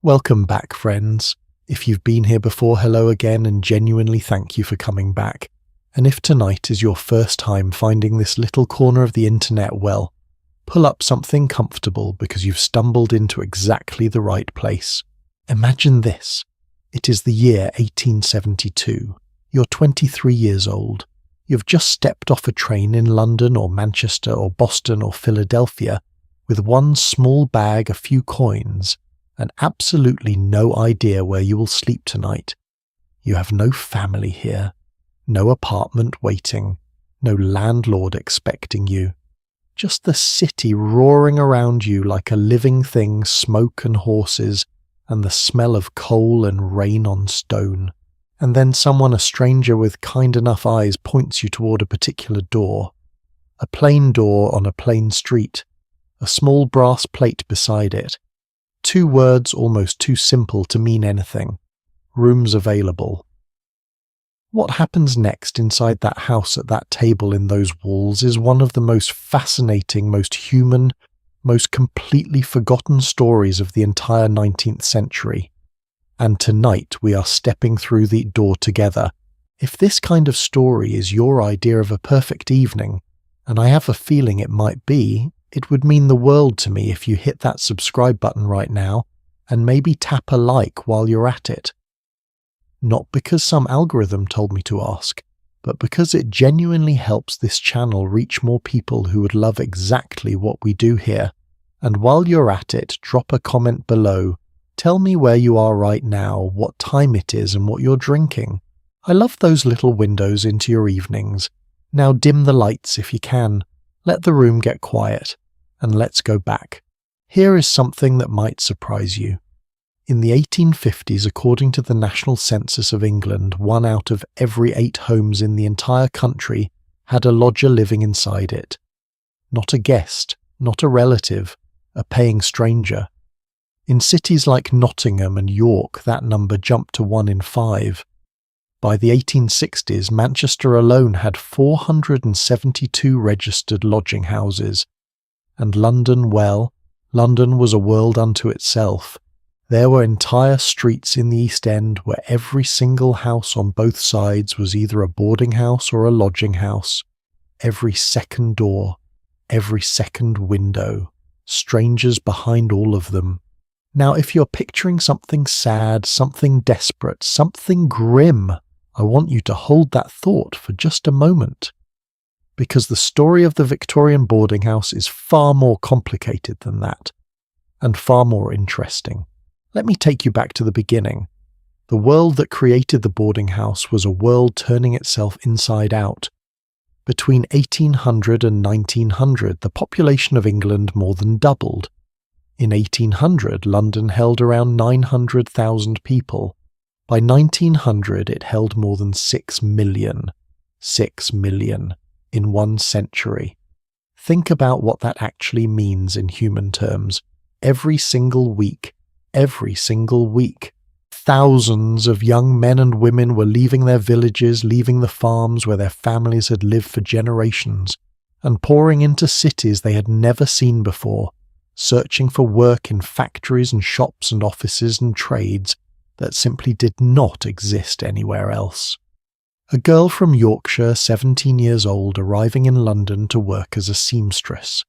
Welcome back, friends. If you've been here before, hello again, and genuinely thank you for coming back. And if tonight is your first time finding this little corner of the internet, well, pull up something comfortable because you've stumbled into exactly the right place. Imagine this. It is the year 1872. You're 23 years old. You've just stepped off a train in London or Manchester or Boston or Philadelphia with one small bag, a few coins, and absolutely no idea where you will sleep tonight. You have no family here, no apartment waiting, no landlord expecting you. Just the city roaring around you like a living thing, smoke and horses, and the smell of coal and rain on stone. And then someone, a stranger with kind enough eyes, points you toward a particular door. A plain door on a plain street, a small brass plate beside it. 2 words almost too simple to mean anything. Rooms available. What happens next inside that house at that table in those walls is one of the most fascinating, most human, most completely forgotten stories of the entire 19th century. And tonight we are stepping through the door together. If this kind of story is your idea of a perfect evening, and I have a feeling it might be, it would mean the world to me if you hit that subscribe button right now and maybe tap a like while you're at it. Not because some algorithm told me to ask, but because it genuinely helps this channel reach more people who would love exactly what we do here. And while you're at it, drop a comment below. Tell me where you are right now, what time it is, and what you're drinking. I love those little windows into your evenings. Now dim the lights if you can. Let the room get quiet. And let's go back. Here is something that might surprise you. In the 1850s, according to the National Census of England, 1 out of every 8 homes in the entire country had a lodger living inside it. Not a guest, not a relative, a paying stranger. In cities like Nottingham and York, that number jumped to 1 in 5. By the 1860s, Manchester alone had 472 registered lodging houses. And London, well, London was a world unto itself. There were entire streets in the East End where every single house on both sides was either a boarding house or a lodging house. Every second door, every second window, strangers behind all of them. Now, if you're picturing something sad, something desperate, something grim, I want you to hold that thought for just a moment. Because the story of the Victorian boarding house is far more complicated than that, and far more interesting. Let me take you back to the beginning. The world that created the boarding house was a world turning itself inside out. Between 1800 and 1900, the population of England more than doubled. In 1800, London held around 900,000 people. By 1900, it held more than 6 million. 6 million. In 1 century. Think about what that actually means in human terms. Every single week, thousands of young men and women were leaving their villages, leaving the farms where their families had lived for generations, and pouring into cities they had never seen before, searching for work in factories and shops and offices and trades that simply did not exist anywhere else. A girl from Yorkshire, 17 years old, arriving in London to work as a seamstress.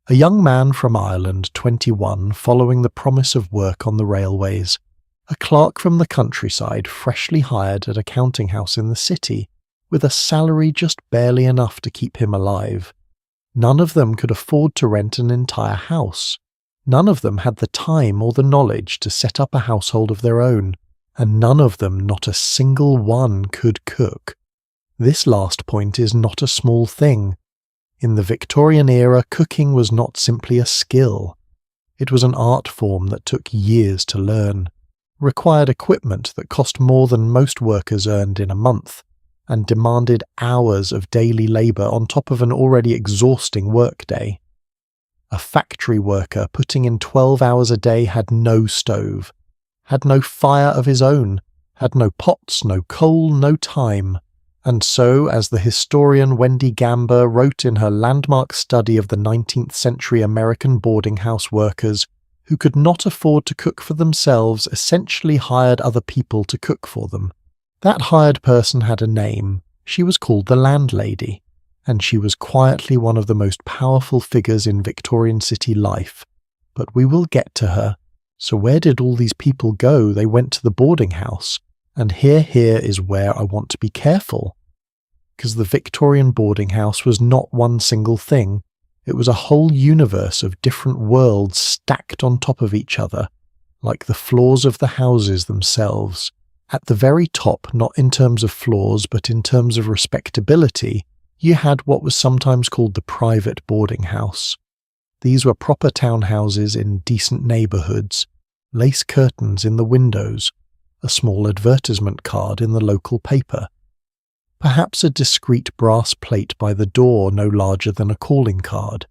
A young man from Ireland, 21, following the promise of work on the railways. A clerk from the countryside, freshly hired at a counting house in the city, with a salary just barely enough to keep him alive. None of them could afford to rent an entire house. None of them had the time or the knowledge to set up a household of their own. And none of them, not a single one, could cook. This last point is not a small thing. In the Victorian era, cooking was not simply a skill. It was an art form that took years to learn, required equipment that cost more than most workers earned in a month, and demanded hours of daily labour on top of an already exhausting workday. A factory worker putting in 12 hours a day had no stove, had no fire of his own, had no pots, no coal, no time. And so, as the historian Wendy Gamber wrote in her landmark study of the 19th century American boarding house workers, who could not afford to cook for themselves essentially hired other people to cook for them. That hired person had a name. She was called the landlady, and she was quietly one of the most powerful figures in Victorian city life. But we will get to her. So where did all these people go? They went to the boarding house. And here is where I want to be careful. Because the Victorian boarding house was not one single thing. It was a whole universe of different worlds stacked on top of each other, like the floors of the houses themselves. At the very top, not in terms of floors, but in terms of respectability, you had what was sometimes called the private boarding house. These were proper townhouses in decent neighbourhoods, lace curtains in the windows, a small advertisement card in the local paper, perhaps a discreet brass plate by the door no larger than a calling card.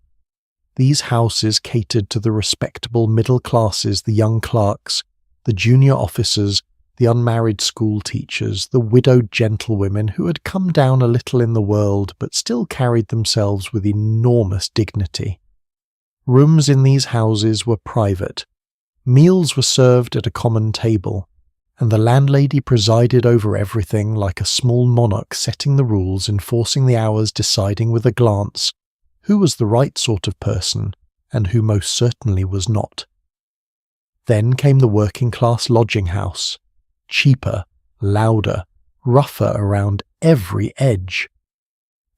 These houses catered to the respectable middle classes, the young clerks, the junior officers, the unmarried school teachers, the widowed gentlewomen who had come down a little in the world but still carried themselves with enormous dignity. Rooms in these houses were private. Meals were served at a common table, and the landlady presided over everything like a small monarch, setting the rules, enforcing the hours, deciding with a glance who was the right sort of person and who most certainly was not. Then came the working-class lodging house, cheaper, louder, rougher around every edge.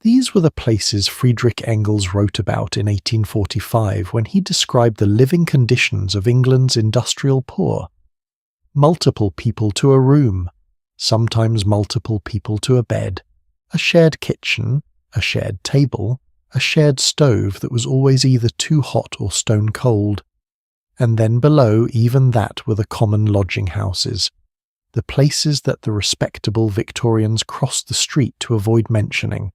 These were the places Friedrich Engels wrote about in 1845 when he described the living conditions of England's industrial poor. Multiple people to a room, sometimes multiple people to a bed, a shared kitchen, a shared table, a shared stove that was always either too hot or stone cold. And then below even that were the common lodging houses, the places that the respectable Victorians crossed the street to avoid mentioning.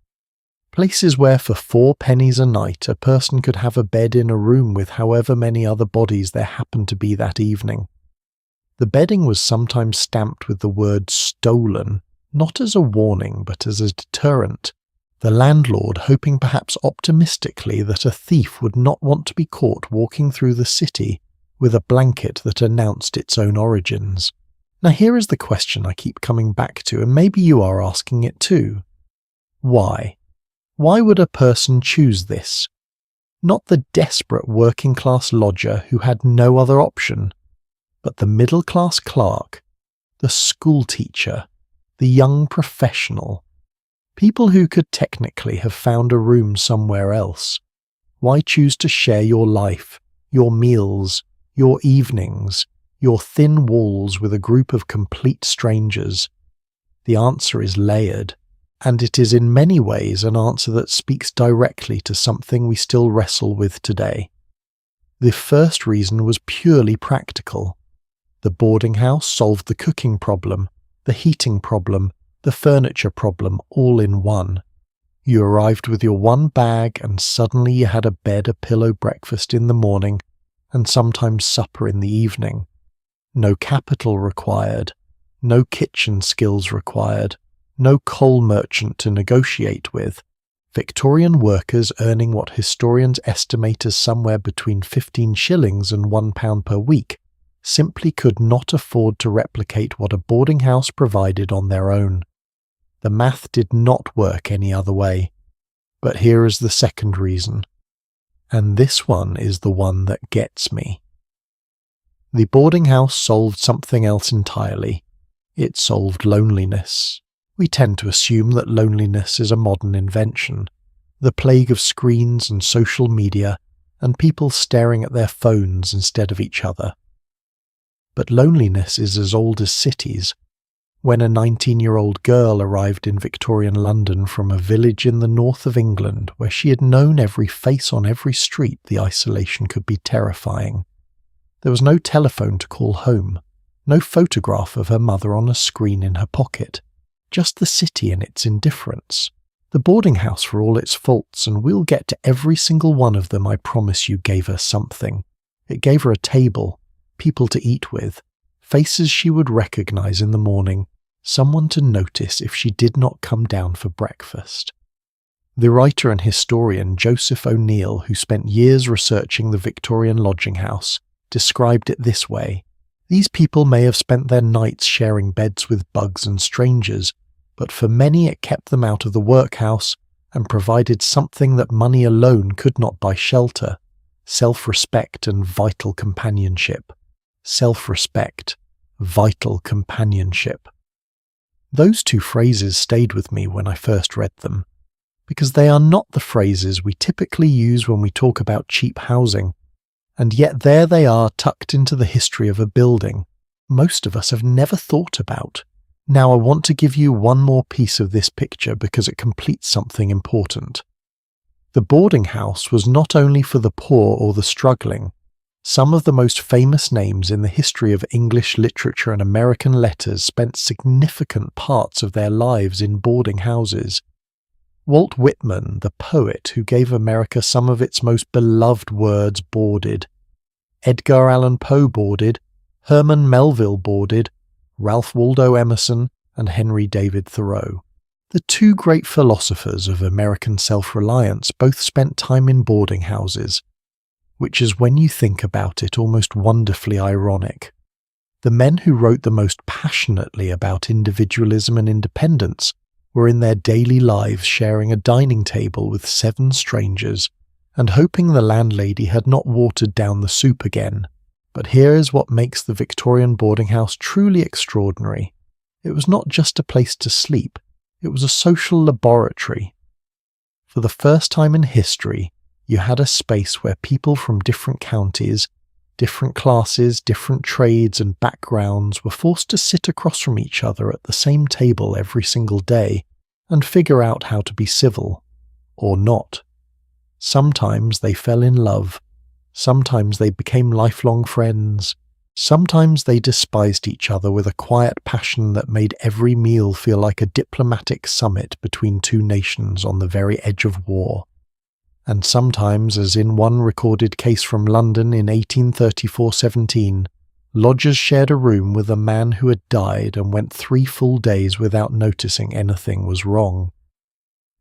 Places where for 4 pennies a night a person could have a bed in a room with however many other bodies there happened to be that evening. The bedding was sometimes stamped with the word stolen, not as a warning but as a deterrent, the landlord hoping perhaps optimistically that a thief would not want to be caught walking through the city with a blanket that announced its own origins. Now here is the question I keep coming back to, and maybe you are asking it too. Why? Why would a person choose this? Not the desperate working-class lodger who had no other option, but the middle-class clerk, the school teacher, the young professional, people who could technically have found a room somewhere else. Why choose to share your life, your meals, your evenings, your thin walls with a group of complete strangers? The answer is layered, and it is in many ways an answer that speaks directly to something we still wrestle with today. The first reason was purely practical. The boarding house solved the cooking problem, the heating problem, the furniture problem all in one. You arrived with your one bag and suddenly you had a bed, a pillow, breakfast in the morning, and sometimes supper in the evening. No capital required, no kitchen skills required, no coal merchant to negotiate with. Victorian workers earning what historians estimate as somewhere between 15 shillings and £1 per week simply could not afford to replicate what a boarding house provided on their own. The math did not work any other way. But here is the second reason. And this one is the one that gets me. The boarding house solved something else entirely. It solved loneliness. We tend to assume that loneliness is a modern invention, the plague of screens and social media and people staring at their phones instead of each other. But loneliness is as old as cities. When a 19-year-old girl arrived in Victorian London from a village in the north of England where she had known every face on every street, the isolation could be terrifying. There was no telephone to call home, no photograph of her mother on a screen in her pocket, just the city and its indifference. The boarding house, for all its faults, and we'll get to every single one of them, I promise you, gave her something. It gave her a table, people to eat with, faces she would recognise in the morning, someone to notice if she did not come down for breakfast. The writer and historian Joseph O'Neill, who spent years researching the Victorian lodging house, described it this way: "These people may have spent their nights sharing beds with bugs and strangers, but for many it kept them out of the workhouse and provided something that money alone could not buy: shelter, self-respect and vital companionship." Self-respect, vital companionship. Those two phrases stayed with me when I first read them, because they are not the phrases we typically use when we talk about cheap housing, and yet there they are tucked into the history of a building most of us have never thought about. Now I want to give you one more piece of this picture because it completes something important. The boarding house was not only for the poor or the struggling. Some of the most famous names in the history of English literature and American letters spent significant parts of their lives in boarding houses. Walt Whitman, the poet who gave America some of its most beloved words, boarded. Edgar Allan Poe boarded, Herman Melville boarded, Ralph Waldo Emerson and Henry David Thoreau. The two great philosophers of American self-reliance both spent time in boarding houses, which is, when you think about it, almost wonderfully ironic. The men who wrote the most passionately about individualism and independence were in their daily lives sharing a dining table with 7 strangers and hoping the landlady had not watered down the soup again. But here is what makes the Victorian boarding house truly extraordinary. It was not just a place to sleep, it was a social laboratory. For the first time in history, you had a space where people from different counties, different classes, different trades and backgrounds were forced to sit across from each other at the same table every single day and figure out how to be civil, or not. Sometimes they fell in love, sometimes they became lifelong friends, sometimes they despised each other with a quiet passion that made every meal feel like a diplomatic summit between two nations on the very edge of war. And sometimes, as in one recorded case from London in 1834-17, lodgers shared a room with a man who had died and went 3 full days without noticing anything was wrong.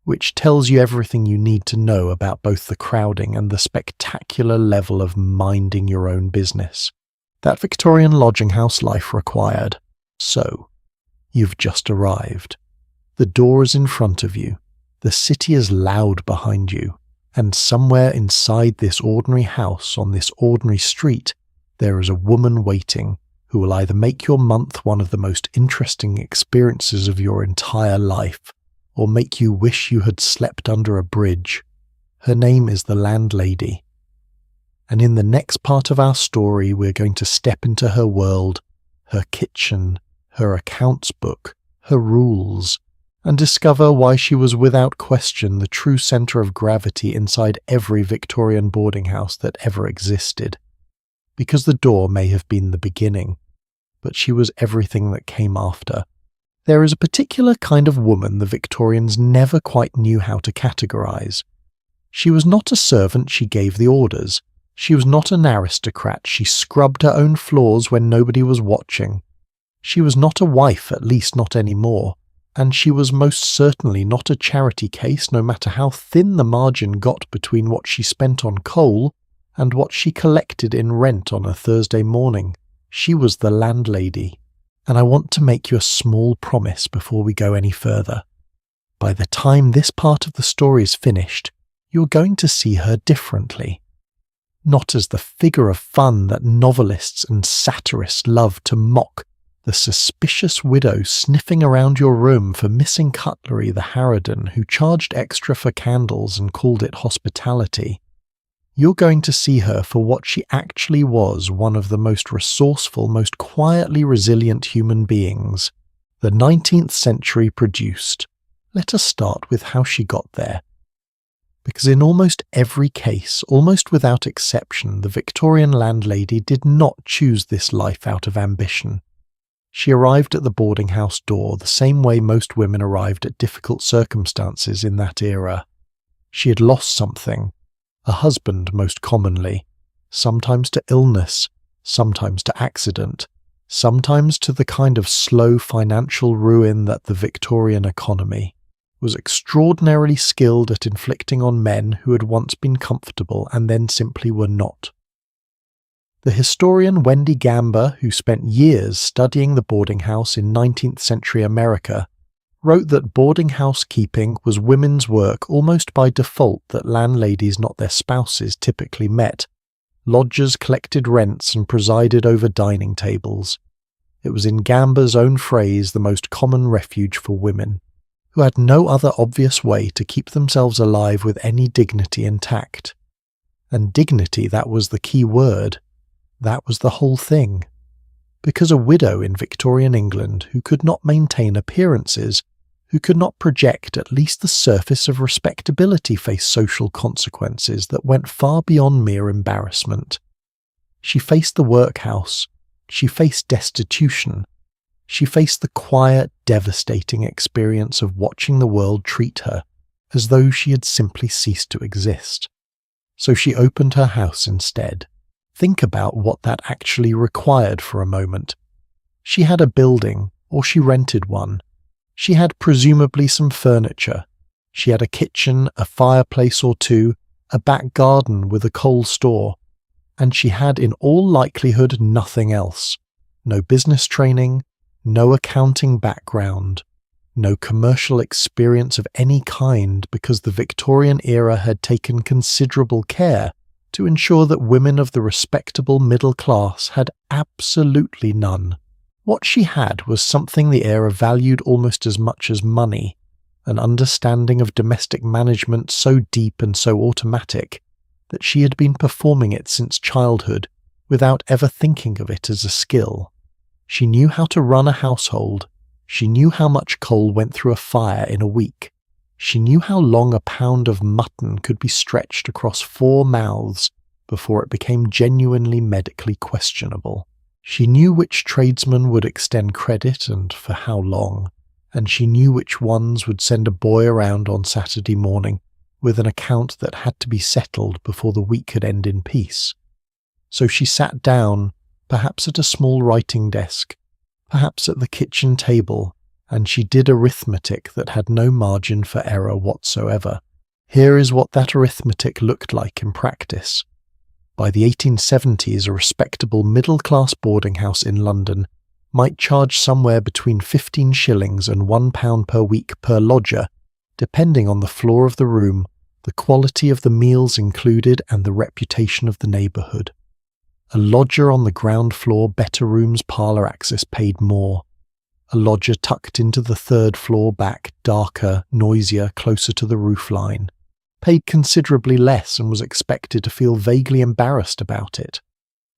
Which tells you everything you need to know about both the crowding and the spectacular level of minding your own business that Victorian lodging house life required. So, you've just arrived. The door is in front of you, the city is loud behind you, and somewhere inside this ordinary house on this ordinary street, there is a woman waiting who will either make your month one of the most interesting experiences of your entire life, or make you wish you had slept under a bridge. Her name is the landlady. And in the next part of our story, we're going to step into her world, her kitchen, her accounts book, her rules, and discover why she was without question the true centre of gravity inside every Victorian boarding house that ever existed. Because the door may have been the beginning, but she was everything that came after. There is a particular kind of woman the Victorians never quite knew how to categorise. She was not a servant, she gave the orders. She was not an aristocrat, she scrubbed her own floors when nobody was watching. She was not a wife, at least not anymore. And she was most certainly not a charity case, no matter how thin the margin got between what she spent on coal and what she collected in rent on a Thursday morning. She was the landlady. And I want to make you a small promise before we go any further. By the time this part of the story is finished, you're going to see her differently. Not as the figure of fun that novelists and satirists love to mock, the suspicious widow sniffing around your room for missing cutlery, the harridan who charged extra for candles and called it hospitality. You're going to see her for what she actually was, one of the most resourceful, most quietly resilient human beings the 19th century produced. Let us start with how she got there. Because in almost every case, almost without exception, the Victorian landlady did not choose this life out of ambition. She arrived at the boarding house door the same way most women arrived at difficult circumstances in that era. She had lost something, a husband most commonly, sometimes to illness, sometimes to accident, sometimes to the kind of slow financial ruin that the Victorian economy was extraordinarily skilled at inflicting on men who had once been comfortable and then simply were not. The historian Wendy Gamber, who spent years studying the boarding house in 19th century America, wrote that boarding house keeping was women's work almost by default that landladies, not their spouses, typically met. Lodgers collected rents and presided over dining tables. It was in Gamber's own phrase the most common refuge for women, who had no other obvious way to keep themselves alive with any dignity intact. And dignity, that was the key word. That was the whole thing. Because a widow in Victorian England who could not maintain appearances, who could not project at least the surface of respectability, faced social consequences that went far beyond mere embarrassment. She faced the workhouse. She faced destitution. She faced the quiet, devastating experience of watching the world treat her as though she had simply ceased to exist. So she opened her house instead. Think about what that actually required for a moment. She had a building, or she rented one. She had presumably some furniture. She had a kitchen, a fireplace or two, a back garden with a coal store, and she had in all likelihood nothing else. No business training, no accounting background, no commercial experience of any kind, because the Victorian era had taken considerable care to ensure that women of the respectable middle class had absolutely none. What she had was something the era valued almost as much as money, an understanding of domestic management so deep and so automatic that she had been performing it since childhood without ever thinking of it as a skill. She knew how to run a household. She knew how much coal went through a fire in a week. She knew how long a pound of mutton could be stretched across 4 mouths before it became genuinely medically questionable. She knew which tradesmen would extend credit and for how long, and she knew which ones would send a boy around on Saturday morning with an account that had to be settled before the week could end in peace. So she sat down, perhaps at a small writing desk, perhaps at the kitchen table, and she did arithmetic that had no margin for error whatsoever. Here is what that arithmetic looked like in practice. By the 1870s, a respectable middle-class boarding house in London might charge somewhere between 15 shillings and £1 per week per lodger, depending on the floor of the room, the quality of the meals included, and the reputation of the neighbourhood. A lodger on the ground floor, better rooms, parlour access paid more. A lodger tucked into the 3rd floor back, darker, noisier, closer to the roofline, paid considerably less and was expected to feel vaguely embarrassed about it.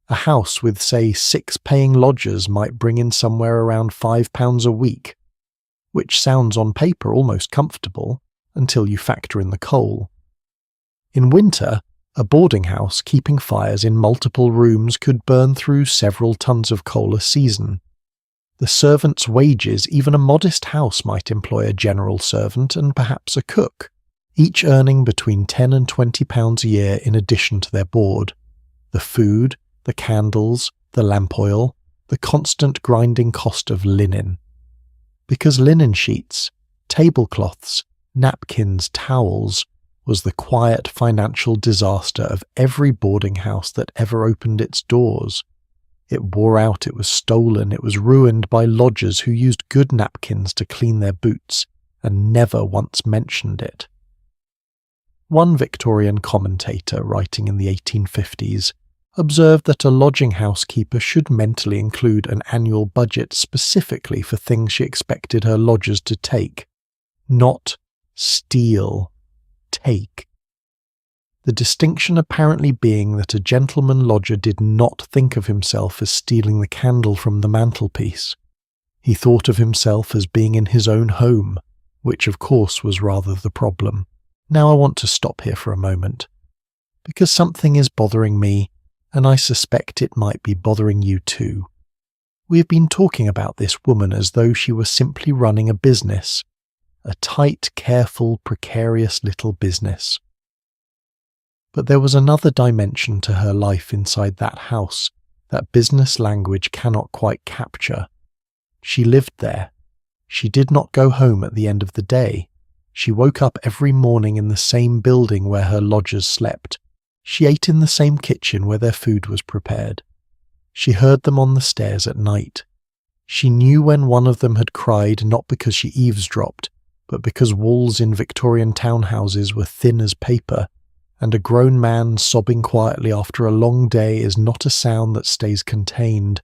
A house with, say, 6 paying lodgers might bring in somewhere around £5 a week, which sounds on paper almost comfortable until you factor in the coal. In winter, a boarding house keeping fires in multiple rooms could burn through several tons of coal a season. The servants' wages, even a modest house might employ a general servant and perhaps a cook, each earning between £10 and £20 a year in addition to their board. The food, the candles, the lamp oil, the constant grinding cost of linen. Because linen sheets, tablecloths, napkins, towels was the quiet financial disaster of every boarding house that ever opened its doors. It wore out, it was stolen, it was ruined by lodgers who used good napkins to clean their boots and never once mentioned it. One Victorian commentator, writing in the 1850s, observed that a lodging house keeper should mentally include an annual budget specifically for things she expected her lodgers to take. Not steal, take. The distinction apparently being that a gentleman lodger did not think of himself as stealing the candle from the mantelpiece. He thought of himself as being in his own home, which of course was rather the problem. Now I want to stop here for a moment, because something is bothering me, and I suspect it might be bothering you too. We have been talking about this woman as though she were simply running a business, a tight, careful, precarious little business. But there was another dimension to her life inside that house that business language cannot quite capture. She lived there. She did not go home at the end of the day. She woke up every morning in the same building where her lodgers slept. She ate in the same kitchen where their food was prepared. She heard them on the stairs at night. She knew when one of them had cried not because she eavesdropped, but because walls in Victorian townhouses were thin as paper, and a grown man sobbing quietly after a long day is not a sound that stays contained.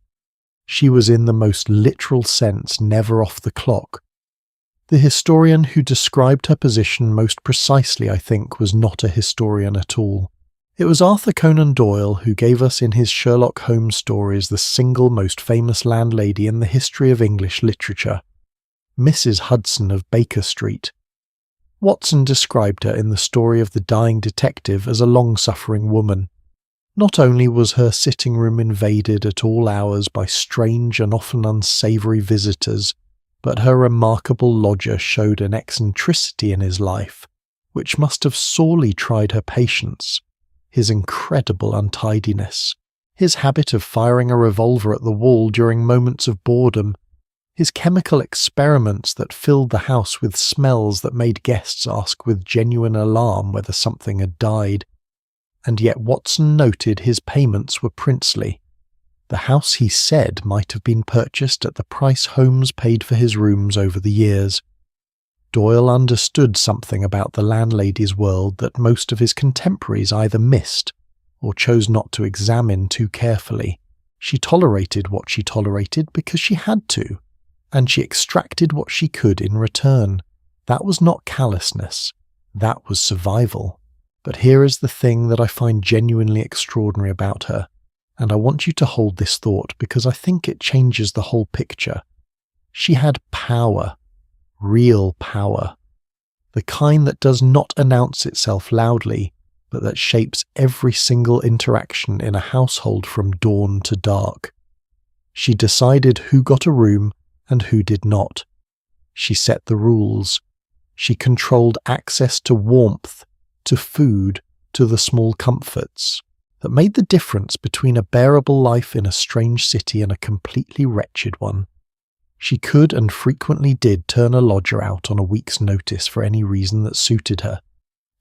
She was in the most literal sense never off the clock. The historian who described her position most precisely, I think, was not a historian at all. It was Arthur Conan Doyle who gave us in his Sherlock Holmes stories the single most famous landlady in the history of English literature, Mrs. Hudson of Baker Street. Watson described her in the story of the dying detective as a long-suffering woman. Not only was her sitting room invaded at all hours by strange and often unsavoury visitors, but her remarkable lodger showed an eccentricity in his life, which must have sorely tried her patience. His incredible untidiness, his habit of firing a revolver at the wall during moments of boredom, his chemical experiments that filled the house with smells that made guests ask with genuine alarm whether something had died. And yet Watson noted his payments were princely. The house, he said, might have been purchased at the price Holmes paid for his rooms over the years. Doyle understood something about the landlady's world that most of his contemporaries either missed or chose not to examine too carefully. She tolerated what she tolerated because she had to, and she extracted what she could in return. That was not callousness, that was survival. But here is the thing that I find genuinely extraordinary about her, and I want you to hold this thought because I think it changes the whole picture. She had power, real power, the kind that does not announce itself loudly, but that shapes every single interaction in a household from dawn to dark. She decided who got a room and who did not. She set the rules. She controlled access to warmth, to food, to the small comforts that made the difference between a bearable life in a strange city and a completely wretched one. She could and frequently did turn a lodger out on a week's notice for any reason that suited her.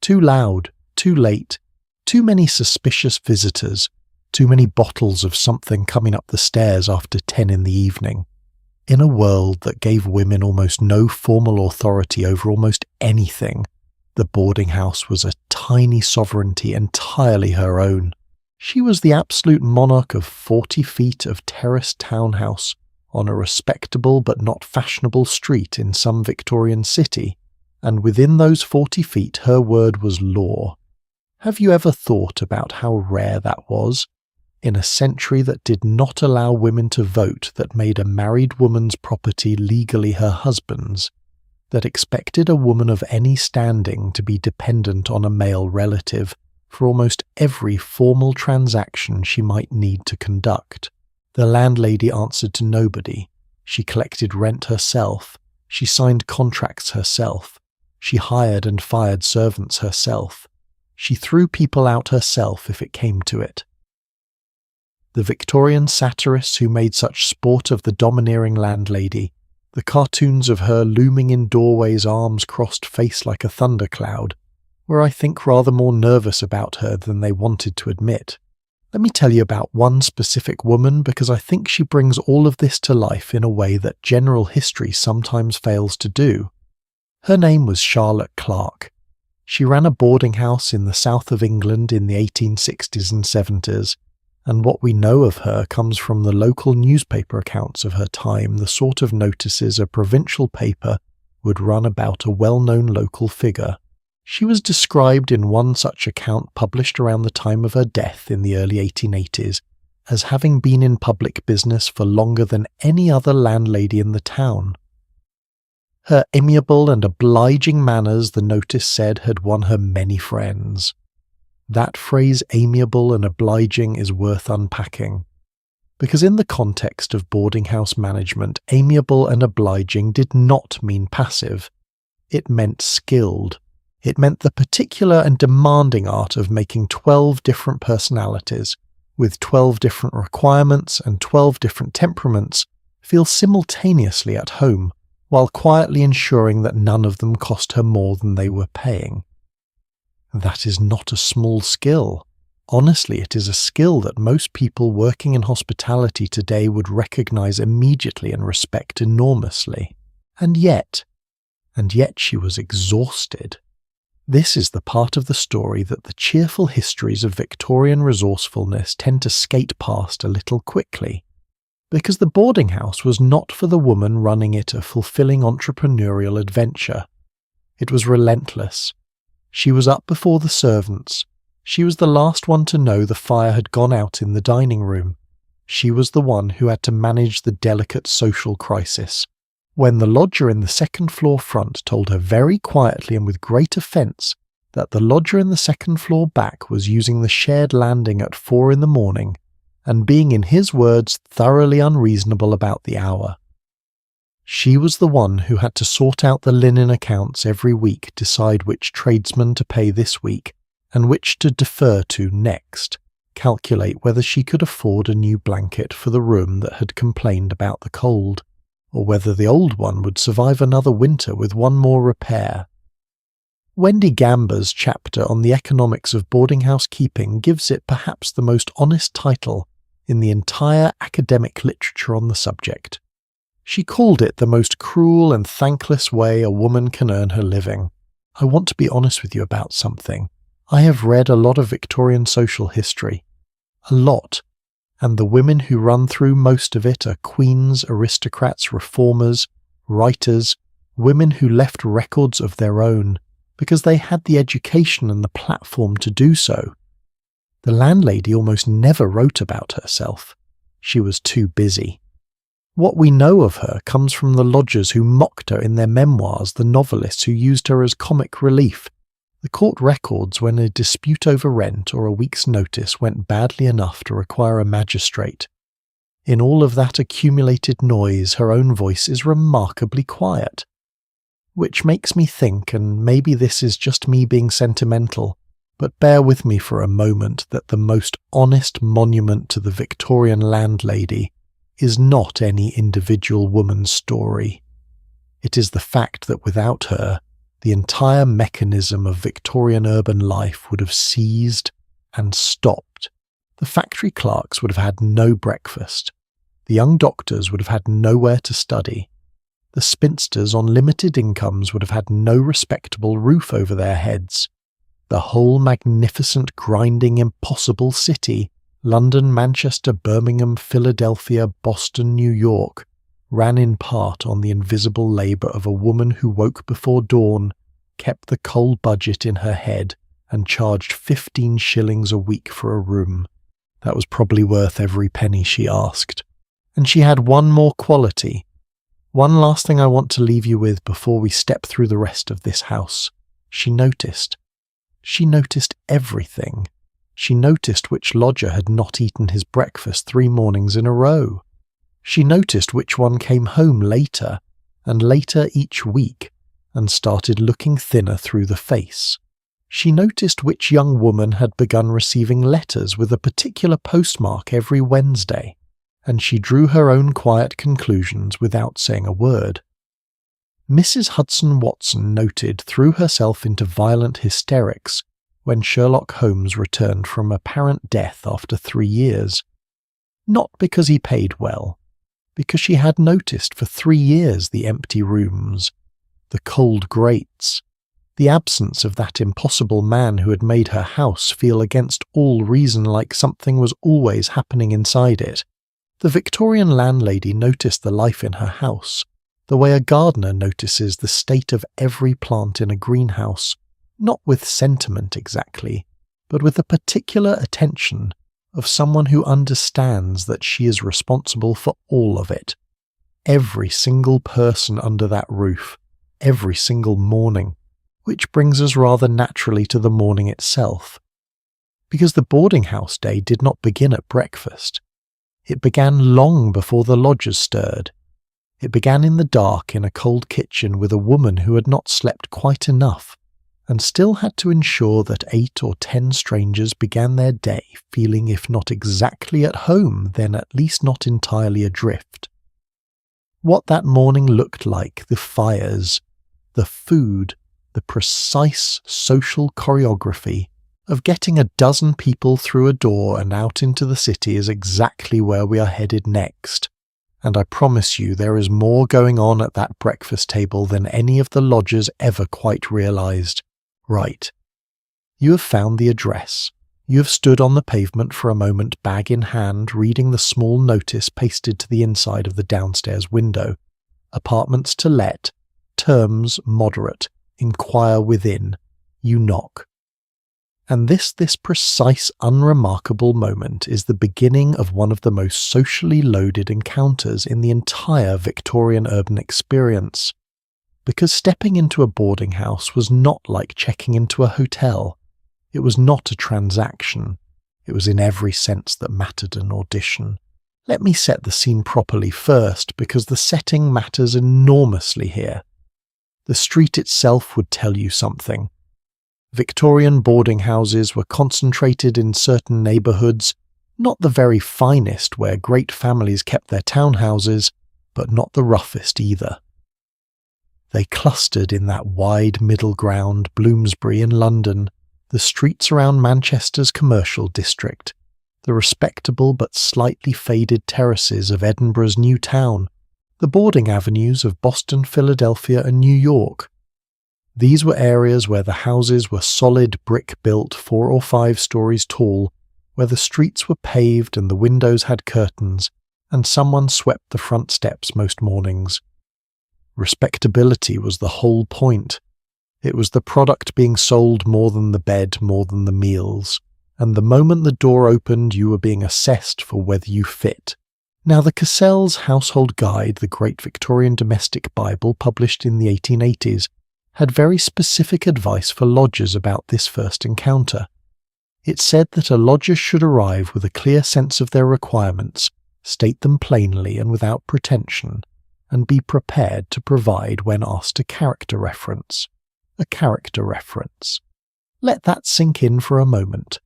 Too loud, too late, too many suspicious visitors, too many bottles of something coming up the stairs after 10 in the evening. In a world that gave women almost no formal authority over almost anything, the boarding house was a tiny sovereignty entirely her own. She was the absolute monarch of 40 feet of terraced townhouse on a respectable but not fashionable street in some Victorian city, and within those 40 feet her word was law. Have you ever thought about how rare that was? In a century that did not allow women to vote, that made a married woman's property legally her husband's, that expected a woman of any standing to be dependent on a male relative for almost every formal transaction she might need to conduct. The landlady answered to nobody. She collected rent herself. She signed contracts herself. She hired and fired servants herself. She threw people out herself if it came to it. The Victorian satirists who made such sport of the domineering landlady, the cartoons of her looming in doorways, arms crossed, face like a thundercloud, were, I think, rather more nervous about her than they wanted to admit. Let me tell you about one specific woman because I think she brings all of this to life in a way that general history sometimes fails to do. Her name was Charlotte Clark. She ran a boarding house in the south of England in the 1860s and 70s, and what we know of her comes from the local newspaper accounts of her time, the sort of notices a provincial paper would run about a well-known local figure. She was described in one such account published around the time of her death in the early 1880s as having been in public business for longer than any other landlady in the town. Her amiable and obliging manners, the notice said, had won her many friends. That phrase, amiable and obliging, is worth unpacking, because in the context of boarding house management, amiable and obliging did not mean passive. It meant skilled. It meant the particular and demanding art of making 12 different personalities, with 12 different requirements and 12 different temperaments, feel simultaneously at home, while quietly ensuring that none of them cost her more than they were paying. That is not a small skill. Honestly, it is a skill that most people working in hospitality today would recognize immediately and respect enormously. And yet she was exhausted. This is the part of the story that the cheerful histories of Victorian resourcefulness tend to skate past a little quickly. Because the boarding house was not for the woman running it a fulfilling entrepreneurial adventure. It was relentless. She was up before the servants. She was the last one to know the fire had gone out in the dining room. She was the one who had to manage the delicate social crisis. When the lodger in the second floor front told her very quietly and with great offence that the lodger in the second floor back was using the shared landing at 4 a.m, and being, in his words, thoroughly unreasonable about the hour. She was the one who had to sort out the linen accounts every week, decide which tradesman to pay this week, and which to defer to next, calculate whether she could afford a new blanket for the room that had complained about the cold, or whether the old one would survive another winter with one more repair. Wendy Gamber's chapter on the economics of boarding house keeping gives it perhaps the most honest title in the entire academic literature on the subject. She called it the most cruel and thankless way a woman can earn her living. I want to be honest with you about something. I have read a lot of Victorian social history. A lot. And the women who run through most of it are queens, aristocrats, reformers, writers, women who left records of their own, because they had the education and the platform to do so. The landlady almost never wrote about herself. She was too busy. What we know of her comes from the lodgers who mocked her in their memoirs, the novelists who used her as comic relief, the court records when a dispute over rent or a week's notice went badly enough to require a magistrate. In all of that accumulated noise, her own voice is remarkably quiet. Which makes me think, and maybe this is just me being sentimental, but bear with me for a moment, that the most honest monument to the Victorian landlady is not any individual woman's story. It is the fact that without her, the entire mechanism of Victorian urban life would have seized and stopped. The factory clerks would have had no breakfast. The young doctors would have had nowhere to study. The spinsters on limited incomes would have had no respectable roof over their heads. The whole magnificent, grinding, impossible city, London, Manchester, Birmingham, Philadelphia, Boston, New York, ran in part on the invisible labour of a woman who woke before dawn, kept the coal budget in her head, and charged 15 shillings a week for a room. That was probably worth every penny she asked. And she had one more quality. One last thing I want to leave you with before we step through the rest of this house. She noticed. She noticed everything. She noticed which lodger had not eaten his breakfast 3 mornings in a row. She noticed which one came home later, and later each week, and started looking thinner through the face. She noticed which young woman had begun receiving letters with a particular postmark every Wednesday, and she drew her own quiet conclusions without saying a word. Mrs. Hudson Watson noted threw herself into violent hysterics when Sherlock Holmes returned from apparent death after 3 years. Not because he paid well, because she had noticed for 3 years the empty rooms, the cold grates, the absence of that impossible man who had made her house feel against all reason like something was always happening inside it. The Victorian landlady noticed the life in her house, the way a gardener notices the state of every plant in a greenhouse, not with sentiment exactly, but with a particular attention of someone who understands that she is responsible for all of it. Every single person under that roof, every single morning, which brings us rather naturally to the morning itself. Because the boarding house day did not begin at breakfast. It began long before the lodgers stirred. It began in the dark in a cold kitchen with a woman who had not slept quite enough, and still had to ensure that 8 or 10 strangers began their day feeling if not exactly at home, then at least not entirely adrift. What that morning looked like, the fires, the food, the precise social choreography, of getting a dozen people through a door and out into the city is exactly where we are headed next. And I promise you there is more going on at that breakfast table than any of the lodgers ever quite realised. Right. You have found the address. You have stood on the pavement for a moment, bag in hand, reading the small notice pasted to the inside of the downstairs window. Apartments to let. Terms moderate. Inquire within. You knock. And this precise, unremarkable moment is the beginning of one of the most socially loaded encounters in the entire Victorian urban experience. Because stepping into a boarding house was not like checking into a hotel. It was not a transaction. It was in every sense that mattered an audition. Let me set the scene properly first, because the setting matters enormously here. The street itself would tell you something. Victorian boarding houses were concentrated in certain neighbourhoods, not the very finest where great families kept their townhouses, but not the roughest either. They clustered in that wide middle ground, Bloomsbury in London, the streets around Manchester's commercial district, the respectable but slightly faded terraces of Edinburgh's New Town, the boarding avenues of Boston, Philadelphia and New York. These were areas where the houses were solid brick-built 4 or 5 stories tall, where the streets were paved and the windows had curtains, and someone swept the front steps most mornings. Respectability was the whole point. It was the product being sold more than the bed, more than the meals, and the moment the door opened you were being assessed for whether you fit. Now the Cassell's Household Guide, the great Victorian domestic Bible published in the 1880s, had very specific advice for lodgers about this first encounter. It said that a lodger should arrive with a clear sense of their requirements, state them plainly and without pretension, and be prepared to provide when asked a character reference. A character reference. Let that sink in for a moment.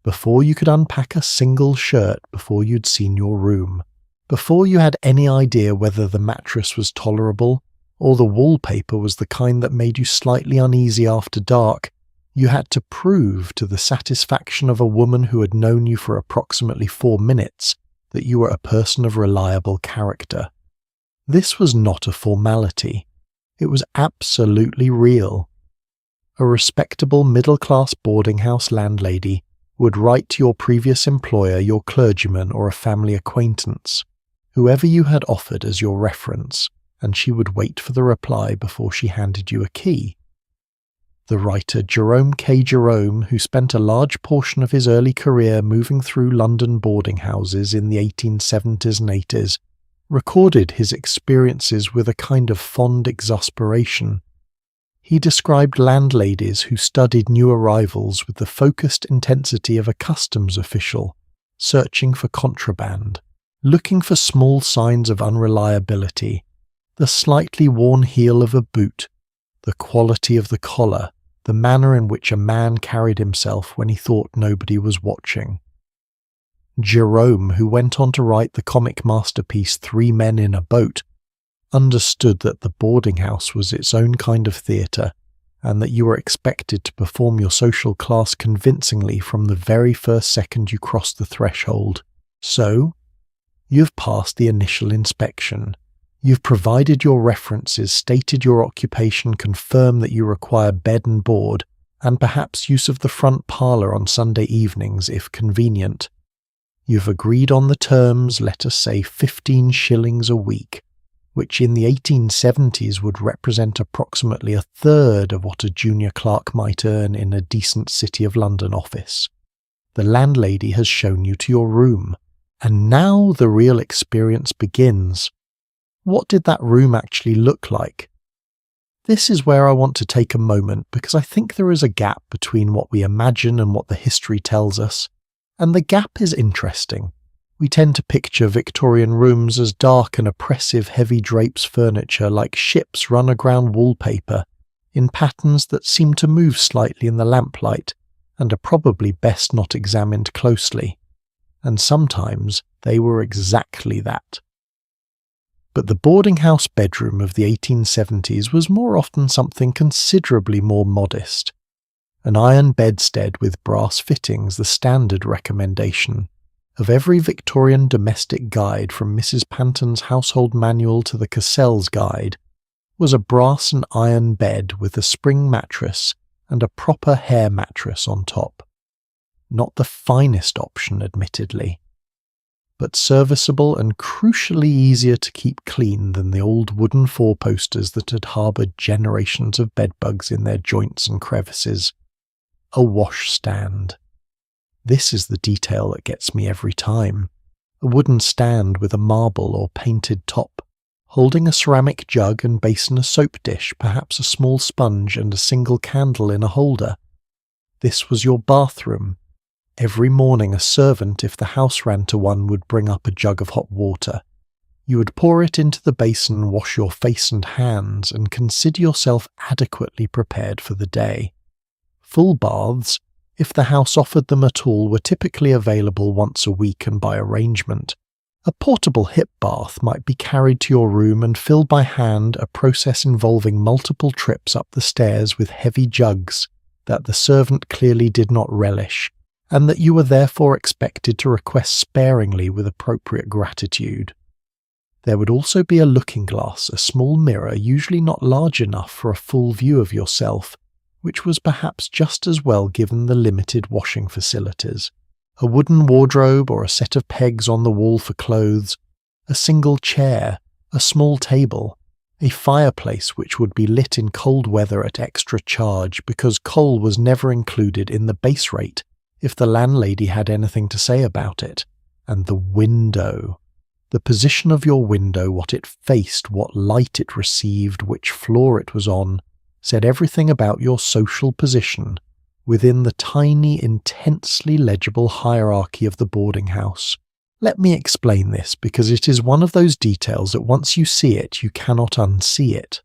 Before you could unpack a single shirt, before you'd seen your room, before you had any idea whether the mattress was tolerable, or the wallpaper was the kind that made you slightly uneasy after dark, you had to prove to the satisfaction of a woman who had known you for approximately 4 minutes that you were a person of reliable character. This was not a formality. It was absolutely real. A respectable middle-class boarding house landlady would write to your previous employer, your clergyman or a family acquaintance, whoever you had offered as your reference, and she would wait for the reply before she handed you a key. The writer Jerome K. Jerome, who spent a large portion of his early career moving through London boarding houses in the 1870s and 80s, recorded his experiences with a kind of fond exasperation. He described landladies who studied new arrivals with the focused intensity of a customs official, searching for contraband, looking for small signs of unreliability, the slightly worn heel of a boot, the quality of the collar, the manner in which a man carried himself when he thought nobody was watching. Jerome, who went on to write the comic masterpiece 3 Men in a Boat, understood that the boarding house was its own kind of theatre, and that you were expected to perform your social class convincingly from the very first second you crossed the threshold. So, you've passed the initial inspection. You've provided your references, stated your occupation, confirmed that you require bed and board, and perhaps use of the front parlour on Sunday evenings if convenient. You've agreed on the terms, let us say 15 shillings a week, which in the 1870s would represent approximately a third of what a junior clerk might earn in a decent City of London office. The landlady has shown you to your room, and now the real experience begins. What did that room actually look like? This is where I want to take a moment, because I think there is a gap between what we imagine and what the history tells us, and the gap is interesting. We tend to picture Victorian rooms as dark and oppressive heavy drapes furniture like ships run aground wallpaper, in patterns that seem to move slightly in the lamplight, and are probably best not examined closely. And sometimes they were exactly that. But the boarding house bedroom of the 1870s was more often something considerably more modest. An iron bedstead with brass fittings, the standard recommendation. Of every Victorian domestic guide from Mrs. Panton's Household Manual to the Cassell's Guide, was a brass and iron bed with a spring mattress and a proper hair mattress on top. Not the finest option, admittedly, but serviceable and crucially easier to keep clean than the old wooden four-posters that had harboured generations of bedbugs in their joints and crevices. A washstand. This is the detail that gets me every time. A wooden stand with a marble or painted top, holding a ceramic jug and basin, a soap dish, perhaps a small sponge and a single candle in a holder. This was your bathroom. Every morning a servant, if the house ran to one, would bring up a jug of hot water. You would pour it into the basin, wash your face and hands, and consider yourself adequately prepared for the day. Full baths, if the house offered them at all, were typically available once a week and by arrangement. A portable hip bath might be carried to your room and filled by hand, a process involving multiple trips up the stairs with heavy jugs that the servant clearly did not relish, and that you were therefore expected to request sparingly with appropriate gratitude. There would also be a looking glass, a small mirror, usually not large enough for a full view of yourself, which was perhaps just as well given the limited washing facilities. A wooden wardrobe or a set of pegs on the wall for clothes, a single chair, a small table, a fireplace which would be lit in cold weather at extra charge because coal was never included in the base rate if the landlady had anything to say about it, and the window. The position of your window, what it faced, what light it received, which floor it was on, said everything about your social position within the tiny, intensely legible hierarchy of the boarding house. Let me explain this, because it is one of those details that once you see it, you cannot unsee it.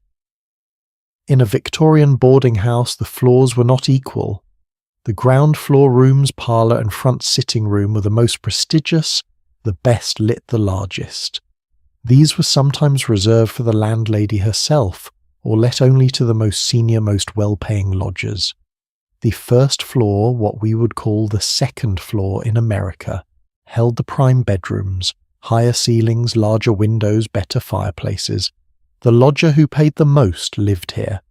In a Victorian boarding house, the floors were not equal. The ground floor rooms, parlour and front sitting room were the most prestigious, the best lit the largest. These were sometimes reserved for the landlady herself, or let only to the most senior, most well-paying lodgers. The first floor, what we would call the second floor in America, held the prime bedrooms, higher ceilings, larger windows, better fireplaces. The lodger who paid the most lived here.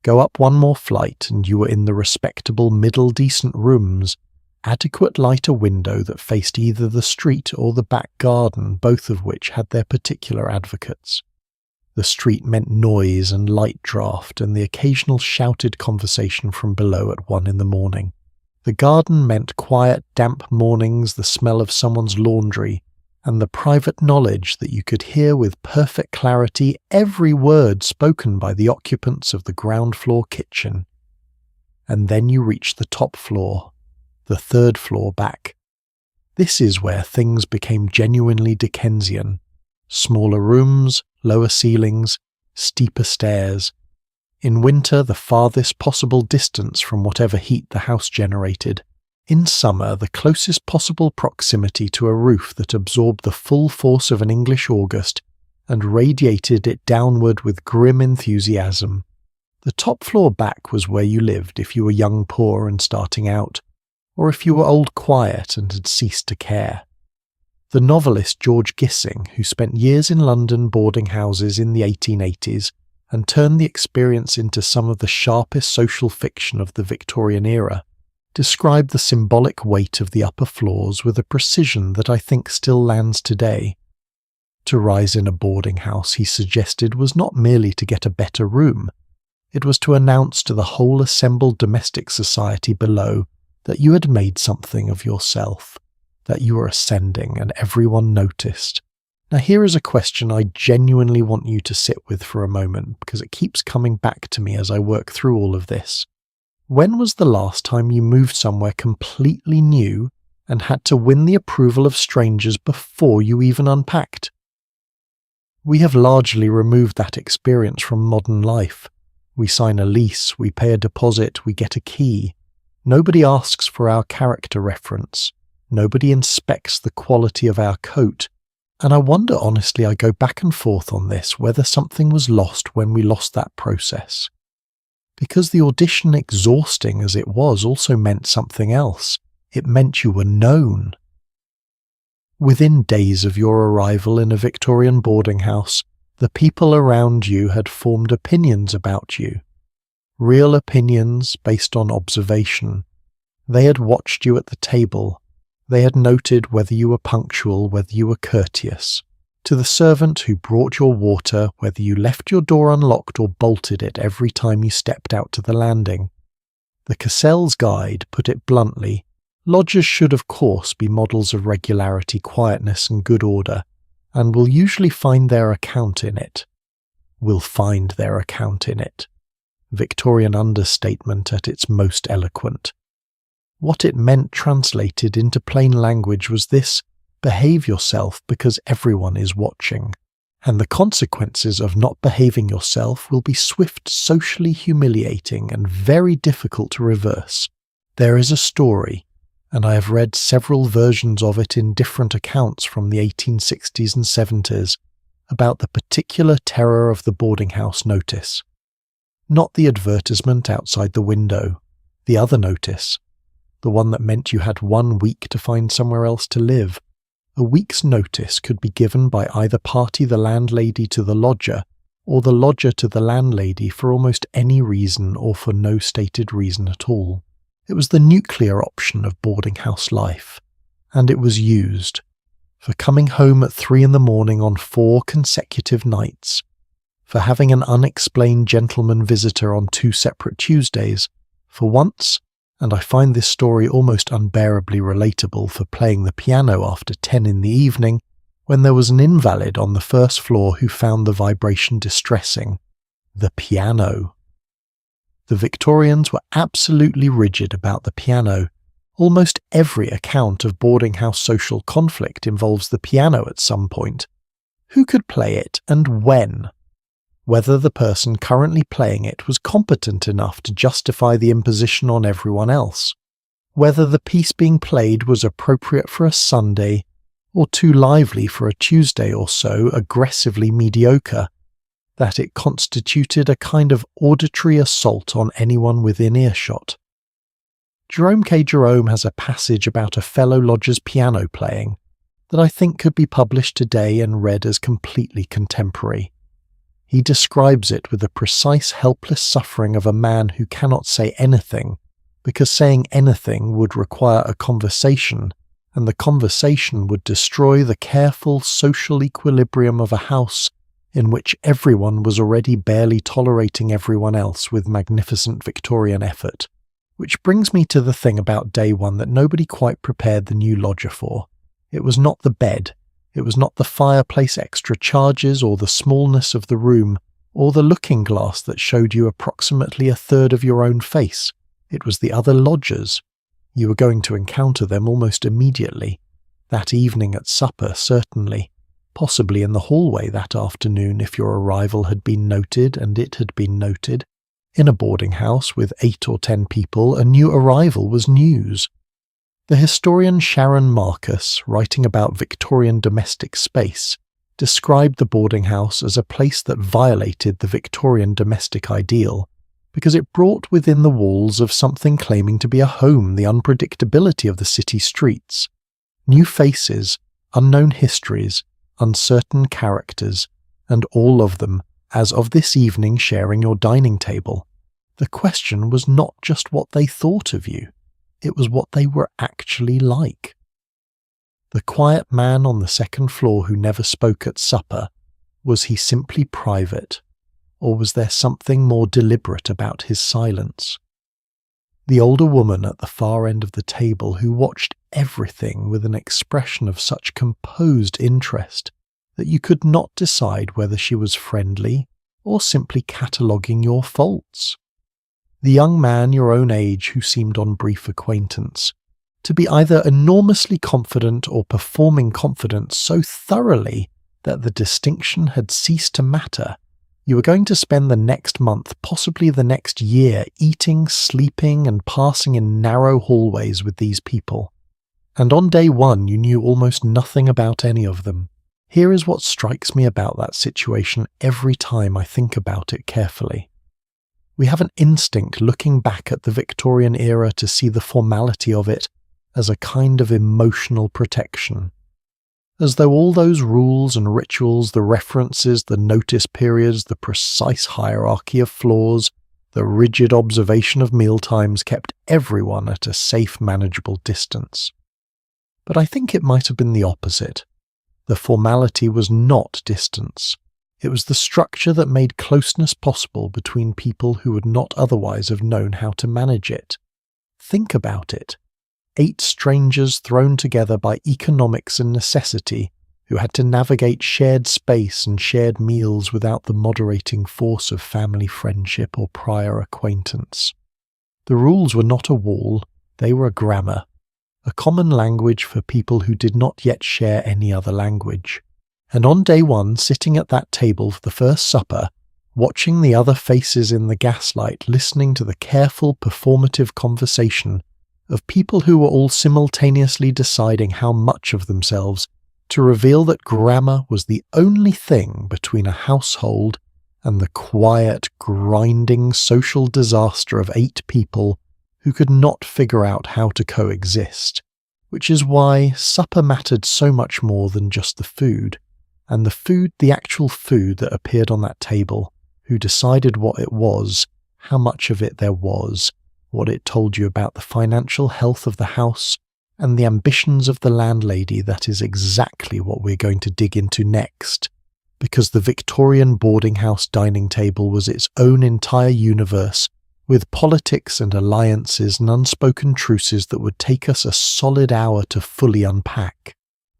Go up one more flight and you were in the respectable middle decent rooms, adequate light, a window that faced either the street or the back garden, both of which had their particular advocates. The street meant noise and light draught and the occasional shouted conversation from below at 1 a.m. The garden meant quiet, damp mornings, the smell of someone's laundry, and the private knowledge that you could hear with perfect clarity every word spoken by the occupants of the ground floor kitchen. And then you reach the top floor, the third floor back. This is where things became genuinely Dickensian. Smaller rooms, lower ceilings, steeper stairs. In winter, the farthest possible distance from whatever heat the house generated. In summer, the closest possible proximity to a roof that absorbed the full force of an English August and radiated it downward with grim enthusiasm. The top floor back was where you lived if you were young, poor and starting out, or if you were old, quiet and had ceased to care. The novelist George Gissing, who spent years in London boarding houses in the 1880s and turned the experience into some of the sharpest social fiction of the Victorian era, described the symbolic weight of the upper floors with a precision that I think still lands today. To rise in a boarding house, he suggested, was not merely to get a better room. It was to announce to the whole assembled domestic society below that you had made something of yourself, that you were ascending, and everyone noticed. Now here is a question I genuinely want you to sit with for a moment, because it keeps coming back to me as I work through all of this. When was the last time you moved somewhere completely new and had to win the approval of strangers before you even unpacked? We have largely removed that experience from modern life. We sign a lease, we pay a deposit, we get a key. Nobody asks for our character reference. Nobody inspects the quality of our coat. And I wonder, honestly, I go back and forth on this, whether something was lost when we lost that process. because the audition, exhausting as it was, also meant something else. It meant you were known. Within days of your arrival in a Victorian boarding house, the people around you had formed opinions about you. Real opinions based on observation. They had watched you at the table. They had noted whether you were punctual, whether you were courteous. To the servant who brought your water, whether you left your door unlocked or bolted it every time you stepped out to the landing. The Cassell's Guide put it bluntly: lodgers should of course be models of regularity, quietness and good order, and will usually find their account in it. Will find their account in it. Victorian understatement at its most eloquent. What it meant translated into plain language was this: behave yourself because everyone is watching, and the consequences of not behaving yourself will be swift, socially humiliating, and very difficult to reverse. There is a story, and I have read several versions of it in different accounts from the 1860s and 70s, about the particular terror of the boarding house notice. Not the advertisement outside the window, the other notice, the one that meant you had 1 week to find somewhere else to live. A week's notice could be given by either party, the landlady to the lodger, or the lodger to the landlady, for almost any reason or for no stated reason at all. It was the nuclear option of boarding house life, and it was used. For coming home at 3 in the morning on 4 consecutive nights, for having an unexplained gentleman visitor on 2 separate Tuesdays, for once, and I find this story almost unbearably relatable, for playing the piano after 10 in the evening, when there was an invalid on the first floor who found the vibration distressing. The piano. The Victorians were absolutely rigid about the piano. Almost every account of boarding house social conflict involves the piano at some point. Who could play it and when? Whether the person currently playing it was competent enough to justify the imposition on everyone else. Whether the piece being played was appropriate for a Sunday, or too lively for a Tuesday, or so aggressively mediocre that it constituted a kind of auditory assault on anyone within earshot. Jerome K. Jerome has a passage about a fellow lodger's piano playing that I think could be published today and read as completely contemporary. He describes it with the precise helpless suffering of a man who cannot say anything, because saying anything would require a conversation, and the conversation would destroy the careful social equilibrium of a house in which everyone was already barely tolerating everyone else with magnificent Victorian effort. Which brings me to the thing about day one that nobody quite prepared the new lodger for. It was not the bed. It was not the fireplace extra charges, or the smallness of the room, or the looking glass that showed you approximately a third of your own face. It was the other lodgers. You were going to encounter them almost immediately. That evening at supper, certainly. Possibly in the hallway that afternoon if your arrival had been noted, and it had been noted. In a boarding house with 8 or 10 people, a new arrival was news. The historian Sharon Marcus, writing about Victorian domestic space, described the boarding house as a place that violated the Victorian domestic ideal, because it brought within the walls of something claiming to be a home the unpredictability of the city streets, new faces, unknown histories, uncertain characters, and all of them, as of this evening, sharing your dining table. The question was not just what they thought of you. It was what they were actually like. The quiet man on the second floor who never spoke at supper, was he simply private, or was there something more deliberate about his silence? The older woman at the far end of the table who watched everything with an expression of such composed interest that you could not decide whether she was friendly or simply cataloguing your faults. The young man your own age who seemed on brief acquaintance, to be either enormously confident or performing confidence so thoroughly that the distinction had ceased to matter. You were going to spend the next month, possibly the next year, eating, sleeping, and passing in narrow hallways with these people. And on day one you knew almost nothing about any of them. Here is what strikes me about that situation every time I think about it carefully. We have an instinct looking back at the Victorian era to see the formality of it as a kind of emotional protection. As though all those rules and rituals, the references, the notice periods, the precise hierarchy of floors, the rigid observation of mealtimes kept everyone at a safe, manageable distance. But I think it might have been the opposite. The formality was not distance. It was the structure that made closeness possible between people who would not otherwise have known how to manage it. Think about it. 8 strangers thrown together by economics and necessity, who had to navigate shared space and shared meals without the moderating force of family friendship or prior acquaintance. The rules were not a wall, they were a grammar, a common language for people who did not yet share any other language. And on day 1, sitting at that table for the first supper, watching the other faces in the gaslight, listening to the careful, performative conversation of people who were all simultaneously deciding how much of themselves to reveal that grammar was the only thing between a household and the quiet, grinding social disaster of 8 people who could not figure out how to coexist, which is why supper mattered so much more than just the food. And the actual food that appeared on that table, who decided what it was, how much of it there was, what it told you about the financial health of the house, and the ambitions of the landlady. That is exactly what we're going to dig into next, because the Victorian boarding house dining table was its own entire universe, with politics and alliances and unspoken truces that would take us a solid hour to fully unpack.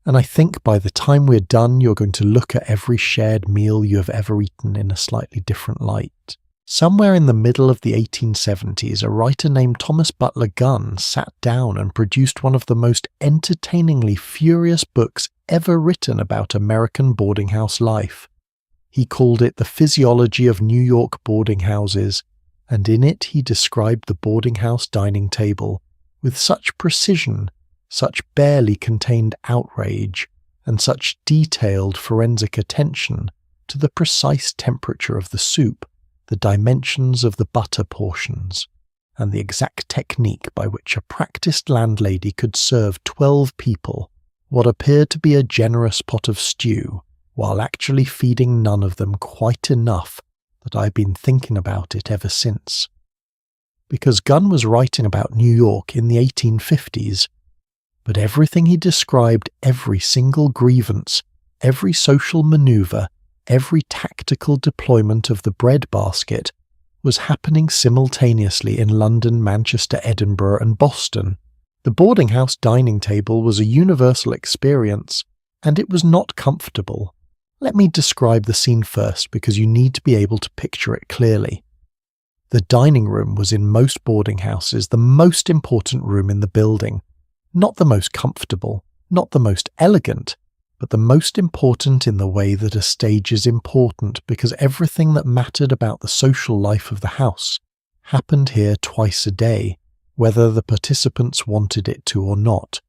And I think by the time we're done, you're going to look at every shared meal you have ever eaten in a slightly different light. Somewhere in the middle of the 1870s, a writer named Thomas Butler Gunn sat down and produced one of the most entertainingly furious books ever written about American boarding house life. He called it The Physiology of New York Boarding Houses, and in it he described the boarding house dining table with such precision, such barely contained outrage, and such detailed forensic attention to the precise temperature of the soup, the dimensions of the butter portions, and the exact technique by which a practiced landlady could serve 12 people what appeared to be a generous pot of stew, while actually feeding none of them quite enough that I've been thinking about it ever since. Because Gunn was writing about New York in the 1850s, but everything he described, every single grievance, every social maneuver, every tactical deployment of the breadbasket was happening simultaneously in London, Manchester, Edinburgh, and Boston. The boarding house dining table was a universal experience, and it was not comfortable. Let me describe the scene first, because you need to be able to picture it clearly. The dining room was in most boarding houses the most important room in the building. Not the most comfortable, not the most elegant, but the most important in the way that a stage is important, because everything that mattered about the social life of the house happened here twice a day, whether the participants wanted it to or not.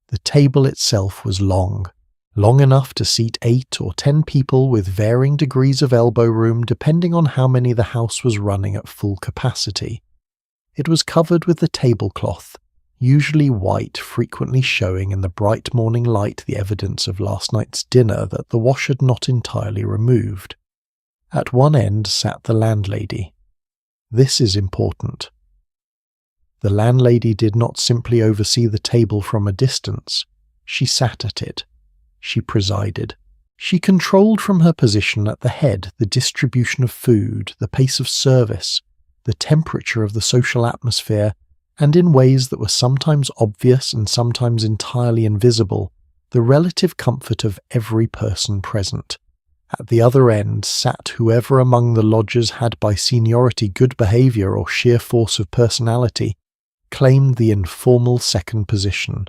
The table itself was long enough to seat 8 or 10 people with varying degrees of elbow room depending on how many the house was running at full capacity. It was covered with the tablecloth, usually white, frequently showing in the bright morning light the evidence of last night's dinner that the wash had not entirely removed. At one end sat the landlady. This is important. The landlady did not simply oversee the table from a distance. She sat at it. She presided. She controlled from her position at the head the distribution of food, the pace of service, the temperature of the social atmosphere, and in ways that were sometimes obvious and sometimes entirely invisible, the relative comfort of every person present. At the other end sat whoever among the lodgers had by seniority good behaviour or sheer force of personality claimed the informal second position.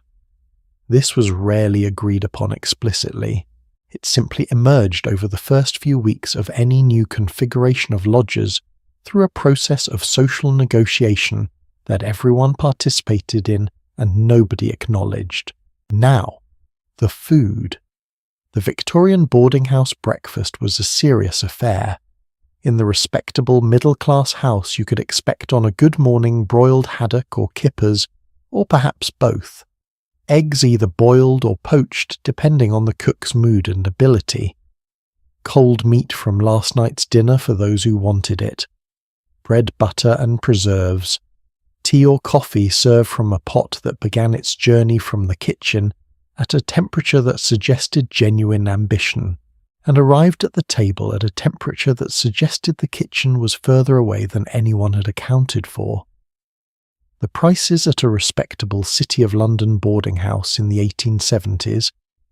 This was rarely agreed upon explicitly. It simply emerged over the first few weeks of any new configuration of lodgers through a process of social negotiation that everyone participated in and nobody acknowledged. Now, the food. The Victorian boarding house breakfast was a serious affair. In the respectable middle-class house you could expect on a good morning broiled haddock or kippers, or perhaps both. Eggs either boiled or poached depending on the cook's mood and ability. Cold meat from last night's dinner for those who wanted it. Bread, butter and preserves. Tea or coffee served from a pot that began its journey from the kitchen at a temperature that suggested genuine ambition, and arrived at the table at a temperature that suggested the kitchen was further away than anyone had accounted for. The prices at a respectable City of London boarding house in the 1870s,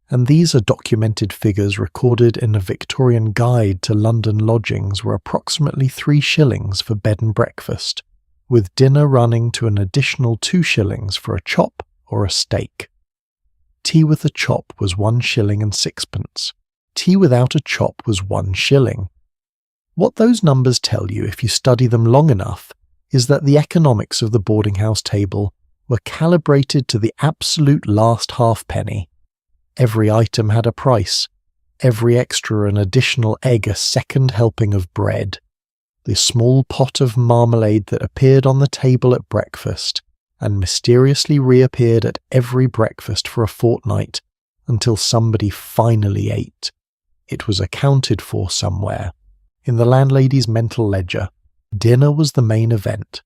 and these are documented figures recorded in a Victorian guide to London lodgings, were approximately 3 shillings for bed and breakfast, with dinner running to an additional 2 shillings for a chop or a steak. Tea with a chop was 1 shilling and sixpence. Tea without a chop was 1 shilling. What those numbers tell you, if you study them long enough, is that the economics of the boarding house table were calibrated to the absolute last halfpenny. Every item had a price, every extra an additional egg, a second helping of bread. The small pot of marmalade that appeared on the table at breakfast and mysteriously reappeared at every breakfast for a fortnight until somebody finally ate. It was accounted for somewhere. In the landlady's mental ledger, dinner was the main event.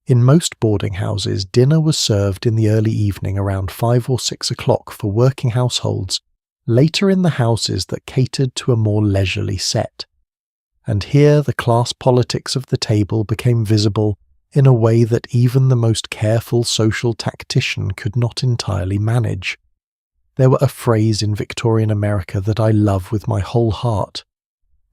In most boarding houses, dinner was served in the early evening around 5 or 6 o'clock for working households, later in the houses that catered to a more leisurely set. And here the class politics of the table became visible in a way that even the most careful social tactician could not entirely manage. There were a phrase in Victorian America that I love with my whole heart: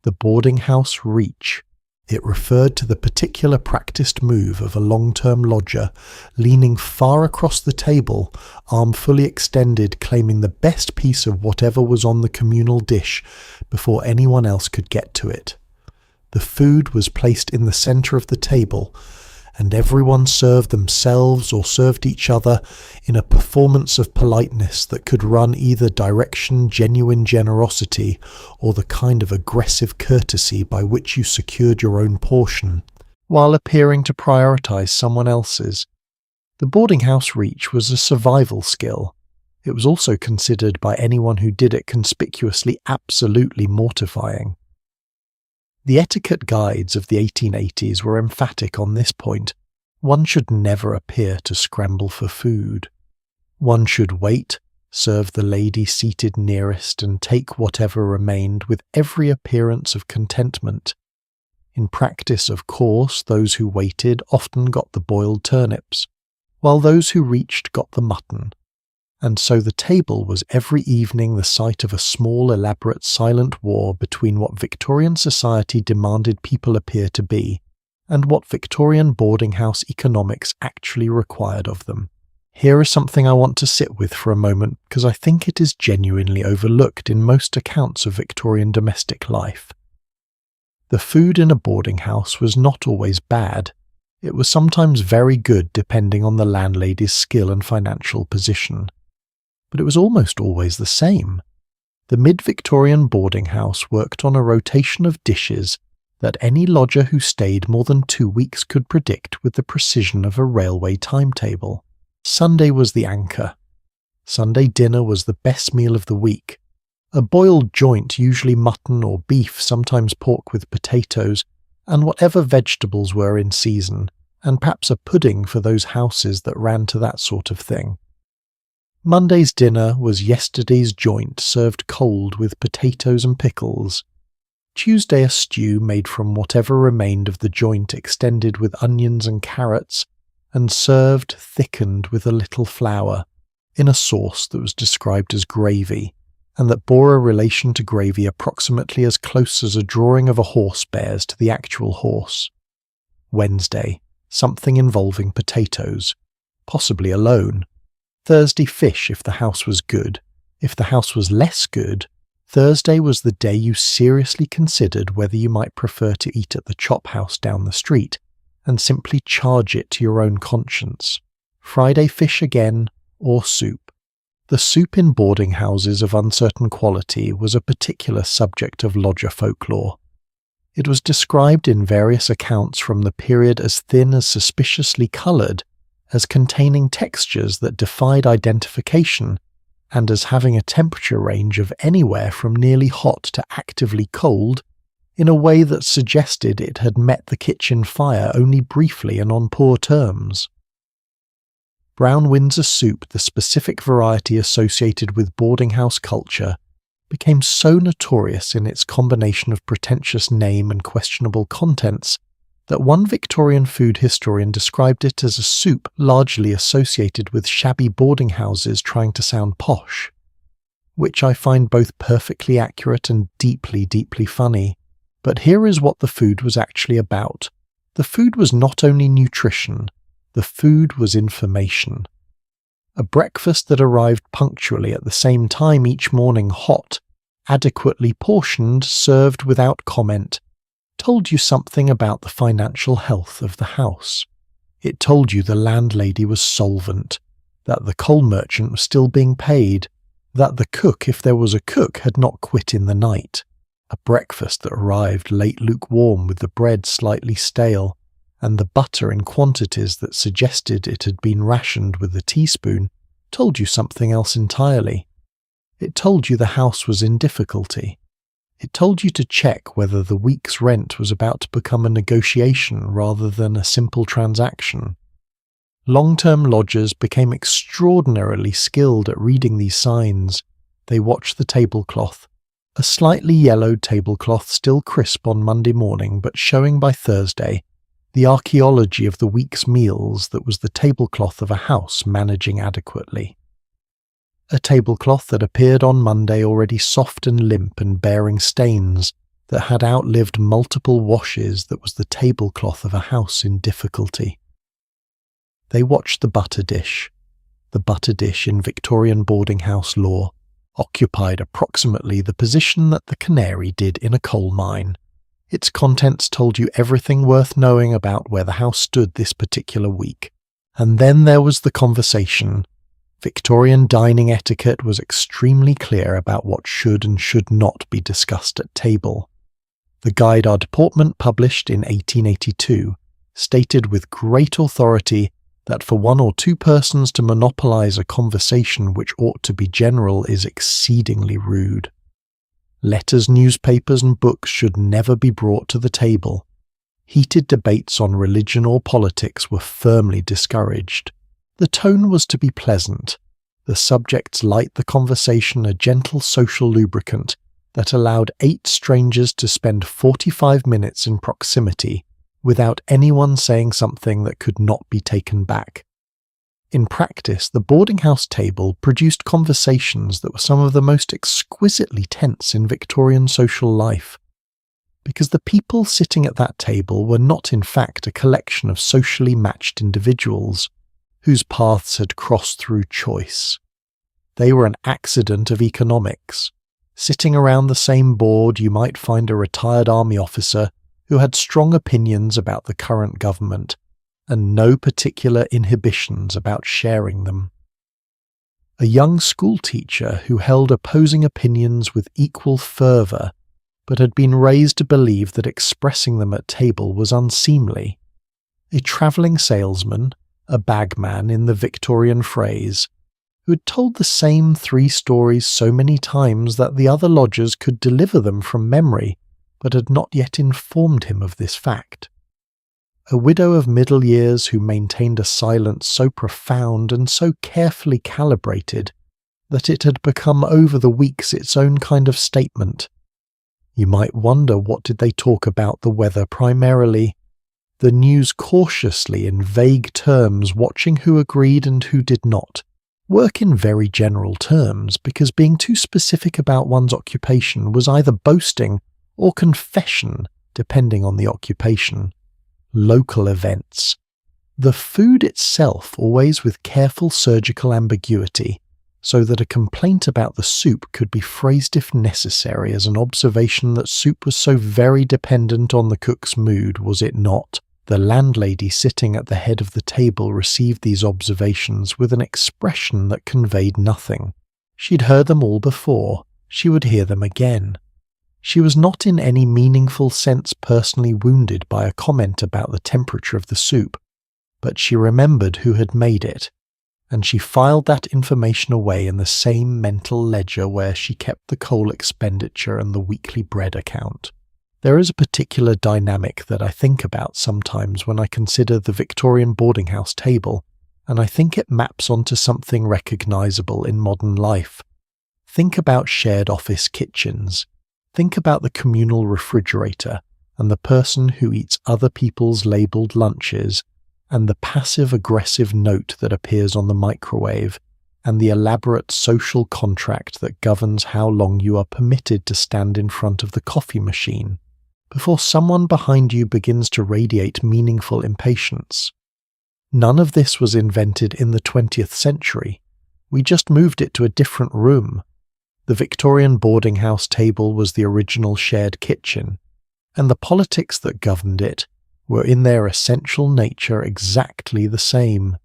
the boarding house reach. It referred to the particular practiced move of a long-term lodger leaning far across the table, arm fully extended, claiming the best piece of whatever was on the communal dish before anyone else could get to it. The food was placed in the centre of the table, and everyone served themselves or served each other in a performance of politeness that could run either direction genuine generosity or the kind of aggressive courtesy by which you secured your own portion, while appearing to prioritise someone else's. The boarding house reach was a survival skill. It was also considered by anyone who did it conspicuously absolutely mortifying. The etiquette guides of the 1880s were emphatic on this point. One should never appear to scramble for food. One should wait, serve the lady seated nearest, and take whatever remained with every appearance of contentment. In practice, of course, those who waited often got the boiled turnips, while those who reached got the mutton. And so the table was every evening the site of a small, elaborate, silent war between what Victorian society demanded people appear to be, and what Victorian boarding house economics actually required of them. Here is something I want to sit with for a moment, because I think it is genuinely overlooked in most accounts of Victorian domestic life. The food in a boarding house was not always bad. It was sometimes very good depending on the landlady's skill and financial position. But it was almost always the same. The mid-Victorian boarding house worked on a rotation of dishes that any lodger who stayed more than 2 weeks could predict with the precision of a railway timetable. Sunday was the anchor. Sunday dinner was the best meal of the week. A boiled joint, usually mutton or beef, sometimes pork with potatoes, and whatever vegetables were in season, and perhaps a pudding for those houses that ran to that sort of thing. Monday's dinner was yesterday's joint served cold with potatoes and pickles. Tuesday a stew made from whatever remained of the joint extended with onions and carrots, and served thickened with a little flour, in a sauce that was described as gravy, and that bore a relation to gravy approximately as close as a drawing of a horse bears to the actual horse. Wednesday, something involving potatoes, possibly alone. Thursday fish if the house was good. If the house was less good, Thursday was the day you seriously considered whether you might prefer to eat at the chop house down the street, and simply charge it to your own conscience. Friday fish again, or soup. The soup in boarding houses of uncertain quality was a particular subject of lodger folklore. It was described in various accounts from the period as thin as suspiciously coloured, as containing textures that defied identification, and as having a temperature range of anywhere from nearly hot to actively cold, in a way that suggested it had met the kitchen fire only briefly and on poor terms. Brown Windsor soup, the specific variety associated with boarding house culture, became so notorious in its combination of pretentious name and questionable contents that one Victorian food historian described it as a soup largely associated with shabby boarding houses trying to sound posh, which I find both perfectly accurate and deeply, deeply funny. But here is what the food was actually about. The food was not only nutrition, the food was information. A breakfast that arrived punctually at the same time each morning, hot, adequately portioned, served without comment, told you something about the financial health of the house. It told you the landlady was solvent, that the coal merchant was still being paid, that the cook, if there was a cook, had not quit in the night. A breakfast that arrived late lukewarm with the bread slightly stale, and the butter in quantities that suggested it had been rationed with a teaspoon, told you something else entirely. It told you the house was in difficulty. It told you to check whether the week's rent was about to become a negotiation rather than a simple transaction. Long-term lodgers became extraordinarily skilled at reading these signs. They watched the tablecloth, a slightly yellowed tablecloth still crisp on Monday morning but showing by Thursday the archaeology of the week's meals that was the tablecloth of a house managing adequately. A tablecloth that appeared on Monday already soft and limp and bearing stains that had outlived multiple washes that was the tablecloth of a house in difficulty. They watched the butter dish. The butter dish in Victorian boarding house law occupied approximately the position that the canary did in a coal mine. Its contents told you everything worth knowing about where the house stood this particular week. And then there was the conversation. Victorian dining etiquette was extremely clear about what should and should not be discussed at table. The Guide à Deportment, published in 1882, stated with great authority that for one or two persons to monopolize a conversation which ought to be general is exceedingly rude. Letters, newspapers, and books should never be brought to the table. Heated debates on religion or politics were firmly discouraged. The tone was to be pleasant, the subjects light the conversation a gentle social lubricant that allowed 8 strangers to spend 45 minutes in proximity without anyone saying something that could not be taken back. In practice, the boarding house table produced conversations that were some of the most exquisitely tense in Victorian social life, because the people sitting at that table were not in fact a collection of socially matched individuals whose paths had crossed through choice. They were an accident of economics. Sitting around the same board you might find a retired army officer who had strong opinions about the current government, and no particular inhibitions about sharing them. A young schoolteacher who held opposing opinions with equal fervour, but had been raised to believe that expressing them at table was unseemly. A travelling salesman, a bagman in the Victorian phrase, who had told the same 3 stories so many times that the other lodgers could deliver them from memory, but had not yet informed him of this fact. A widow of middle years who maintained a silence so profound and so carefully calibrated that it had become over the weeks its own kind of statement. You might wonder, what did they talk about the weather primarily? The news cautiously in vague terms, watching who agreed and who did not. Work in very general terms, because being too specific about one's occupation was either boasting or confession, depending on the occupation. Local events. The food itself always with careful surgical ambiguity, so that a complaint about the soup could be phrased if necessary as an observation that soup was so very dependent on the cook's mood, was it not? The landlady sitting at the head of the table received these observations with an expression that conveyed nothing. She'd heard them all before. She would hear them again. She was not in any meaningful sense personally wounded by a comment about the temperature of the soup, but she remembered who had made it, and she filed that information away in the same mental ledger where she kept the coal expenditure and the weekly bread account. There is a particular dynamic that I think about sometimes when I consider the Victorian boarding house table, and I think it maps onto something recognisable in modern life. Think about shared office kitchens. Think about the communal refrigerator and the person who eats other people's labelled lunches, and the passive-aggressive note that appears on the microwave, and the elaborate social contract that governs how long you are permitted to stand in front of the coffee machine, before someone behind you begins to radiate meaningful impatience. None of this was invented in the 20th century. We just moved it to a different room. The Victorian boarding house table was the original shared kitchen, and the politics that governed it were in their essential nature exactly the same.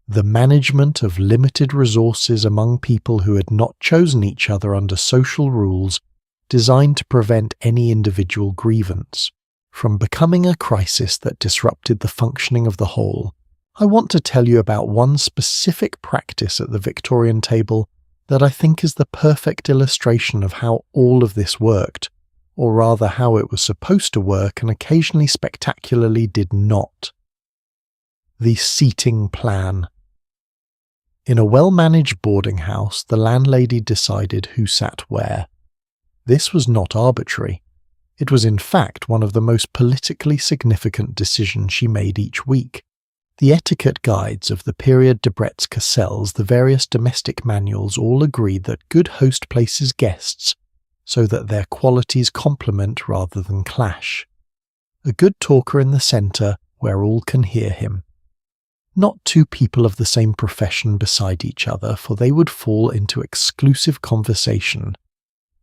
The management of limited resources among people who had not chosen each other under social rules designed to prevent any individual grievance from becoming a crisis that disrupted the functioning of the whole. I want to tell you about one specific practice at the Victorian table that I think is the perfect illustration of how all of this worked, or rather how it was supposed to work and occasionally spectacularly did not. The seating plan. In a well-managed boarding house, the landlady decided who sat where. This was not arbitrary. It was in fact one of the most politically significant decisions she made each week. The etiquette guides of the period Debrett's Cassels, the various domestic manuals, all agreed that good host places guests so that their qualities complement rather than clash. A good talker in the centre where all can hear him. Not two people of the same profession beside each other, for they would fall into exclusive conversation.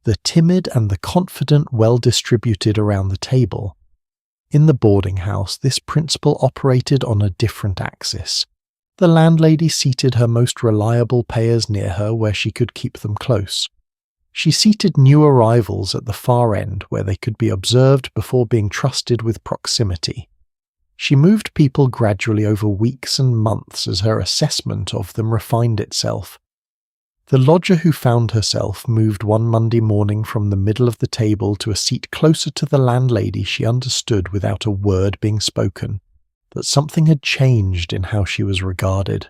The timid and the confident well distributed around the table. In the boarding house, this principle operated on a different axis. The landlady seated her most reliable payers near her where she could keep them close. She seated new arrivals at the far end where they could be observed before being trusted with proximity. She moved people gradually over weeks and months as her assessment of them refined itself. The lodger who found herself moved one Monday morning from the middle of the table to a seat closer to the landlady, she understood without a word being spoken that something had changed in how she was regarded.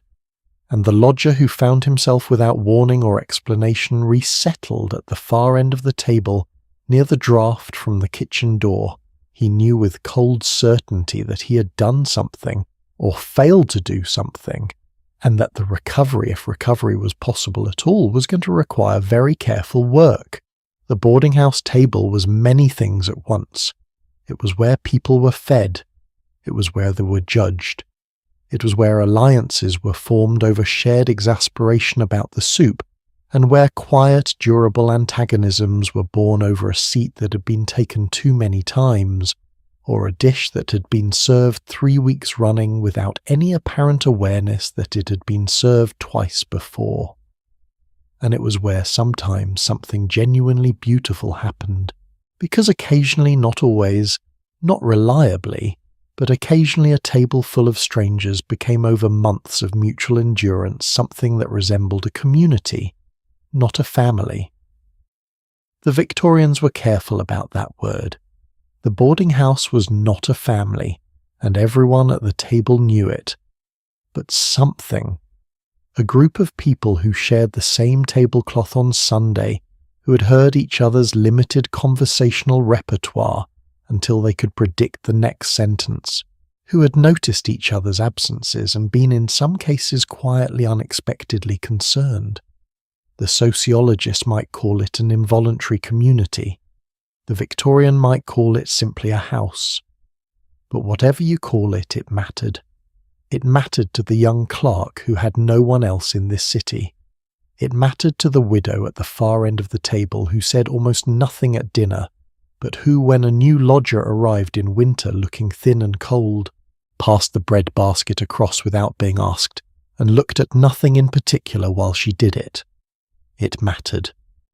And the lodger who found himself without warning or explanation resettled at the far end of the table near the draught from the kitchen door. He knew with cold certainty that he had done something or failed to do something, and that the recovery, if recovery was possible at all, was going to require very careful work. The boarding house table was many things at once. It was where people were fed. It was where they were judged. It was where alliances were formed over shared exasperation about the soup, and where quiet, durable antagonisms were born over a seat that had been taken too many times, or a dish that had been served 3 weeks running without any apparent awareness that it had been served twice before. And it was where sometimes something genuinely beautiful happened, because occasionally, not always, not reliably, but occasionally a table full of strangers became over months of mutual endurance something that resembled a community, not a family. The Victorians were careful about that word. The boarding house was not a family, and everyone at the table knew it. But something, a group of people who shared the same tablecloth on Sunday, who had heard each other's limited conversational repertoire until they could predict the next sentence, who had noticed each other's absences and been in some cases quietly unexpectedly concerned. The sociologist might call it an involuntary community. The Victorian might call it simply a house. But whatever you call it, it mattered. It mattered to the young clerk who had no one else in this city. It mattered to the widow at the far end of the table who said almost nothing at dinner, but who, when a new lodger arrived in winter looking thin and cold, passed the bread basket across without being asked, and looked at nothing in particular while she did it. It mattered.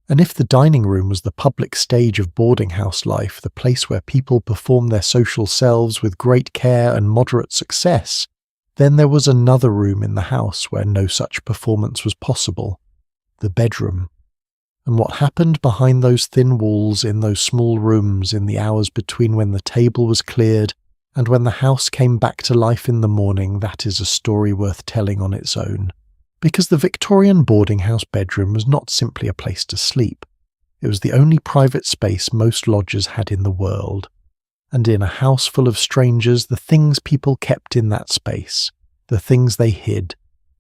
And if the dining room was the public stage of boarding house life, the place where people perform their social selves with great care and moderate success, then there was another room in the house where no such performance was possible, the bedroom. And what happened behind those thin walls in those small rooms in the hours between when the table was cleared and when the house came back to life in the morning, that is a story worth telling on its own. Because the Victorian boarding house bedroom was not simply a place to sleep. It was the only private space most lodgers had in the world. And in a house full of strangers, the things people kept in that space, the things they hid,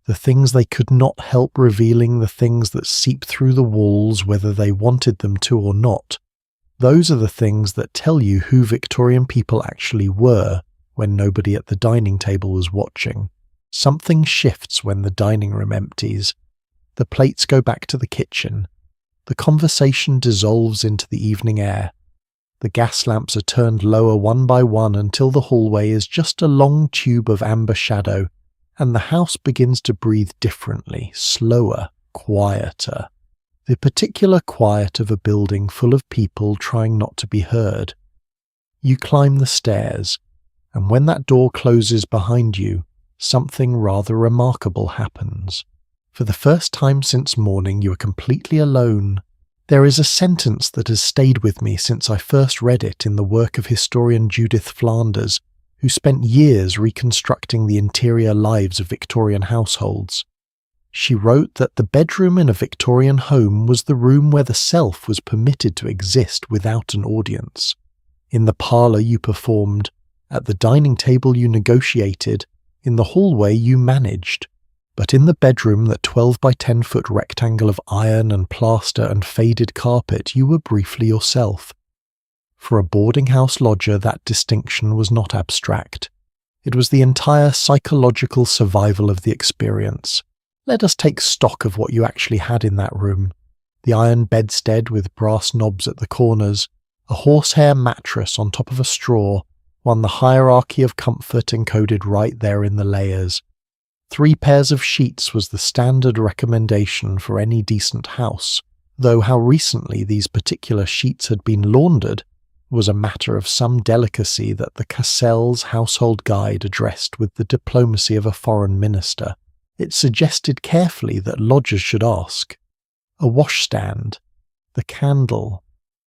the things they could not help revealing, the things that seep through the walls whether they wanted them to or not, those are the things that tell you who Victorian people actually were when nobody at the dining table was watching. Something shifts when the dining room empties. The plates go back to the kitchen. The conversation dissolves into the evening air. The gas lamps are turned lower one by one until the hallway is just a long tube of amber shadow, and the house begins to breathe differently, slower, quieter. The particular quiet of a building full of people trying not to be heard. You climb the stairs, and when that door closes behind you, something rather remarkable happens. For the first time since morning, you are completely alone. There is a sentence that has stayed with me since I first read it in the work of historian Judith Flanders, who spent years reconstructing the interior lives of Victorian households. She wrote that the bedroom in a Victorian home was the room where the self was permitted to exist without an audience. In the parlour you performed, at the dining table you negotiated, in the hallway you managed. But in the bedroom, that 12 by 10 foot rectangle of iron and plaster and faded carpet, you were briefly yourself. For a boarding house lodger, that distinction was not abstract. It was the entire psychological survival of the experience. Let us take stock of what you actually had in that room. The iron bedstead with brass knobs at the corners, a horsehair mattress on top of a straw, the hierarchy of comfort encoded right there in the layers. 3 pairs of sheets was the standard recommendation for any decent house, though how recently these particular sheets had been laundered was a matter of some delicacy that the Cassell's household guide addressed with the diplomacy of a foreign minister. It suggested carefully that lodgers should ask. A washstand, the candle,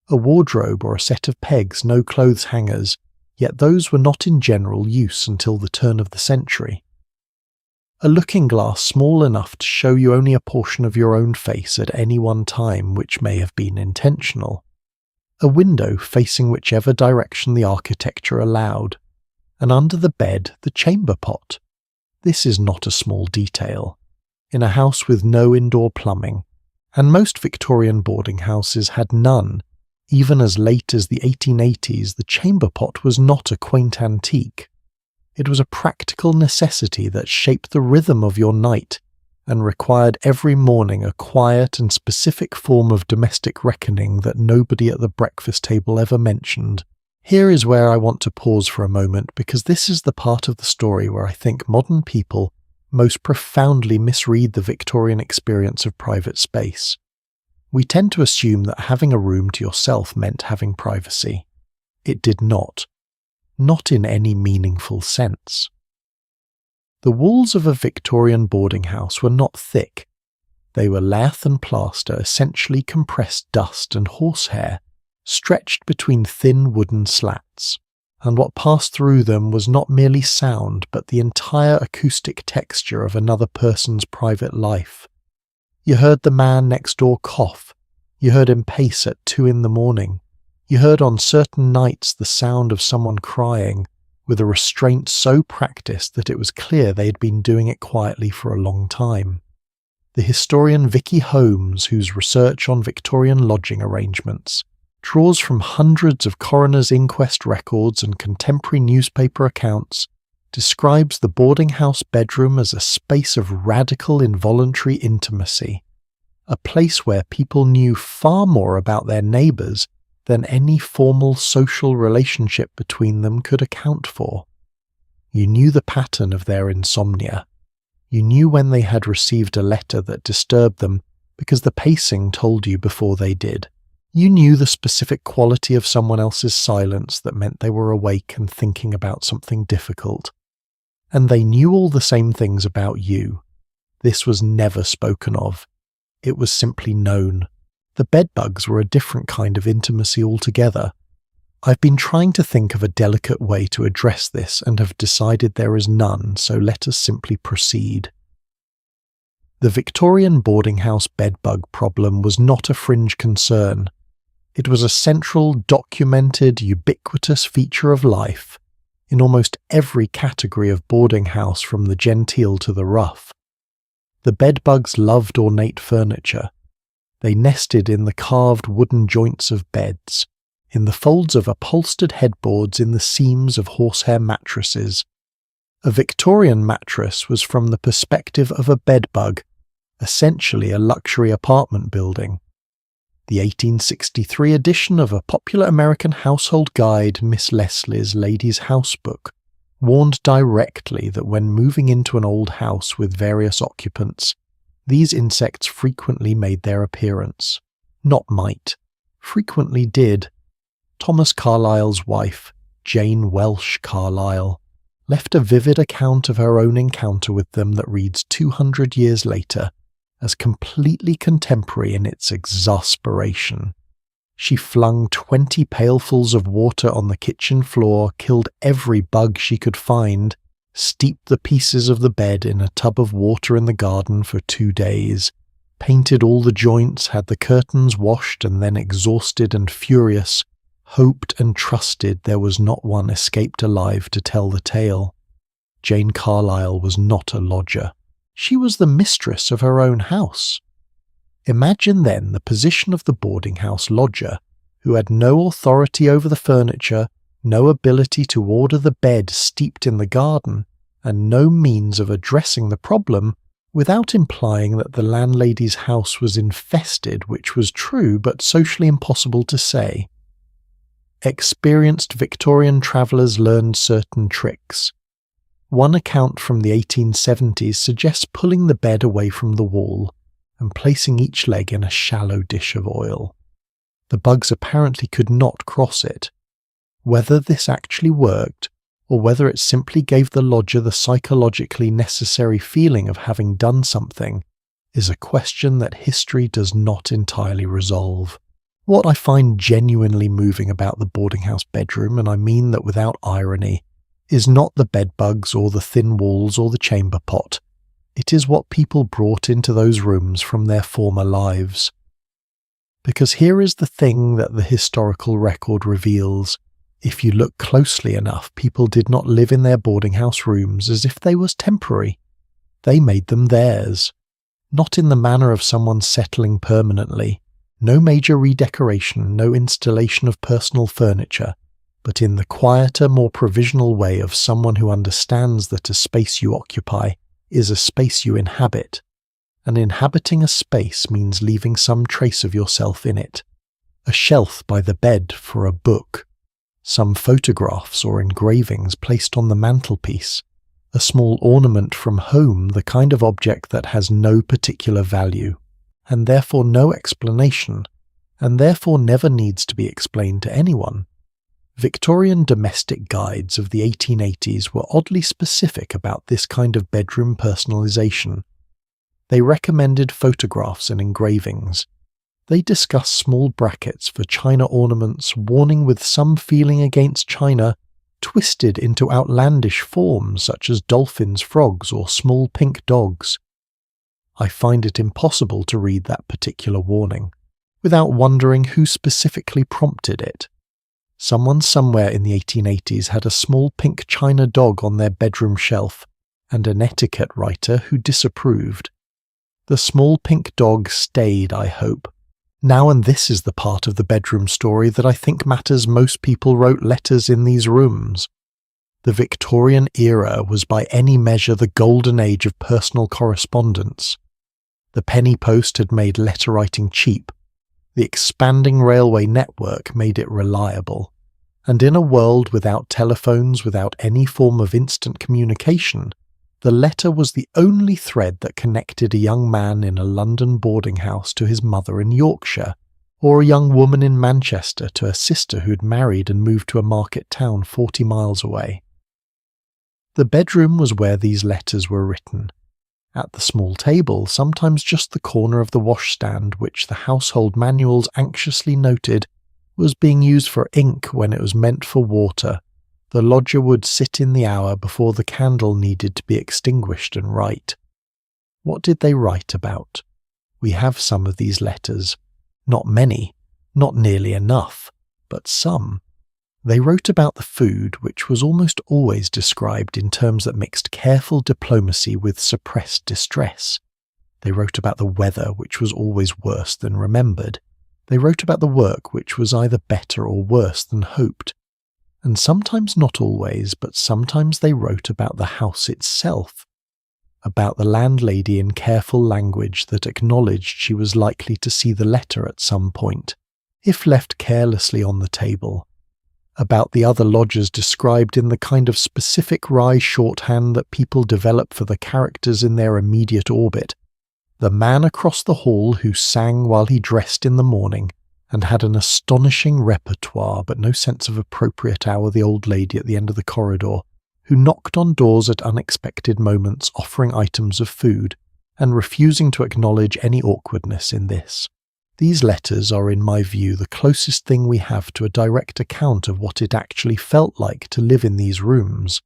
a wardrobe or a set of pegs, no clothes hangers, yet those were not in general use until the turn of the century. A looking glass small enough to show you only a portion of your own face at any one time, which may have been intentional. A window facing whichever direction the architecture allowed, and under the bed the chamber pot. This is not a small detail. In a house with no indoor plumbing, and most Victorian boarding houses had none, even as late as the 1880s, the chamber pot was not a quaint antique. It was a practical necessity that shaped the rhythm of your night and required every morning a quiet and specific form of domestic reckoning that nobody at the breakfast table ever mentioned. Here is where I want to pause for a moment, because this is the part of the story where I think modern people most profoundly misread the Victorian experience of private space. We tend to assume that having a room to yourself meant having privacy. It did not. Not in any meaningful sense. The walls of a Victorian boarding house were not thick. They were lath and plaster, essentially compressed dust and horsehair, stretched between thin wooden slats, and what passed through them was not merely sound but the entire acoustic texture of another person's private life. You heard the man next door cough, you heard him pace at 2 a.m, you heard on certain nights the sound of someone crying, with a restraint so practiced that it was clear they had been doing it quietly for a long time. The historian Vicky Holmes, whose research on Victorian lodging arrangements draws from hundreds of coroner's inquest records and contemporary newspaper accounts, describes the boarding house bedroom as a space of radical involuntary intimacy, a place where people knew far more about their neighbours than any formal social relationship between them could account for. You knew the pattern of their insomnia. You knew when they had received a letter that disturbed them, because the pacing told you before they did. You knew the specific quality of someone else's silence that meant they were awake and thinking about something difficult. And they knew all the same things about you. This was never spoken of. It was simply known. The bedbugs were a different kind of intimacy altogether. I've been trying to think of a delicate way to address this and have decided there is none, so let us simply proceed. The Victorian boarding house bedbug problem was not a fringe concern. It was a central, documented, ubiquitous feature of life in almost every category of boarding house from the genteel to the rough. The bedbugs loved ornate furniture. They nested in the carved wooden joints of beds, in the folds of upholstered headboards, in the seams of horsehair mattresses. A Victorian mattress was from the perspective of a bedbug, essentially a luxury apartment building. The 1863 edition of a popular American household guide, Miss Leslie's Lady's House Book, warned directly that when moving into an old house with various occupants, these insects frequently made their appearance. Not might. Frequently did. Thomas Carlyle's wife, Jane Welsh Carlyle, left a vivid account of her own encounter with them that reads 200 years later, as completely contemporary in its exasperation. She flung 20 pailfuls of water on the kitchen floor, killed every bug she could find, steeped the pieces of the bed in a tub of water in the garden for 2 days, painted all the joints, had the curtains washed, and then, exhausted and furious, hoped and trusted there was not one escaped alive to tell the tale. Jane Carlyle was not a lodger. She was the mistress of her own house. Imagine then the position of the boarding house lodger, who had no authority over the furniture, no ability to order the bed steeped in the garden, and no means of addressing the problem without implying that the landlady's house was infested, which was true but socially impossible to say. Experienced Victorian travellers learned certain tricks. One account from the 1870s suggests pulling the bed away from the wall and placing each leg in a shallow dish of oil. The bugs apparently could not cross it. Whether this actually worked, or whether it simply gave the lodger the psychologically necessary feeling of having done something, is a question that history does not entirely resolve. What I find genuinely moving about the boarding house bedroom, and I mean that without irony, is not the bedbugs or the thin walls or the chamber pot. It is what people brought into those rooms from their former lives. Because here is the thing that the historical record reveals. If you look closely enough, people did not live in their boarding house rooms as if they was temporary. They made them theirs. Not in the manner of someone settling permanently. No major redecoration, no installation of personal furniture, but in the quieter, more provisional way of someone who understands that a space you occupy is a space you inhabit, and inhabiting a space means leaving some trace of yourself in it. A shelf by the bed for a book, some photographs or engravings placed on the mantelpiece, a small ornament from home, the kind of object that has no particular value, and therefore no explanation, and therefore never needs to be explained to anyone. Victorian domestic guides of the 1880s were oddly specific about this kind of bedroom personalization. They recommended photographs and engravings. They discussed small brackets for china ornaments, warning with some feeling against china, twisted into outlandish forms such as dolphins, frogs, or small pink dogs. I find it impossible to read that particular warning without wondering who specifically prompted it. Someone somewhere in the 1880s had a small pink china dog on their bedroom shelf, and an etiquette writer who disapproved. The small pink dog stayed, I hope. Now, and this is the part of the bedroom story that I think matters, most people wrote letters in these rooms. The Victorian era was by any measure the golden age of personal correspondence. The penny post had made letter writing cheap. The expanding railway network made it reliable. And in a world without telephones, without any form of instant communication, The letter was the only thread that connected a young man in a London boarding house to his mother in Yorkshire, or a young woman in Manchester to her sister who'd married and moved to a market town 40 miles away. The bedroom was where these letters were written. At the small table, sometimes just the corner of the washstand which the household manuals anxiously noted was being used for ink when it was meant for water, the lodger would sit in the hour before the candle needed to be extinguished and write. What did they write about? We have some of these letters. Not many, not nearly enough, but some. They wrote about the food, which was almost always described in terms that mixed careful diplomacy with suppressed distress. They wrote about the weather, which was always worse than remembered. They wrote about the work, which was either better or worse than hoped. And sometimes, not always, but sometimes they wrote about the house itself, about the landlady in careful language that acknowledged she was likely to see the letter at some point, if left carelessly on the table, about the other lodgers described in the kind of specific wry shorthand that people develop for the characters in their immediate orbit, the man across the hall who sang while he dressed in the morning, and had an astonishing repertoire but no sense of appropriate hour, the old lady at the end of the corridor, who knocked on doors at unexpected moments offering items of food, and refusing to acknowledge any awkwardness in this. These letters are, in my view, the closest thing we have to a direct account of what it actually felt like to live in these rooms.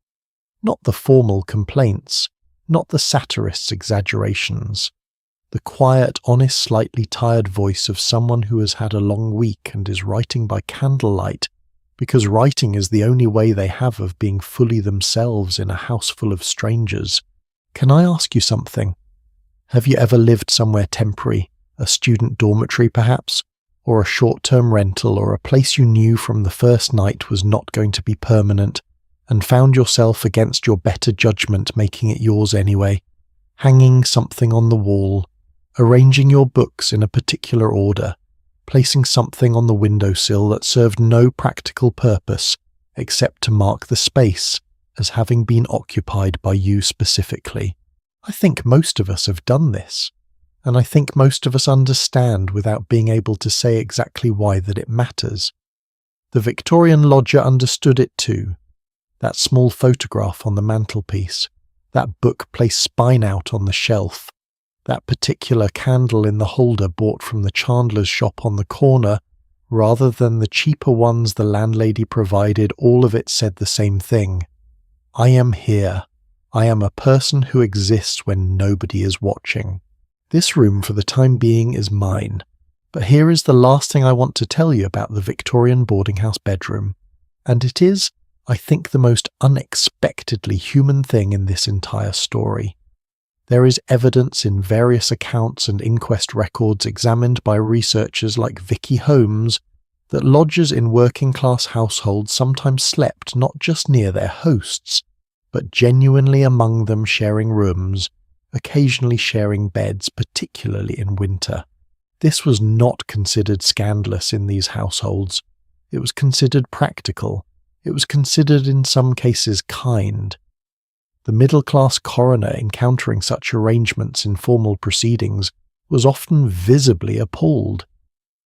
Not the formal complaints, not the satirist's exaggerations. The quiet, honest, slightly tired voice of someone who has had a long week and is writing by candlelight, because writing is the only way they have of being fully themselves in a house full of strangers. Can I ask you something? Have you ever lived somewhere temporary, a student dormitory perhaps, or a short-term rental, or a place you knew from the first night was not going to be permanent, and found yourself against your better judgment making it yours anyway, hanging something on the wall, arranging your books in a particular order, placing something on the windowsill that served no practical purpose except to mark the space as having been occupied by you specifically? I think most of us have done this, and I think most of us understand without being able to say exactly why that it matters. The Victorian lodger understood it too. That small photograph on the mantelpiece, that book placed spine out on the shelf, that particular candle in the holder bought from the chandler's shop on the corner, rather than the cheaper ones the landlady provided, all of it said the same thing. I am here. I am a person who exists when nobody is watching. This room for the time being is mine, but here is the last thing I want to tell you about the Victorian boarding house bedroom, and it is, I think, the most unexpectedly human thing in this entire story. There is evidence in various accounts and inquest records examined by researchers like Vicky Holmes that lodgers in working-class households sometimes slept not just near their hosts, but genuinely among them, sharing rooms, occasionally sharing beds, particularly in winter. This was not considered scandalous in these households. It was considered practical. It was considered in some cases kind. The middle-class coroner encountering such arrangements in formal proceedings was often visibly appalled.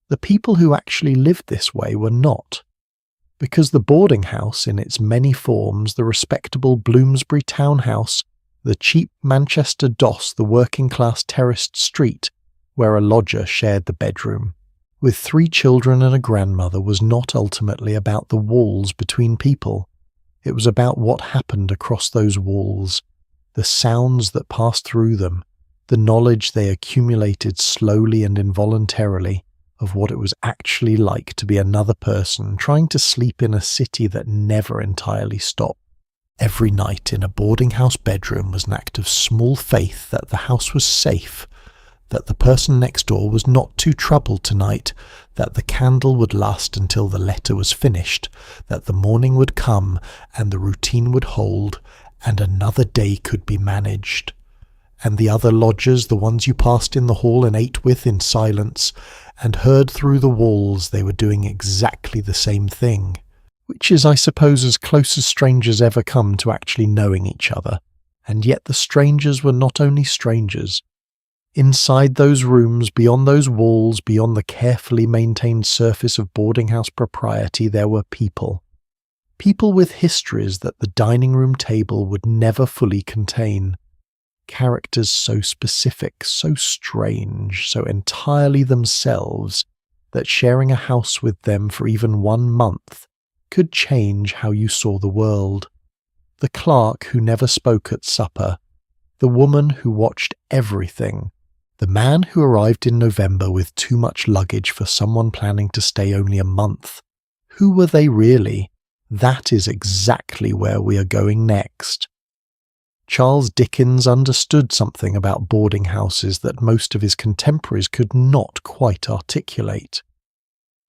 The people who actually lived this way were not. Because the boarding house in its many forms, the respectable Bloomsbury townhouse, the cheap Manchester doss, the working-class terraced street, where a lodger shared the bedroom, with 3 children and a grandmother, was not ultimately about the walls between people. It was about what happened across those walls, the sounds that passed through them, the knowledge they accumulated slowly and involuntarily of what it was actually like to be another person trying to sleep in a city that never entirely stopped. Every night in a boarding house bedroom was an act of small faith that the house was safe, that the person next door was not too troubled tonight, that the candle would last until the letter was finished, that the morning would come and the routine would hold, and another day could be managed. And the other lodgers, the ones you passed in the hall and ate with in silence, and heard through the walls, they were doing exactly the same thing, which is, I suppose, as close as strangers ever come to actually knowing each other. And yet the strangers were not only strangers. Inside those rooms, beyond those walls, beyond the carefully maintained surface of boarding house propriety, there were people. People with histories that the dining room table would never fully contain. Characters so specific, so strange, so entirely themselves, that sharing a house with them for even 1 month could change how you saw the world. The clerk who never spoke at supper, the woman who watched everything, the man who arrived in November with too much luggage for someone planning to stay only a month. Who were they really? That is exactly where we are going next. Charles Dickens understood something about boarding houses that most of his contemporaries could not quite articulate.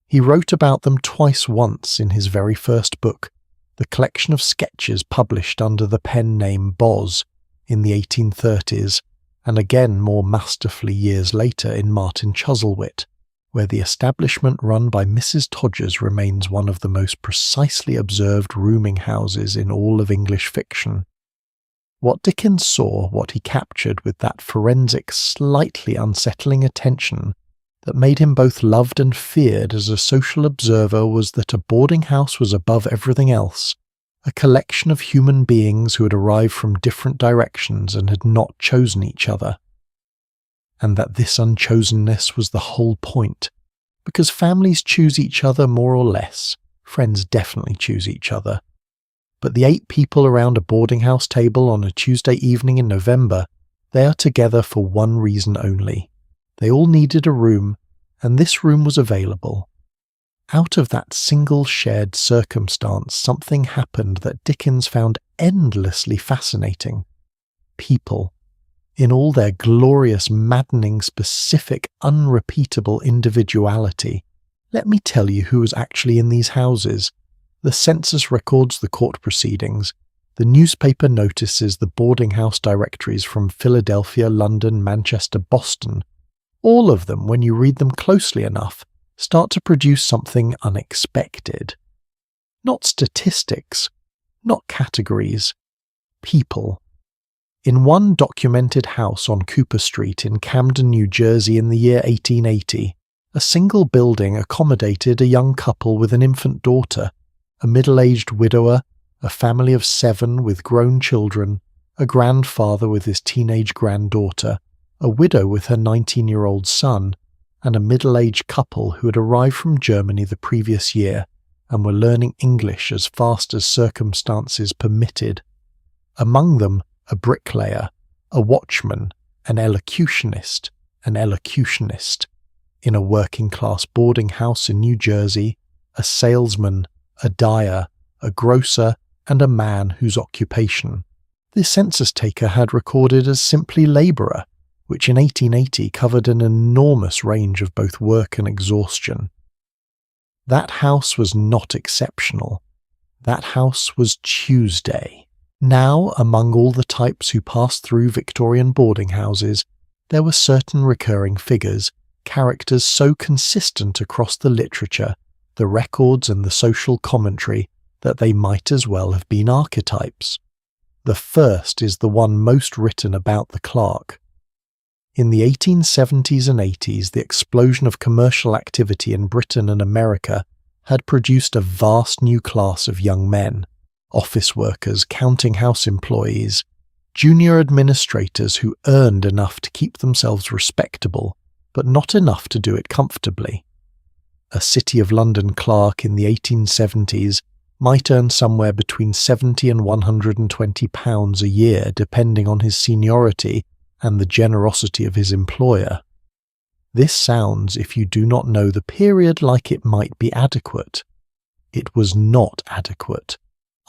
He wrote about them twice once in his very first book, the collection of sketches published under the pen name Boz in the 1830s, and again more masterfully years later in Martin Chuzzlewit, where the establishment run by Mrs. Todgers remains one of the most precisely observed rooming houses in all of English fiction. What Dickens saw, what he captured with that forensic, slightly unsettling attention that made him both loved and feared as a social observer, was that a boarding house was above everything else, a collection of human beings who had arrived from different directions and had not chosen each other. And that this unchosenness was the whole point, because families choose each other more or less, friends definitely choose each other. But the 8 people around a boarding house table on a Tuesday evening in November, they are together for one reason only. They all needed a room, and this room was available. Out of that single shared circumstance, something happened that Dickens found endlessly fascinating. People, in all their glorious, maddening, specific, unrepeatable individuality. Let me tell you who was actually in these houses. The census records the court proceedings. The newspaper notices the boarding house directories from Philadelphia, London, Manchester, Boston. All of them, when you read them closely enough, start to produce something unexpected. Not statistics, not categories, people. In one documented house on Cooper Street in Camden, New Jersey in the year 1880, a single building accommodated a young couple with an infant daughter, a middle-aged widower, a family of 7 with grown children, a grandfather with his teenage granddaughter, a widow with her 19-year-old son, and a middle-aged couple who had arrived from Germany the previous year and were learning English as fast as circumstances permitted. Among them, a bricklayer, a watchman, an elocutionist. In a working-class boarding house in New Jersey, a salesman, a dyer, a grocer, and a man whose occupation the census taker had recorded as simply labourer, which in 1880 covered an enormous range of both work and exhaustion. That house was not exceptional. That house was Tuesday. Now, among all the types who passed through Victorian boarding houses, there were certain recurring figures, characters so consistent across the literature, the records and the social commentary, that they might as well have been archetypes. The first is the one most written about the clerk. In the 1870s and 80s, the explosion of commercial activity in Britain and America had produced a vast new class of young men, office workers, counting house employees, junior administrators who earned enough to keep themselves respectable, but not enough to do it comfortably. A City of London clerk in the 1870s might earn somewhere between £70 and £120 a year, depending on his seniority and the generosity of his employer. This sounds, if you do not know the period, like it might be adequate. It was not adequate.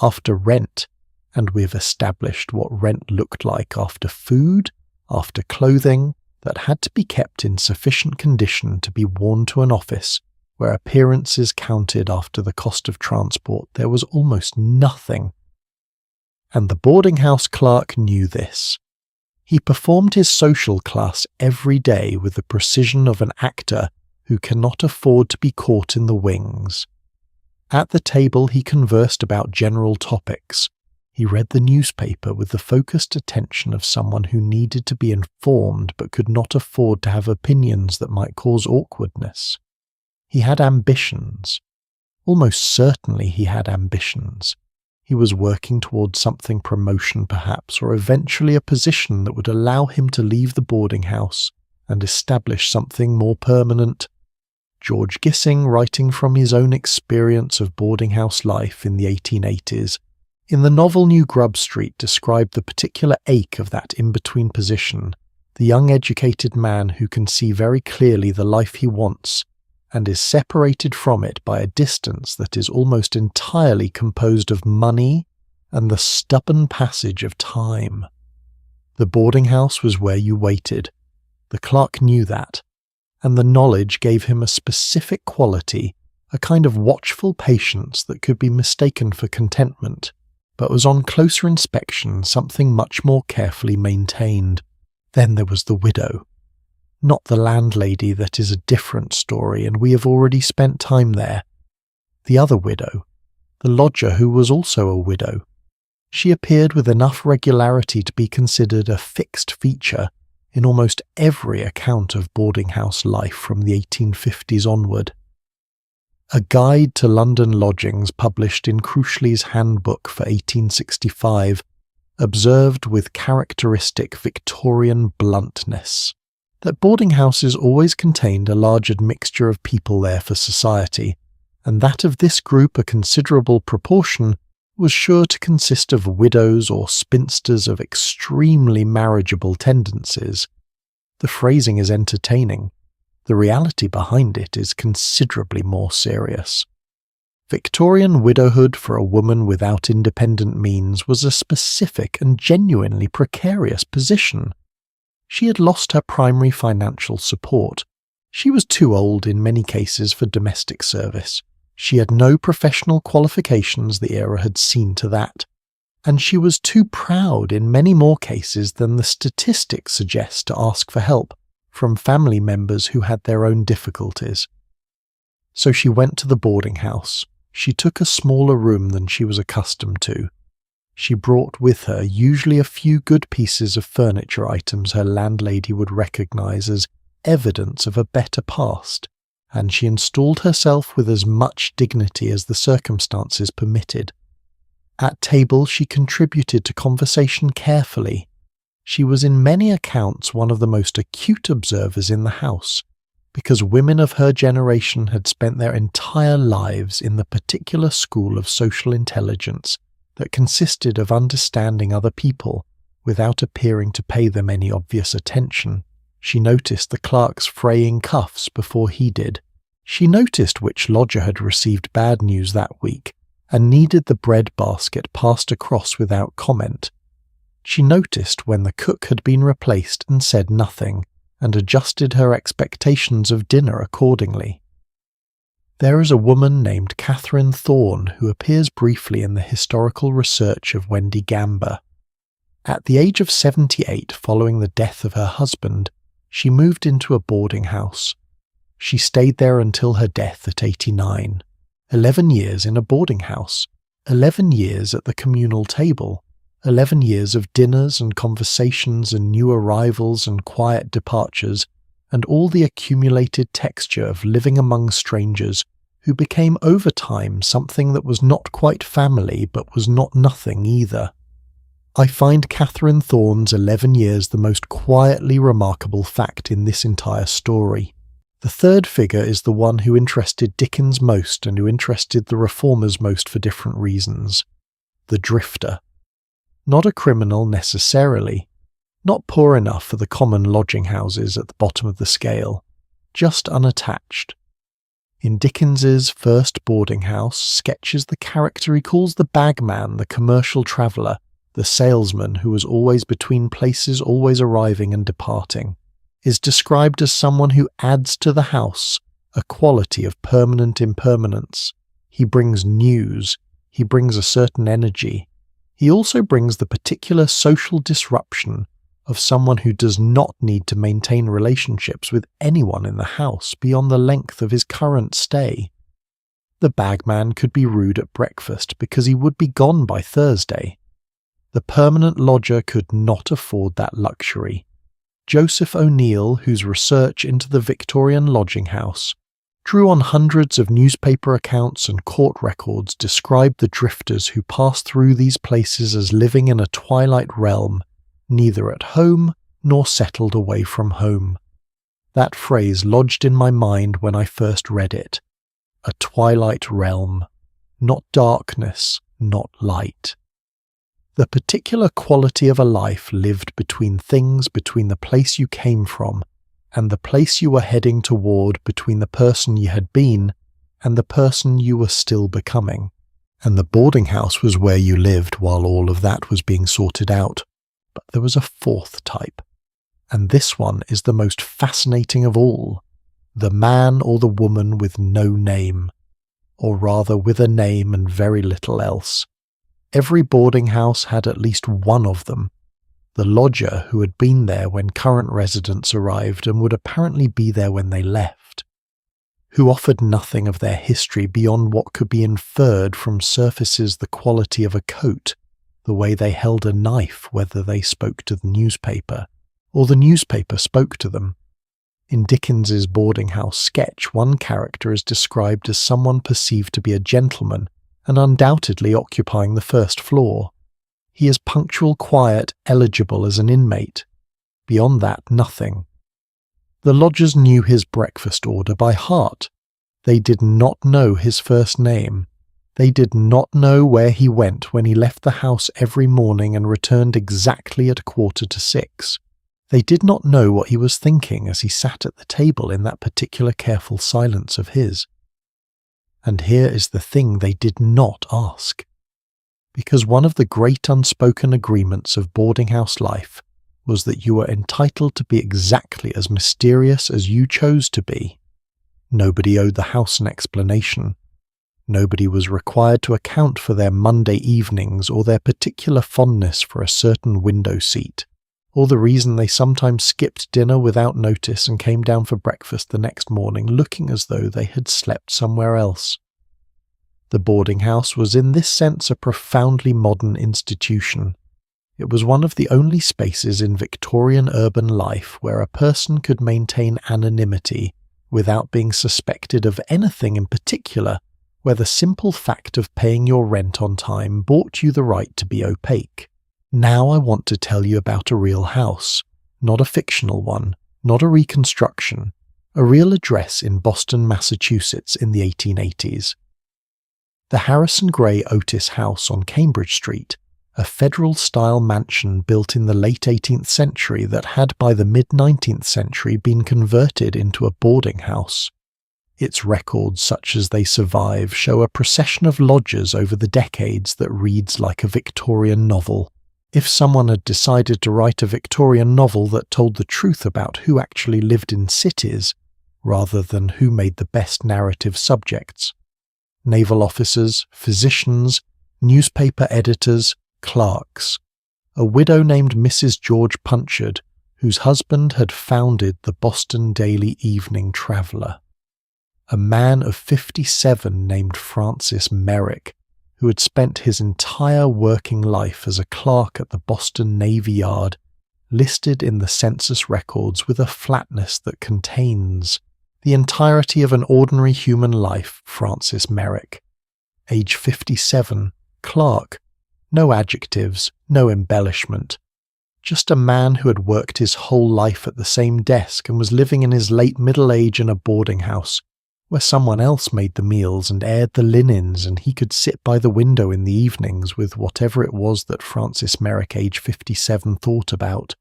After rent, and we've established what rent looked like after food, after clothing, that had to be kept in sufficient condition to be worn to an office, where appearances counted after the cost of transport, there was almost nothing. And the boarding house clerk knew this. He performed his social class every day with the precision of an actor who cannot afford to be caught in the wings. At the table he conversed about general topics. He read the newspaper with the focused attention of someone who needed to be informed but could not afford to have opinions that might cause awkwardness. He had ambitions. Almost certainly he had ambitions. He was working towards something, promotion perhaps, or eventually a position that would allow him to leave the boarding house and establish something more permanent. George Gissing, writing from his own experience of boarding house life in the 1880s, in the novel New Grub Street described the particular ache of that in-between position, the young educated man who can see very clearly the life he wants, and is separated from it by a distance that is almost entirely composed of money and the stubborn passage of time. The boarding house was where you waited. The clerk knew that, and the knowledge gave him a specific quality, a kind of watchful patience that could be mistaken for contentment, but was on closer inspection something much more carefully maintained. Then there was the widow. Not the landlady, that is a different story, and we have already spent time there. The other widow, the lodger who was also a widow. She appeared with enough regularity to be considered a fixed feature in almost every account of boarding house life from the 1850s onward. A guide to London lodgings published in Cruchley's Handbook for 1865 observed with characteristic Victorian bluntness that boarding houses always contained a large admixture of people there for society, and that of this group a considerable proportion was sure to consist of widows or spinsters of extremely marriageable tendencies. The phrasing is entertaining. The reality behind it is considerably more serious. Victorian widowhood for a woman without independent means was a specific and genuinely precarious position. She had lost her primary financial support. She was too old in many cases for domestic service. She had no professional qualifications, the era had seen to that. And she was too proud in many more cases than the statistics suggest to ask for help from family members who had their own difficulties. So she went to the boarding house. She took a smaller room than she was accustomed to. She brought with her usually a few good pieces of furniture items her landlady would recognize as evidence of a better past, and she installed herself with as much dignity as the circumstances permitted. At table she contributed to conversation carefully. She was in many accounts one of the most acute observers in the house, because women of her generation had spent their entire lives in the particular school of social intelligence that consisted of understanding other people without appearing to pay them any obvious attention. She noticed the clerk's fraying cuffs before he did. She noticed which lodger had received bad news that week and needed the bread basket passed across without comment. She noticed when the cook had been replaced and said nothing, and adjusted her expectations of dinner accordingly. There is a woman named Catherine Thorne who appears briefly in the historical research of Wendy Gamber. At the age of 78, following the death of her husband, she moved into a boarding house. She stayed there until her death at 89. 11 years in a boarding house, 11 years at the communal table, 11 years of dinners and conversations and new arrivals and quiet departures, and all the accumulated texture of living among strangers who became over time something that was not quite family but was not nothing either. I find Catherine Thorne's 11 years the most quietly remarkable fact in this entire story. The third figure is the one who interested Dickens most and who interested the reformers most for different reasons. The drifter. Not a criminal necessarily, not poor enough for the common lodging houses at the bottom of the scale, just unattached. In Dickens's first boarding house sketches the character he calls the bagman, the commercial traveller, the salesman who was always between places, always arriving and departing, is described as someone who adds to the house a quality of permanent impermanence. He brings news, he brings a certain energy. He also brings the particular social disruption of someone who does not need to maintain relationships with anyone in the house beyond the length of his current stay. The bagman could be rude at breakfast because he would be gone by Thursday. The permanent lodger could not afford that luxury. Joseph O'Neill, whose research into the Victorian lodging house drew on hundreds of newspaper accounts and court records, described the drifters who passed through these places as living in a twilight realm, neither at home nor settled away from home. That phrase lodged in my mind when I first read it. A twilight realm. Not darkness, not light. The particular quality of a life lived between things, between the place you came from and the place you were heading toward, between the person you had been and the person you were still becoming. And the boarding house was where you lived while all of that was being sorted out. But there was a fourth type. And this one is the most fascinating of all. The man or the woman with no name. Or rather with a name and very little else. Every boarding house had at least one of them. The lodger who had been there when current residents arrived and would apparently be there when they left. Who offered nothing of their history beyond what could be inferred from surfaces the quality of a coat, the way they held a knife, whether they spoke to the newspaper, or the newspaper spoke to them. In Dickens's boarding house sketch, one character is described as someone perceived to be a gentleman and undoubtedly occupying the first floor. He is punctual, quiet, eligible as an inmate. Beyond that, nothing. The lodgers knew his breakfast order by heart. They did not know his first name. They did not know where he went when he left the house every morning and returned exactly at 6:15. They did not know what he was thinking as he sat at the table in that particular careful silence of his. And here is the thing they did not ask. Because one of the great unspoken agreements of boarding house life was that you were entitled to be exactly as mysterious as you chose to be. Nobody owed the house an explanation. Nobody was required to account for their Monday evenings or their particular fondness for a certain window seat, or the reason they sometimes skipped dinner without notice and came down for breakfast the next morning looking as though they had slept somewhere else. The boarding house was in this sense a profoundly modern institution. It was one of the only spaces in Victorian urban life where a person could maintain anonymity without being suspected of anything in particular, where the simple fact of paying your rent on time bought you the right to be opaque. Now I want to tell you about a real house, not a fictional one, not a reconstruction, a real address in Boston, Massachusetts in the 1880s. The Harrison Gray Otis House on Cambridge Street, a federal-style mansion built in the late 18th century that had by the mid-19th century been converted into a boarding house. Its records, such as they survive, show a procession of lodgers over the decades that reads like a Victorian novel. If someone had decided to write a Victorian novel that told the truth about who actually lived in cities, rather than who made the best narrative subjects. Naval officers, physicians, newspaper editors, clerks. A widow named Mrs. George Punchard, whose husband had founded the Boston Daily Evening Traveller. A man of 57 named Francis Merrick, who had spent his entire working life as a clerk at the Boston Navy Yard, listed in the census records with a flatness that contains the entirety of an ordinary human life. Francis Merrick. Age 57, clerk, no adjectives, no embellishment. Just a man who had worked his whole life at the same desk and was living in his late middle age in a boarding house, where someone else made the meals and aired the linens, and he could sit by the window in the evenings with whatever it was that Francis Merrick, age 57, thought about.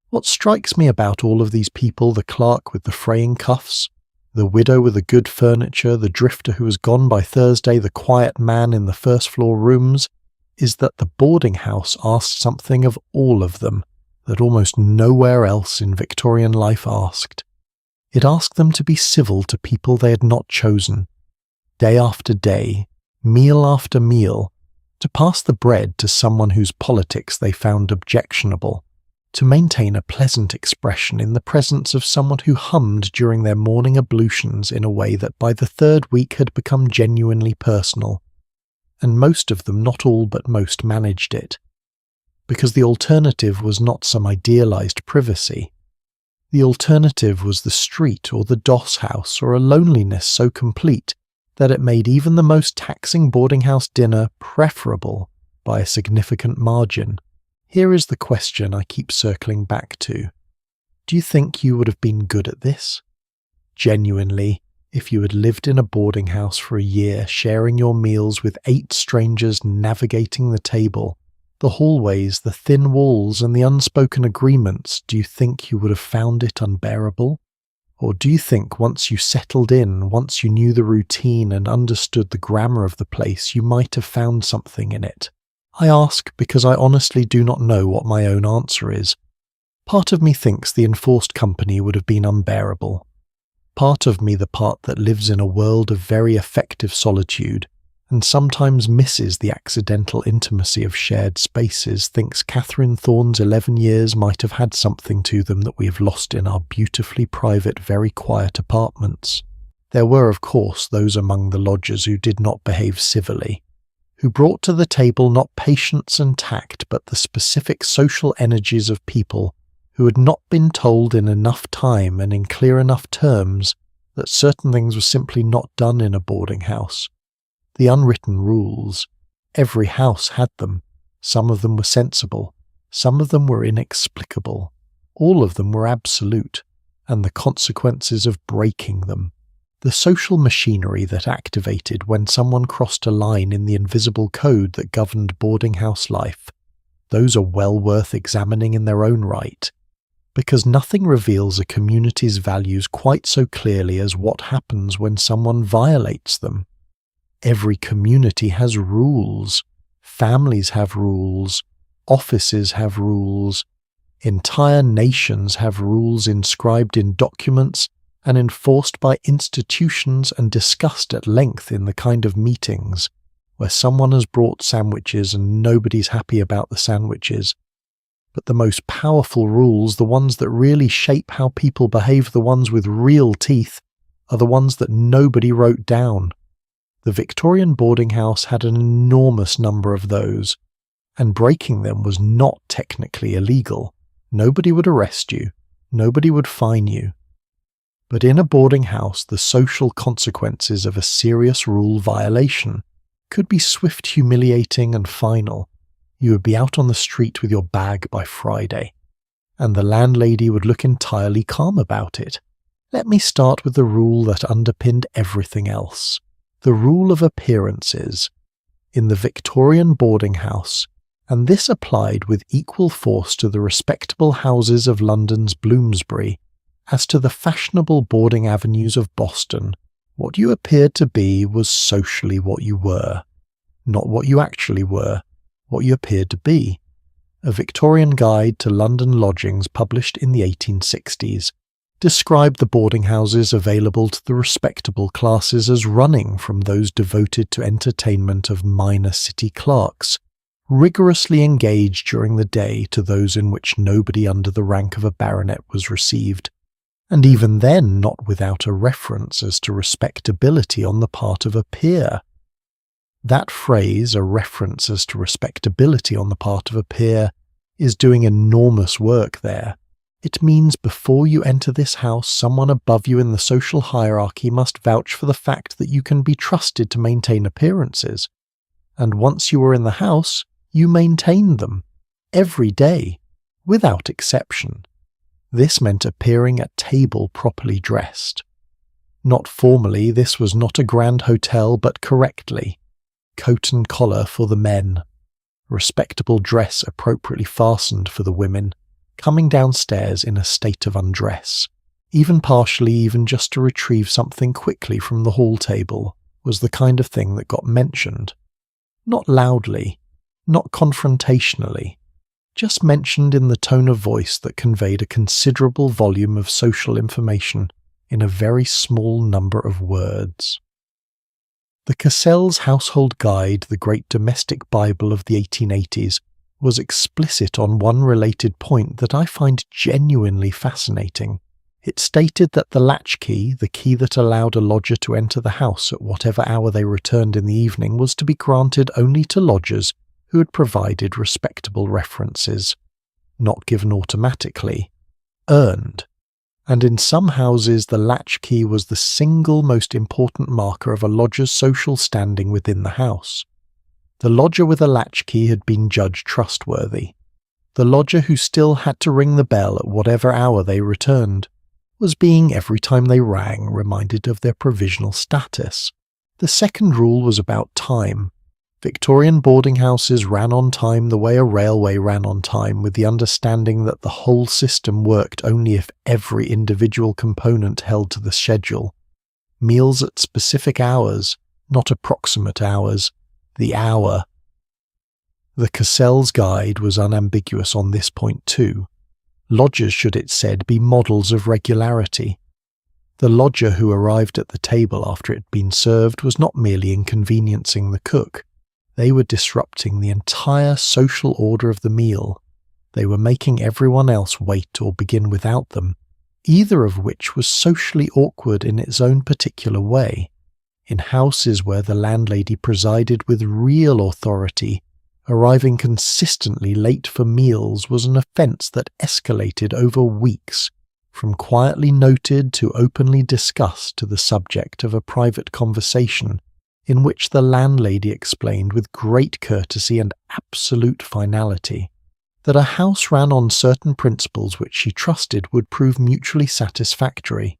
What strikes me about all of these people, the clerk with the fraying cuffs, the widow with the good furniture, the drifter who was gone by Thursday, the quiet man in the first-floor rooms, is that the boarding house asked something of all of them that almost nowhere else in Victorian life asked. It asked them to be civil to people they had not chosen, day after day, meal after meal, to pass the bread to someone whose politics they found objectionable, to maintain a pleasant expression in the presence of someone who hummed during their morning ablutions in a way that by the third week had become genuinely personal. And most of them, not all but most, managed it. because the alternative was not some idealized privacy. The alternative was the street or the doss house or a loneliness so complete that it made even the most taxing boarding house dinner preferable by a significant margin. Here is the question I keep circling back to. Do you think you would have been good at this? Genuinely, if you had lived in a boarding house for a year, sharing your meals with 8 strangers, navigating the table, the hallways, the thin walls, and the unspoken agreements, do you think you would have found it unbearable? Or do you think once you settled in, once you knew the routine and understood the grammar of the place, you might have found something in it? I ask because I honestly do not know what my own answer is. Part of me thinks the enforced company would have been unbearable. Part of me, the part that lives in a world of very effective solitude, and sometimes misses the accidental intimacy of shared spaces, thinks Catherine Thorne's 11 years might have had something to them that we have lost in our beautifully private, very quiet apartments. There were, of course, those among the lodgers who did not behave civilly, who brought to the table not patience and tact, but the specific social energies of people who had not been told in enough time and in clear enough terms that certain things were simply not done in a boarding house. The unwritten rules. Every house had them. Some of them were sensible. Some of them were inexplicable. All of them were absolute, and the consequences of breaking them. The social machinery that activated when someone crossed a line in the invisible code that governed boarding house life. Those are well worth examining in their own right, because nothing reveals a community's values quite so clearly as what happens when someone violates them. Every community has rules. Families have rules. Offices have rules. Entire nations have rules inscribed in documents and enforced by institutions and discussed at length in the kind of meetings where someone has brought sandwiches and nobody's happy about the sandwiches. But the most powerful rules, the ones that really shape how people behave, the ones with real teeth, are the ones that nobody wrote down. The Victorian boarding house had an enormous number of those, and breaking them was not technically illegal. Nobody would arrest you. Nobody would fine you. But in a boarding house, the social consequences of a serious rule violation could be swift, humiliating, and final. You would be out on the street with your bag by Friday, and the landlady would look entirely calm about it. Let me start with the rule that underpinned everything else. The rule of appearances. In the Victorian boarding house, and this applied with equal force to the respectable houses of London's Bloomsbury, as to the fashionable boarding avenues of Boston, what you appeared to be was socially what you were, not what you actually were, what you appeared to be. A Victorian Guide to London Lodgings published in the 1860s described the boarding houses available to the respectable classes as running from those devoted to entertainment of minor city clerks, rigorously engaged during the day, to those in which nobody under the rank of a baronet was received, and even then not without a reference as to respectability on the part of a peer. That phrase, a reference as to respectability on the part of a peer, is doing enormous work there. It means before you enter this house, someone above you in the social hierarchy must vouch for the fact that you can be trusted to maintain appearances. And once you were in the house, you maintained them, every day, without exception. This meant appearing at table properly dressed. Not formally, this was not a grand hotel, but correctly. Coat and collar for the men. Respectable dress appropriately fastened for the women, coming downstairs in a state of undress, even partially, even just to retrieve something quickly from the hall table, was the kind of thing that got mentioned. Not loudly, not confrontationally, just mentioned in the tone of voice that conveyed a considerable volume of social information in a very small number of words. The Cassell's Household Guide, the great domestic Bible of the 1880s, was explicit on one related point that I find genuinely fascinating. It stated that the latchkey, the key that allowed a lodger to enter the house at whatever hour they returned in the evening, was to be granted only to lodgers who had provided respectable references, not given automatically, earned, and in some houses the latchkey was the single most important marker of a lodger's social standing within the house. The lodger with a latchkey had been judged trustworthy. The lodger who still had to ring the bell at whatever hour they returned was being, every time they rang, reminded of their provisional status. The second rule was about time. Victorian boarding houses ran on time the way a railway ran on time, with the understanding that the whole system worked only if every individual component held to the schedule. Meals at specific hours, not approximate hours, the hour. The Cassell's Guide was unambiguous on this point too. Lodgers should, it said, be models of regularity. The lodger who arrived at the table after it had been served was not merely inconveniencing the cook. They were disrupting the entire social order of the meal. They were making everyone else wait or begin without them, either of which was socially awkward in its own particular way. In houses where the landlady presided with real authority, arriving consistently late for meals was an offence that escalated over weeks, from quietly noted to openly discussed to the subject of a private conversation in which the landlady explained with great courtesy and absolute finality that a house ran on certain principles which she trusted would prove mutually satisfactory,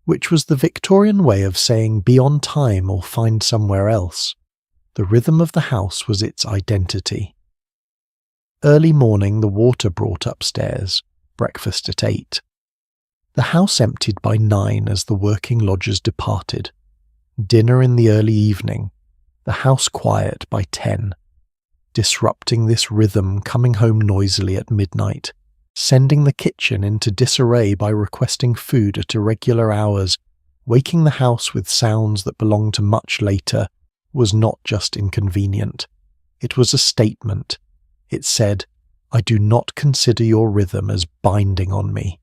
which was the Victorian way of saying be on time or find somewhere else. The rhythm of the house was its identity. Early morning the water brought upstairs, breakfast at 8. The house emptied by 9 as the working lodgers departed. Dinner in the early evening, the house quiet by 10. Disrupting this rhythm, coming home noisily at midnight, sending the kitchen into disarray by requesting food at irregular hours, waking the house with sounds that belonged to much later, was not just inconvenient. It was a statement. It said, I do not consider your rhythm as binding on me.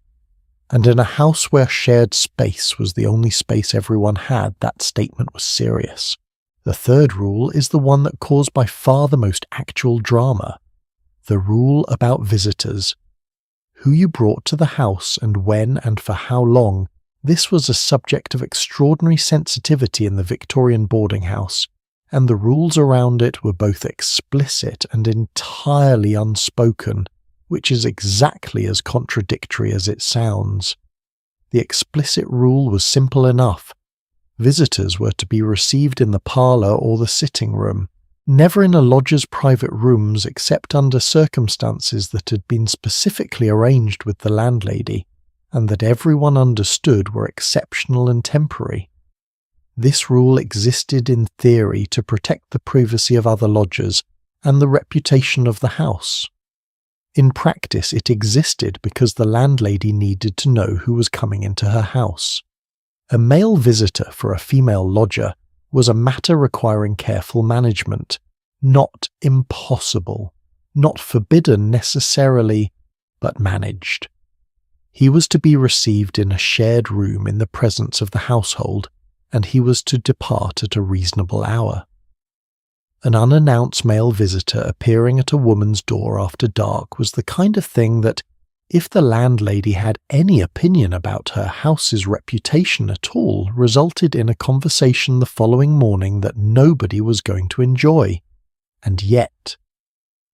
And in a house where shared space was the only space everyone had, that statement was serious. The third rule is the one that caused by far the most actual drama. The rule about visitors. Who you brought to the house and when and for how long, this was a subject of extraordinary sensitivity in the Victorian boarding house, and the rules around it were both explicit and entirely unspoken, which is exactly as contradictory as it sounds. The explicit rule was simple enough. Visitors were to be received in the parlour or the sitting room, never in a lodger's private rooms except under circumstances that had been specifically arranged with the landlady, and that everyone understood were exceptional and temporary. This rule existed in theory to protect the privacy of other lodgers and the reputation of the house. In practice, it existed because the landlady needed to know who was coming into her house. A male visitor for a female lodger was a matter requiring careful management, not impossible, not forbidden necessarily, but managed. He was to be received in a shared room in the presence of the household, and he was to depart at a reasonable hour. An unannounced male visitor appearing at a woman's door after dark was the kind of thing that, if the landlady had any opinion about her house's reputation at all, resulted in a conversation the following morning that nobody was going to enjoy. And yet,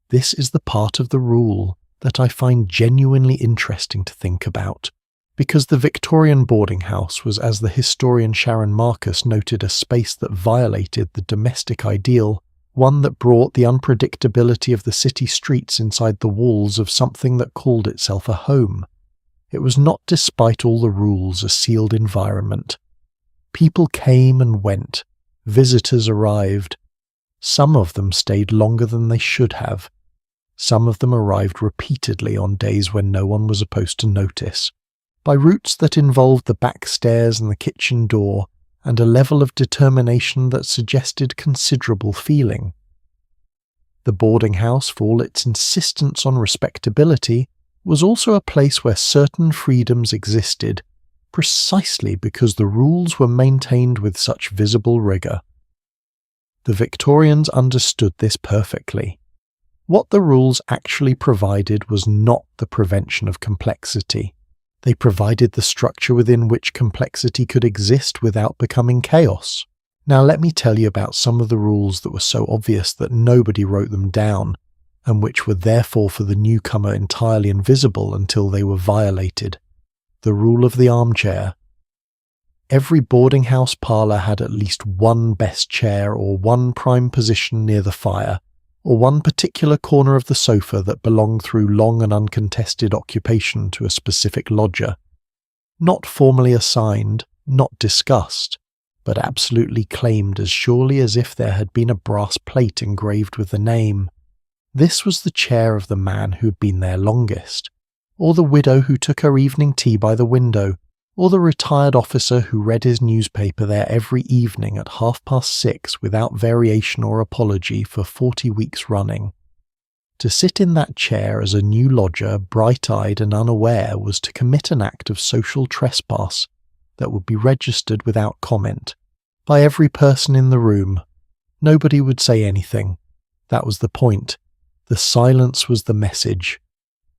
this is the part of the rule that I find genuinely interesting to think about, because the Victorian boarding house was, as the historian Sharon Marcus noted, a space that violated the domestic ideal, one that brought the unpredictability of the city streets inside the walls of something that called itself a home. It was not, despite all the rules, a sealed environment. People came and went, visitors arrived. Some of them stayed longer than they should have. Some of them arrived repeatedly on days when no one was supposed to notice, by routes that involved the back stairs and the kitchen door, and a level of determination that suggested considerable feeling. The boarding house, for all its insistence on respectability, was also a place where certain freedoms existed, precisely because the rules were maintained with such visible rigour. The Victorians understood this perfectly. What the rules actually provided was not the prevention of complexity. They provided the structure within which complexity could exist without becoming chaos. Now let me tell you about some of the rules that were so obvious that nobody wrote them down, and which were therefore for the newcomer entirely invisible until they were violated. The rule of the armchair. Every boarding house parlour had at least one best chair or one prime position near the fire, or one particular corner of the sofa that belonged through long and uncontested occupation to a specific lodger. Not formally assigned, not discussed, but absolutely claimed as surely as if there had been a brass plate engraved with the name. This was the chair of the man who had been there longest, or the widow who took her evening tea by the window, or the retired officer who read his newspaper there every evening at 6:30 without variation or apology for 40 weeks running. To sit in that chair as a new lodger, bright-eyed and unaware, was to commit an act of social trespass that would be registered without comment by every person in the room. Nobody would say anything. That was the point. The silence was the message.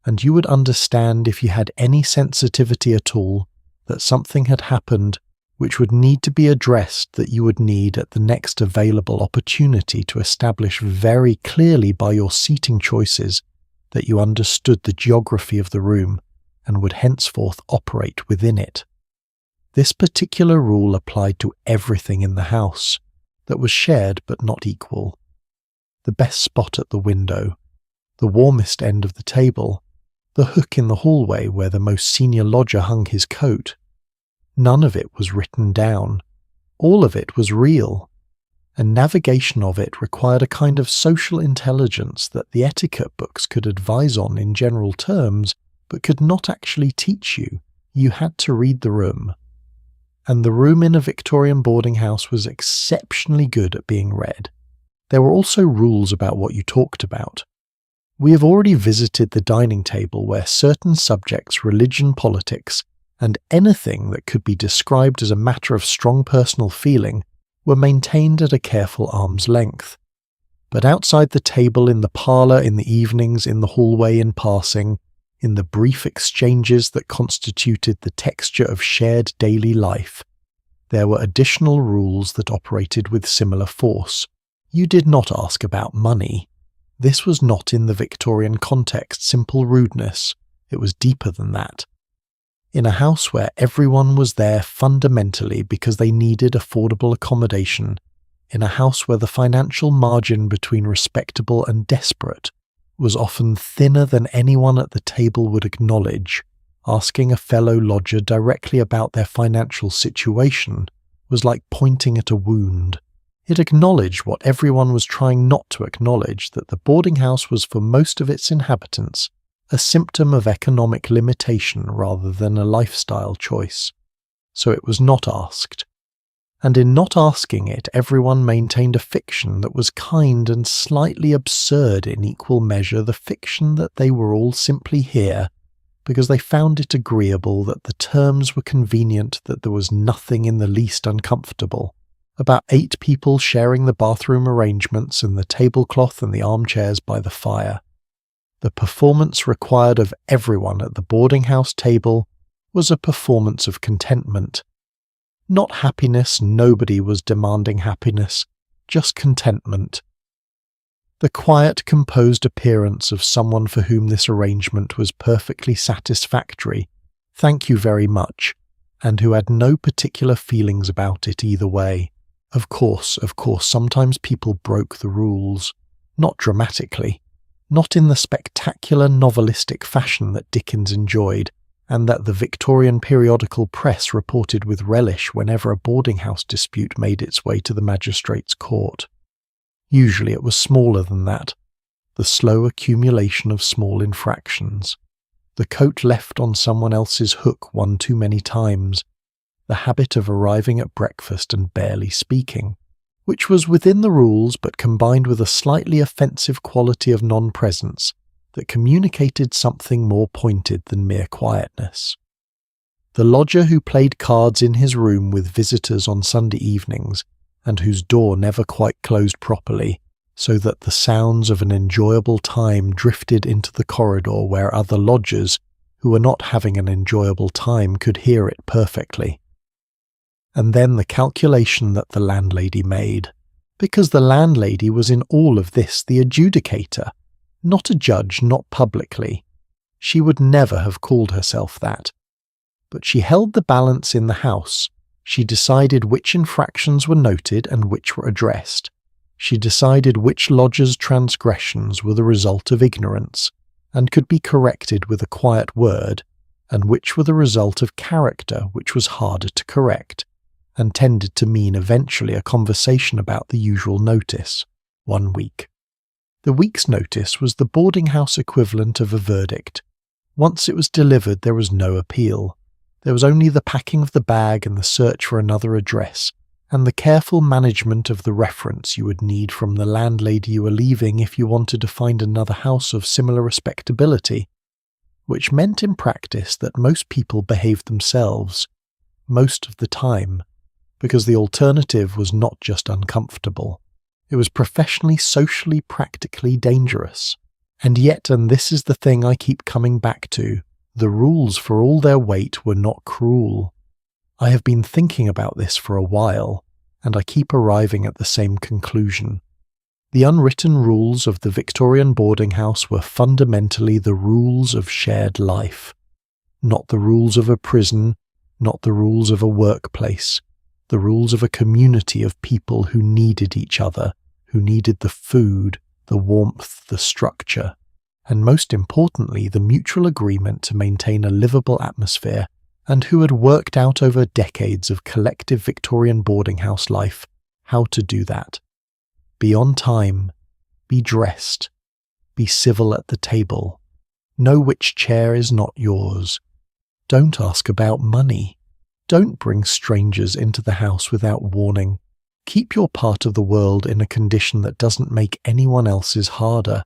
And you would understand, if you had any sensitivity at all, that something had happened which would need to be addressed, that you would need at the next available opportunity to establish very clearly by your seating choices that you understood the geography of the room and would henceforth operate within it. This particular rule applied to everything in the house that was shared but not equal. The best spot at the window, the warmest end of the table, the hook in the hallway where the most senior lodger hung his coat. None of it was written down. All of it was real, and navigation of it required a kind of social intelligence that the etiquette books could advise on in general terms, but could not actually teach you. You had to read the room. And the room in a Victorian boarding house was exceptionally good at being read. There were also rules about what you talked about. We have already visited the dining table where certain subjects, religion, politics, and anything that could be described as a matter of strong personal feeling were maintained at a careful arm's length. But outside the table, in the parlour, in the evenings, in the hallway in passing, in the brief exchanges that constituted the texture of shared daily life, there were additional rules that operated with similar force. You did not ask about money. This was not, in the Victorian context, simple rudeness. It was deeper than that. In a house where everyone was there fundamentally because they needed affordable accommodation, in a house where the financial margin between respectable and desperate was often thinner than anyone at the table would acknowledge, asking a fellow lodger directly about their financial situation was like pointing at a wound. It acknowledged what everyone was trying not to acknowledge, that the boarding house was for most of its inhabitants a symptom of economic limitation rather than a lifestyle choice. So it was not asked. And in not asking it, everyone maintained a fiction that was kind and slightly absurd in equal measure, the fiction that they were all simply here because they found it agreeable, that the terms were convenient, that there was nothing in the least uncomfortable. About 8 people sharing the bathroom arrangements and the tablecloth and the armchairs by the fire. The performance required of everyone at the boarding house table was a performance of contentment. Not happiness, nobody was demanding happiness, just contentment. The quiet, composed appearance of someone for whom this arrangement was perfectly satisfactory, thank you very much, and who had no particular feelings about it either way. Of course, sometimes people broke the rules. Not dramatically. Not in the spectacular novelistic fashion that Dickens enjoyed, and that the Victorian periodical press reported with relish whenever a boarding house dispute made its way to the magistrate's court. Usually it was smaller than that. The slow accumulation of small infractions. The coat left on someone else's hook one too many times. The habit of arriving at breakfast and barely speaking, which was within the rules but combined with a slightly offensive quality of non-presence that communicated something more pointed than mere quietness. The lodger who played cards in his room with visitors on Sunday evenings, and whose door never quite closed properly, so that the sounds of an enjoyable time drifted into the corridor where other lodgers, who were not having an enjoyable time, could hear it perfectly. And then the calculation that the landlady made, because the landlady was in all of this the adjudicator, not a judge, not publicly. She would never have called herself that. But she held the balance in the house. She decided which infractions were noted and which were addressed. She decided which lodgers' transgressions were the result of ignorance, and could be corrected with a quiet word, and which were the result of character, which was harder to correct, and tended to mean eventually a conversation about the usual notice, 1 week. The week's notice was the boarding house equivalent of a verdict. Once it was delivered, there was no appeal. There was only the packing of the bag and the search for another address, and the careful management of the reference you would need from the landlady you were leaving if you wanted to find another house of similar respectability, which meant in practice that most people behaved themselves, most of the time, because the alternative was not just uncomfortable. It was professionally, socially, practically dangerous. And yet, and this is the thing I keep coming back to, the rules for all their weight were not cruel. I have been thinking about this for a while, and I keep arriving at the same conclusion. The unwritten rules of the Victorian boarding house were fundamentally the rules of shared life, not the rules of a prison, not the rules of a workplace, the rules of a community of people who needed each other, who needed the food, the warmth, the structure, and most importantly the mutual agreement to maintain a livable atmosphere, and who had worked out over decades of collective Victorian boarding house life how to do that. Be on time, be dressed, be civil at the table, know which chair is not yours, don't ask about money, don't bring strangers into the house without warning, keep your part of the world in a condition that doesn't make anyone else's harder.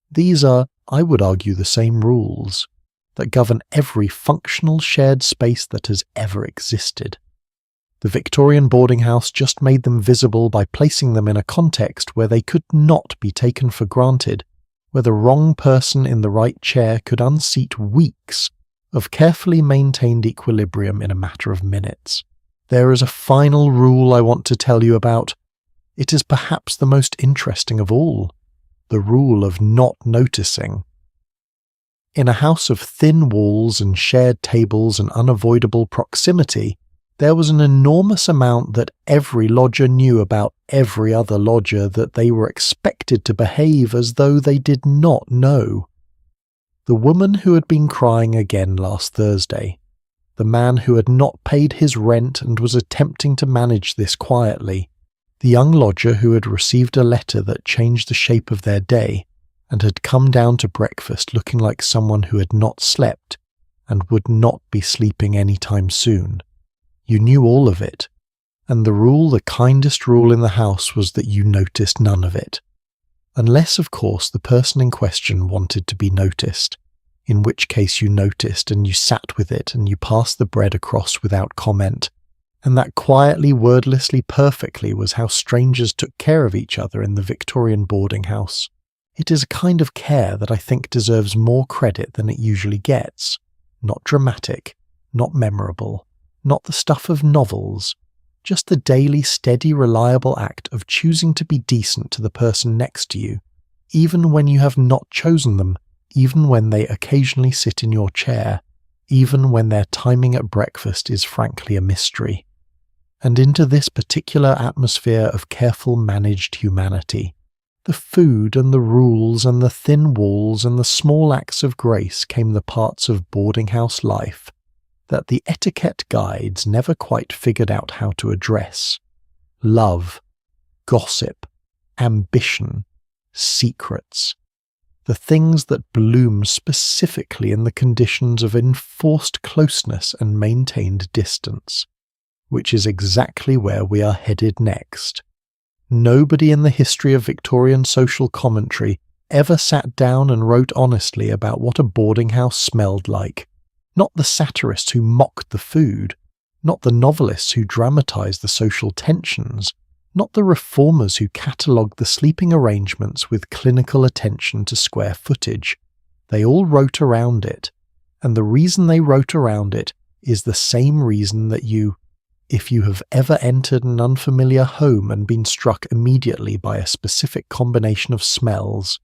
These are, I would argue, the same rules that govern every functional shared space that has ever existed. The Victorian boarding house just made them visible by placing them in a context where they could not be taken for granted, where the wrong person in the right chair could unseat weeks of carefully maintained equilibrium in a matter of minutes. There is a final rule I want to tell you about. It is perhaps the most interesting of all, the rule of not noticing. In a house of thin walls and shared tables and unavoidable proximity, there was an enormous amount that every lodger knew about every other lodger that they were expected to behave as though they did not know. The woman who had been crying again last Thursday, the man who had not paid his rent and was attempting to manage this quietly, the young lodger who had received a letter that changed the shape of their day and had come down to breakfast looking like someone who had not slept and would not be sleeping any time soon. You knew all of it, and the rule, the kindest rule in the house, was that you noticed none of it. Unless, of course, the person in question wanted to be noticed, in which case you noticed and you sat with it and you passed the bread across without comment, and that quietly, wordlessly, perfectly was how strangers took care of each other in the Victorian boarding house. It is a kind of care that I think deserves more credit than it usually gets. Not dramatic, not memorable, not the stuff of novels, just the daily, steady, reliable act of choosing to be decent to the person next to you, even when you have not chosen them, even when they occasionally sit in your chair, even when their timing at breakfast is frankly a mystery. And into this particular atmosphere of careful managed humanity, the food and the rules and the thin walls and the small acts of grace came the parts of boarding house life that the etiquette guides never quite figured out how to address. Love, gossip, ambition, secrets. The things that bloom specifically in the conditions of enforced closeness and maintained distance, which is exactly where we are headed next. Nobody in the history of Victorian social commentary ever sat down and wrote honestly about what a boarding house smelled like. Not the satirists who mocked the food, not the novelists who dramatized the social tensions, not the reformers who catalogued the sleeping arrangements with clinical attention to square footage. They all wrote around it, and the reason they wrote around it is the same reason that you, if you have ever entered an unfamiliar home and been struck immediately by a specific combination of smells,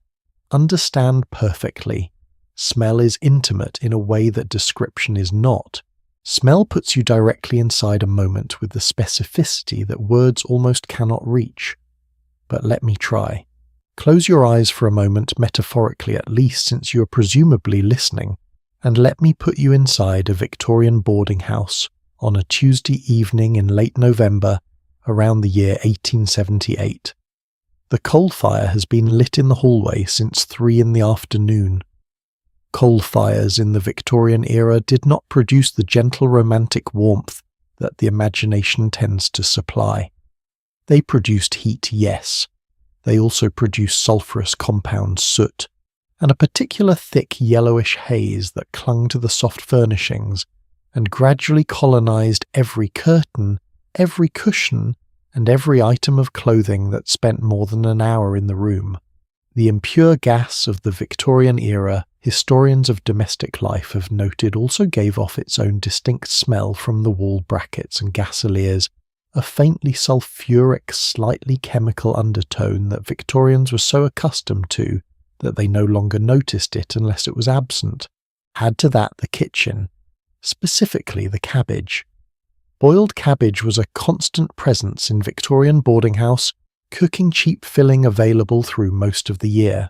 understand perfectly. Smell is intimate in a way that description is not. Smell puts you directly inside a moment with the specificity that words almost cannot reach. But let me try. Close your eyes for a moment, metaphorically at least, since you are presumably listening, and let me put you inside a Victorian boarding house on a Tuesday evening in late November around the year 1878. The coal fire has been lit in the hallway since 3 in the afternoon. Coal fires in the Victorian era did not produce the gentle romantic warmth that the imagination tends to supply. They produced heat, yes. They also produced sulphurous compound soot, and a particular thick yellowish haze that clung to the soft furnishings and gradually colonized every curtain, every cushion, and every item of clothing that spent more than an hour in the room. The impure gas of the Victorian era, historians of domestic life have noted, also gave off its own distinct smell from the wall brackets and gasoliers, a faintly sulphuric, slightly chemical undertone that Victorians were so accustomed to that they no longer noticed it unless it was absent. Add to that the kitchen, specifically the cabbage. Boiled cabbage was a constant presence in Victorian boarding house, cooking cheap filling available through most of the year.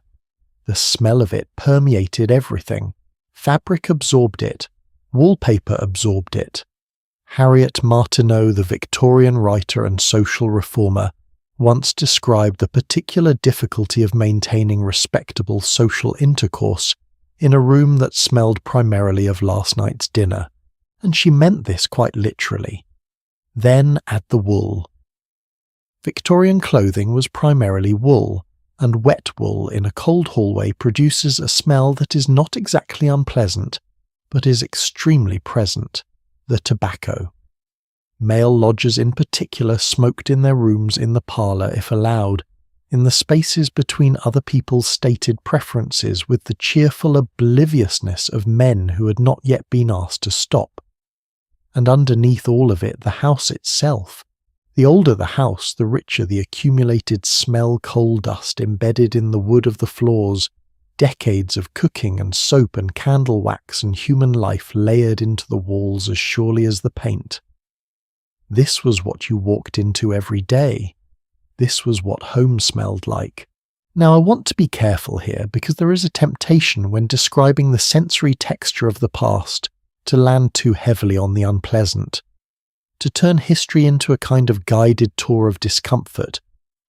The smell of it permeated everything. Fabric absorbed it. Wallpaper absorbed it. Harriet Martineau, the Victorian writer and social reformer, once described the particular difficulty of maintaining respectable social intercourse in a room that smelled primarily of last night's dinner, and she meant this quite literally. Then add the wool. Victorian clothing was primarily wool, and wet wool in a cold hallway produces a smell that is not exactly unpleasant, but is extremely present: the tobacco. Male lodgers in particular smoked in their rooms in the parlour if allowed, in the spaces between other people's stated preferences, with the cheerful obliviousness of men who had not yet been asked to stop. And underneath all of it, the house itself. The older the house, the richer the accumulated smell coal dust embedded in the wood of the floors, decades of cooking and soap and candle wax and human life layered into the walls as surely as the paint. This was what you walked into every day. This was what home smelled like. Now I want to be careful here, because there is a temptation when describing the sensory texture of the past to land too heavily on the unpleasant, to turn history into a kind of guided tour of discomfort,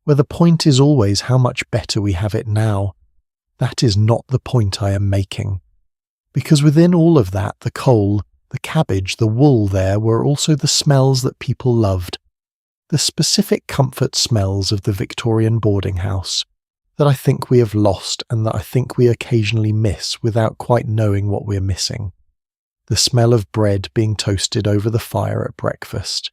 where the point is always how much better we have it now. That is not the point I am making. Because within all of that, the coal, the cabbage, the wool there were also the smells that people loved, the specific comfort smells of the Victorian boarding house, that I think we have lost and that I think we occasionally miss without quite knowing what we're missing. The smell of bread being toasted over the fire at breakfast.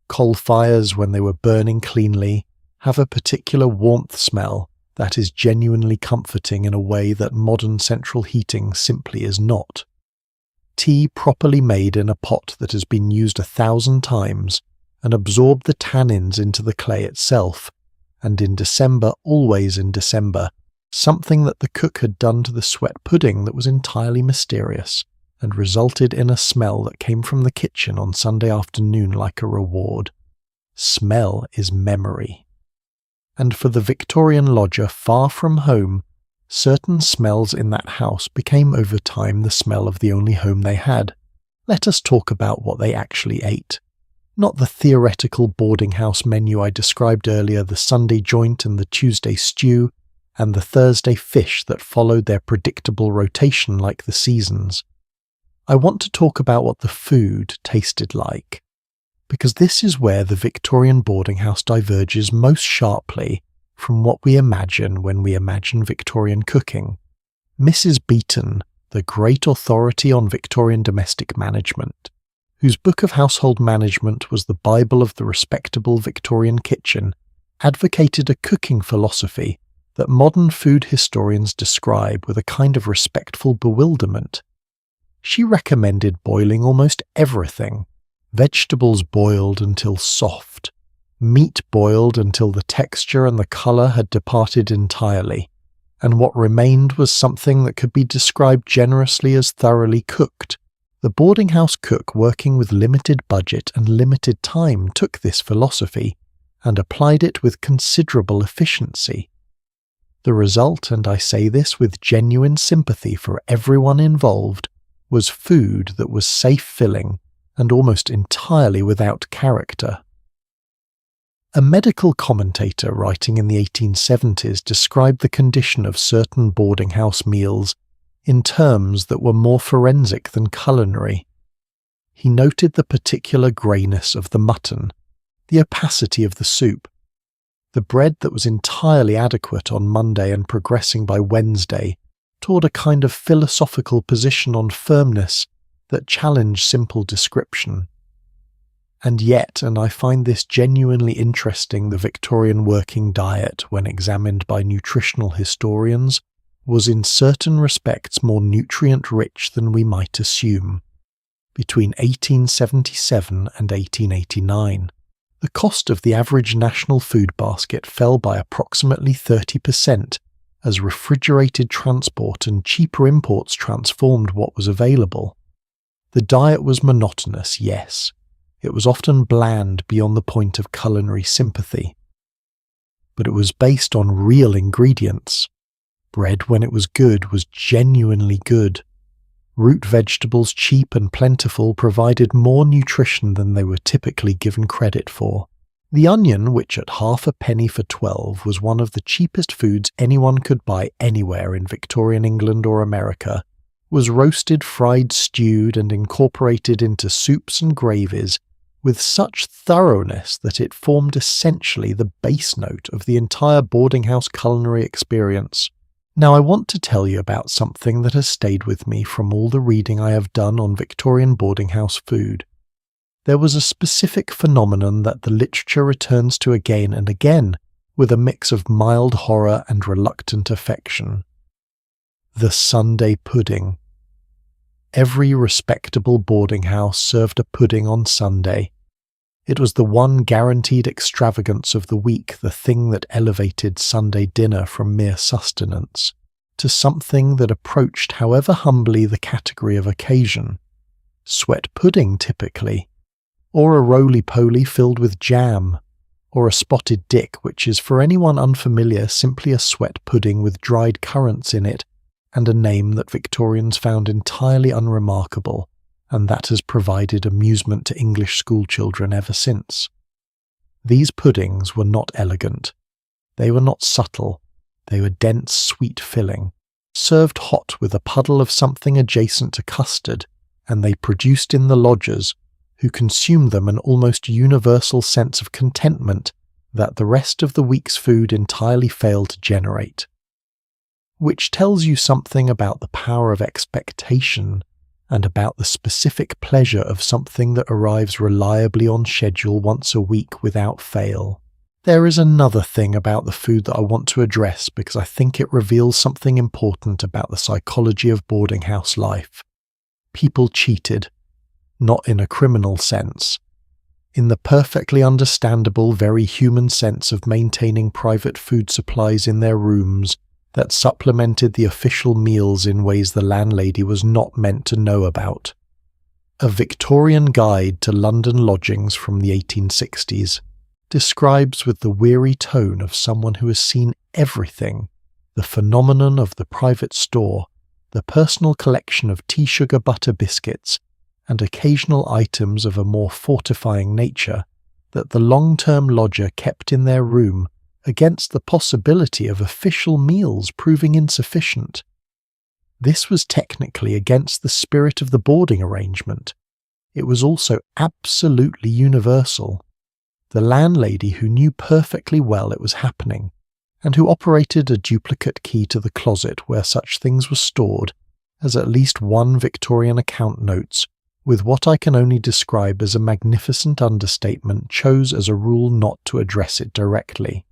Coal fires, when they were burning cleanly, have a particular warmth smell that is genuinely comforting in a way that modern central heating simply is not. Tea properly made in a pot that has been used 1,000 times and absorbed the tannins into the clay itself, and in December, always in December, something that the cook had done to the sweat pudding that was entirely mysterious, and resulted in a smell that came from the kitchen on Sunday afternoon like a reward. Smell is memory. And for the Victorian lodger far from home, certain smells in that house became over time the smell of the only home they had. Let us talk about what they actually ate. Not the theoretical boarding house menu I described earlier, the Sunday joint and the Tuesday stew, and the Thursday fish that followed their predictable rotation like the seasons. I want to talk about what the food tasted like, because this is where the Victorian boarding house diverges most sharply from what we imagine when we imagine Victorian cooking. Mrs. Beeton, the great authority on Victorian domestic management, whose book of household management was the Bible of the respectable Victorian kitchen, advocated a cooking philosophy that modern food historians describe with a kind of respectful bewilderment. She recommended boiling almost everything: vegetables boiled until soft, meat boiled until the texture and the colour had departed entirely, and what remained was something that could be described generously as thoroughly cooked. The boarding house cook working with limited budget and limited time took this philosophy and applied it with considerable efficiency. The result, and I say this with genuine sympathy for everyone involved, was food that was safe-filling and almost entirely without character. A medical commentator writing in the 1870s described the condition of certain boarding house meals in terms that were more forensic than culinary. He noted the particular greyness of the mutton, the opacity of the soup, the bread that was entirely adequate on Monday and progressing by Wednesday toward a kind of philosophical position on firmness that challenged simple description. And yet, and I find this genuinely interesting, the Victorian working diet, when examined by nutritional historians, was in certain respects more nutrient-rich than we might assume. Between 1877 and 1889, the cost of the average national food basket fell by approximately 30%, as refrigerated transport and cheaper imports transformed what was available. The diet was monotonous, yes. It was often bland beyond the point of culinary sympathy. But it was based on real ingredients. Bread, when it was good, was genuinely good. Root vegetables, cheap and plentiful, provided more nutrition than they were typically given credit for. The onion, which at half a penny for 12 was one of the cheapest foods anyone could buy anywhere in Victorian England or America, was roasted, fried, stewed, and incorporated into soups and gravies with such thoroughness that it formed essentially the base note of the entire boarding house culinary experience. Now I want to tell you about something that has stayed with me from all the reading I have done on Victorian boarding house food. There was a specific phenomenon that the literature returns to again and again, with a mix of mild horror and reluctant affection. The Sunday pudding. Every respectable boarding house served a pudding on Sunday. It was the one guaranteed extravagance of the week, the thing that elevated Sunday dinner from mere sustenance to something that approached, however humbly, the category of occasion. Sweat pudding, typically, or a roly-poly filled with jam, or a spotted dick, which is, for anyone unfamiliar, simply a sweat pudding with dried currants in it, and a name that Victorians found entirely unremarkable, and that has provided amusement to English schoolchildren ever since. These puddings were not elegant. They were not subtle. They were dense, sweet filling, served hot with a puddle of something adjacent to custard, and they produced in the lodgers, who consumed them, an almost universal sense of contentment that the rest of the week's food entirely failed to generate. Which tells you something about the power of expectation and about the specific pleasure of something that arrives reliably on schedule once a week without fail. There is another thing about the food that I want to address because I think it reveals something important about the psychology of boarding house life. People cheated, not in a criminal sense, in the perfectly understandable, very human sense of maintaining private food supplies in their rooms that supplemented the official meals in ways the landlady was not meant to know about. A Victorian Guide to London Lodgings from the 1860s describes with the weary tone of someone who has seen everything the phenomenon of the private store, the personal collection of tea, sugar, butter, biscuits, and occasional items of a more fortifying nature that the long-term lodger kept in their room against the possibility of official meals proving insufficient. This was technically against the spirit of the boarding arrangement. It was also absolutely universal. The landlady, who knew perfectly well it was happening, and who operated a duplicate key to the closet where such things were stored, as at least one Victorian account notes, with what I can only describe as a magnificent understatement, chose as a rule not to address it directly.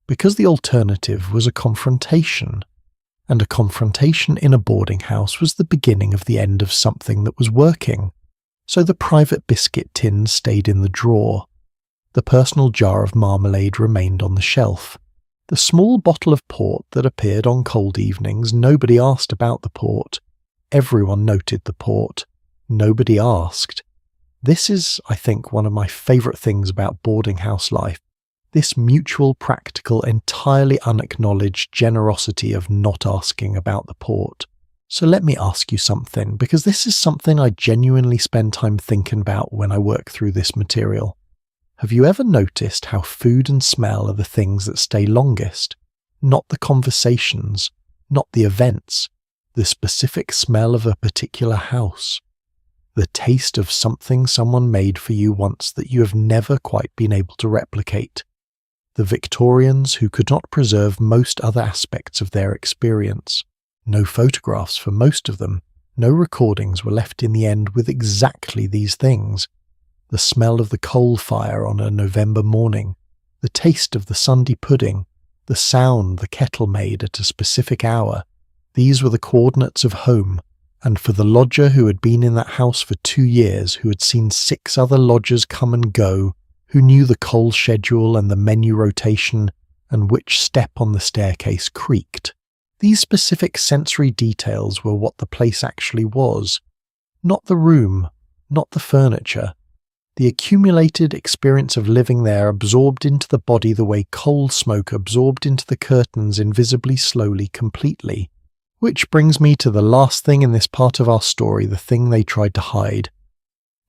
because the alternative was a confrontation, and a confrontation in a boarding house was the beginning of the end of something that was working. So the private biscuit tin stayed in the drawer. The personal jar of marmalade remained on the shelf. The small bottle of port that appeared on cold evenings, nobody asked about the port. Everyone noted the port. Nobody asked. This is, I think, one of my favourite things about boarding house life. This mutual, practical, entirely unacknowledged generosity of not asking about the port. So let me ask you something, because this is something I genuinely spend time thinking about when I work through this material. Have you ever noticed how food and smell are the things that stay longest? Not the conversations, not the events, the specific smell of a particular house. The taste of something someone made for you once that you have never quite been able to replicate. The Victorians who could not preserve most other aspects of their experience. No photographs for most of them. No recordings were left in the end with exactly these things. The smell of the coal fire on a November morning, the taste of the Sunday pudding, the sound the kettle made at a specific hour. These were the coordinates of home, and for the lodger who had been in that house for 2 years, who had seen 6 other lodgers come and go, who knew the coal schedule and the menu rotation, and which step on the staircase creaked. These specific sensory details were what the place actually was. Not the room, not the furniture. The accumulated experience of living there absorbed into the body the way coal smoke absorbed into the curtains invisibly, slowly, completely. Which brings me to the last thing in this part of our story, the thing they tried to hide.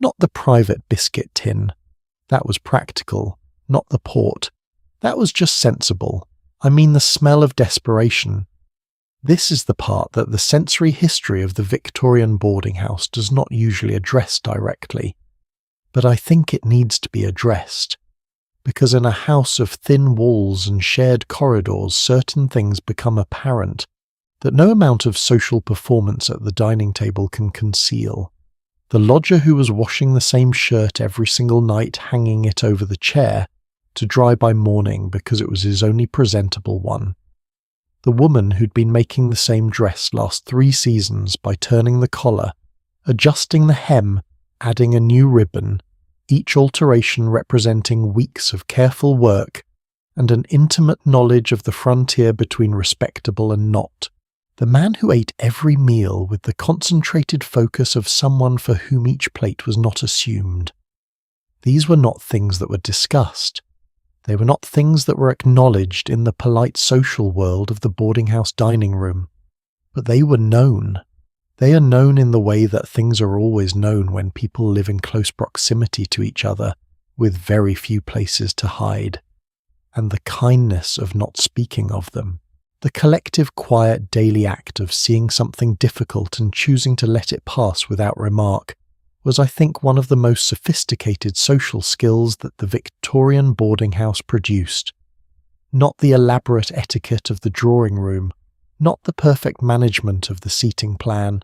Not the private biscuit tin. That was practical. Not the port. That was just sensible. I mean the smell of desperation. This is the part that the sensory history of the Victorian boarding house does not usually address directly. But I think it needs to be addressed. Because in a house of thin walls and shared corridors, certain things become apparent that no amount of social performance at the dining table can conceal. The lodger who was washing the same shirt every single night, hanging it over the chair to dry by morning because it was his only presentable one. The woman who'd been making the same dress last 3 seasons by turning the collar, adjusting the hem, adding a new ribbon, each alteration representing weeks of careful work and an intimate knowledge of the frontier between respectable and not. The man who ate every meal with the concentrated focus of someone for whom each plate was not assumed. These were not things that were discussed. They were not things that were acknowledged in the polite social world of the boarding house dining room. But they were known. They are known in the way that things are always known when people live in close proximity to each other, with very few places to hide. And the kindness of not speaking of them. The collective quiet daily act of seeing something difficult and choosing to let it pass without remark was, I think, one of the most sophisticated social skills that the Victorian boarding house produced. Not the elaborate etiquette of the drawing room, not the perfect management of the seating plan,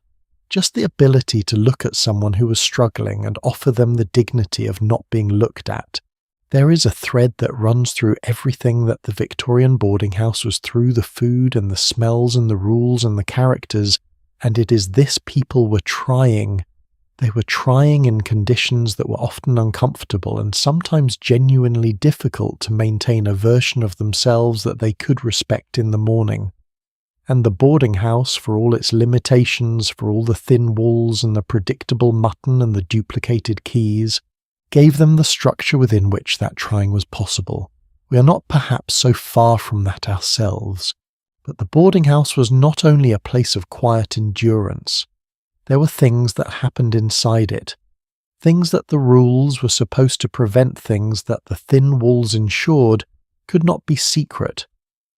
just the ability to look at someone who was struggling and offer them the dignity of not being looked at. There is a thread that runs through everything that the Victorian boarding house was through the food and the smells and the rules and the characters, and it is this people were trying. They were trying in conditions that were often uncomfortable and sometimes genuinely difficult to maintain a version of themselves that they could respect in the morning. And the boarding house, for all its limitations, for all the thin walls and the predictable mutton and the duplicated keys, gave them the structure within which that trying was possible. We are not perhaps so far from that ourselves, but the boarding house was not only a place of quiet endurance. There were things that happened inside it, things that the rules were supposed to prevent, things that the thin walls ensured could not be secret,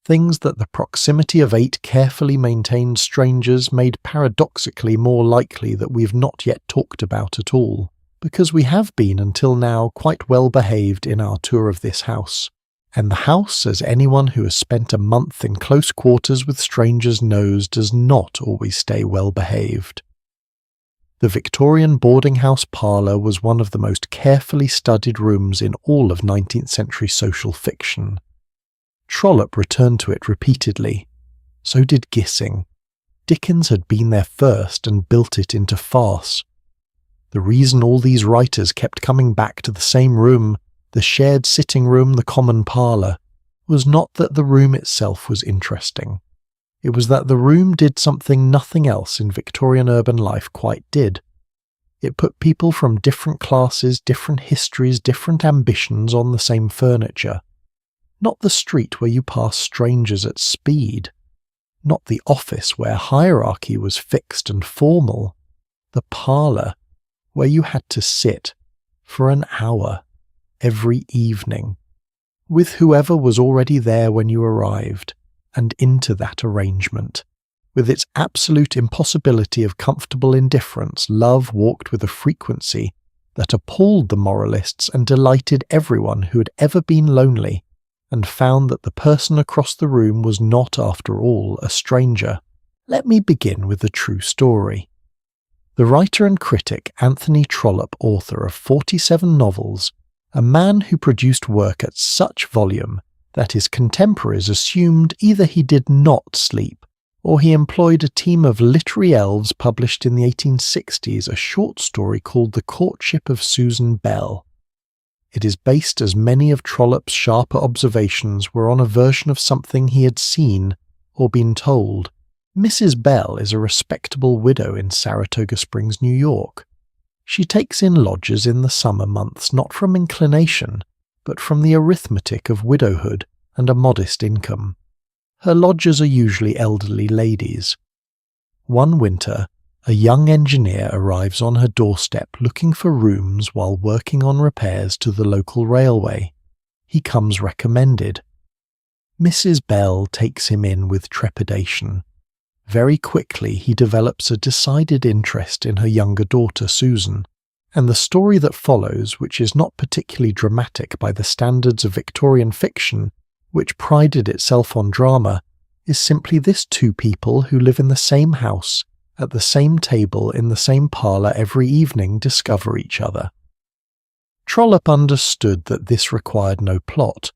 things that the proximity of 8 carefully maintained strangers made paradoxically more likely that we've not yet talked about at all. Because we have been until now quite well behaved in our tour of this house. And the house, as anyone who has spent a month in close quarters with strangers knows, does not always stay well behaved. The Victorian boarding house parlour was one of the most carefully studied rooms in all of 19th century social fiction. Trollope returned to it repeatedly. So did Gissing. Dickens had been there first and built it into farce. The reason all these writers kept coming back to the same room, the shared sitting room, the common parlour, was not that the room itself was interesting. It was that the room did something nothing else in Victorian urban life quite did. It put people from different classes, different histories, different ambitions on the same furniture. Not the street where you pass strangers at speed. Not the office where hierarchy was fixed and formal. The parlour where you had to sit for an hour every evening with whoever was already there when you arrived, and into that arrangement. With its absolute impossibility of comfortable indifference, love walked with a frequency that appalled the moralists and delighted everyone who had ever been lonely and found that the person across the room was not, after all, a stranger. Let me begin with the true story. The writer and critic Anthony Trollope, author of 47 novels, a man who produced work at such volume that his contemporaries assumed either he did not sleep, or he employed a team of literary elves, published in the 1860s a short story called The Courtship of Susan Bell. It is based, as many of Trollope's sharper observations were, on a version of something he had seen or been told. Mrs. Bell is a respectable widow in Saratoga Springs, New York. She takes in lodgers in the summer months not from inclination, but from the arithmetic of widowhood and a modest income. Her lodgers are usually elderly ladies. One winter, a young engineer arrives on her doorstep looking for rooms while working on repairs to the local railway. He comes recommended. Mrs. Bell takes him in with trepidation. Very quickly he develops a decided interest in her younger daughter Susan, and the story that follows, which is not particularly dramatic by the standards of Victorian fiction, which prided itself on drama, is simply this: two people who live in the same house, at the same table, in the same parlour every evening, discover each other. Trollope understood that this required no plot,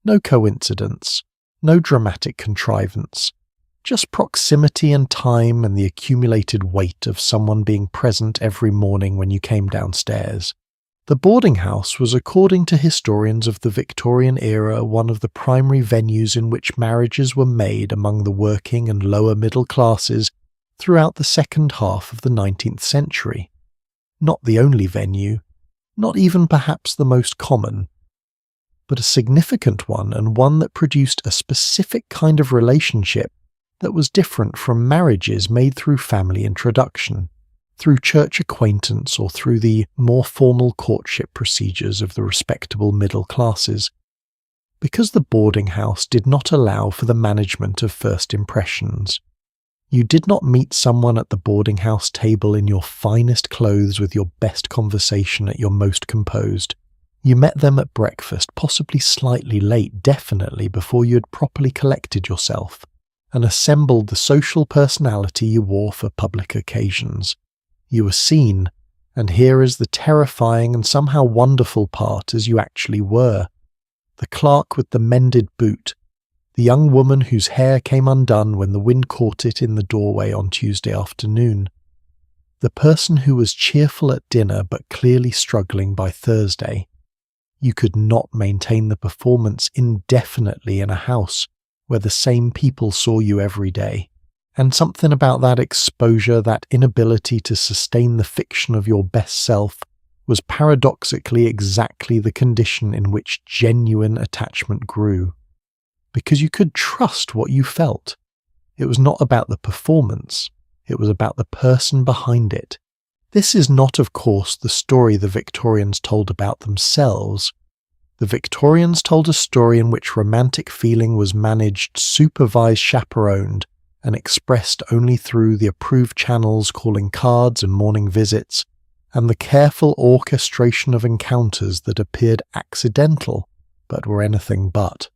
no coincidence, no dramatic contrivance, just proximity and time and the accumulated weight of someone being present every morning when you came downstairs. The boarding house was, according to historians of the Victorian era, one of the primary venues in which marriages were made among the working and lower middle classes throughout the second half of the 19th century. Not the only venue, not even perhaps the most common, but a significant one, and one that produced a specific kind of relationship that was different from marriages made through family introduction, through church acquaintance, or through the more formal courtship procedures of the respectable middle classes. Because the boarding house did not allow for the management of first impressions. You did not meet someone at the boarding house table in your finest clothes with your best conversation at your most composed. You met them at breakfast, possibly slightly late, definitely before you had properly collected yourself, and assembled the social personality you wore for public occasions. You were seen, and here is the terrifying and somehow wonderful part, as you actually were. The clerk with the mended boot, the young woman whose hair came undone when the wind caught it in the doorway on Tuesday afternoon, the person who was cheerful at dinner but clearly struggling by Thursday. You could not maintain the performance indefinitely in a house where the same people saw you every day, and something about that exposure, that inability to sustain the fiction of your best self, was paradoxically exactly the condition in which genuine attachment grew. Because you could trust what you felt. It was not about the performance, it was about the person behind it. This is not, of course, the story the Victorians told about themselves. The Victorians told a story in which romantic feeling was managed, supervised, chaperoned, and expressed only through the approved channels, calling cards and morning visits, and the careful orchestration of encounters that appeared accidental, but were anything but.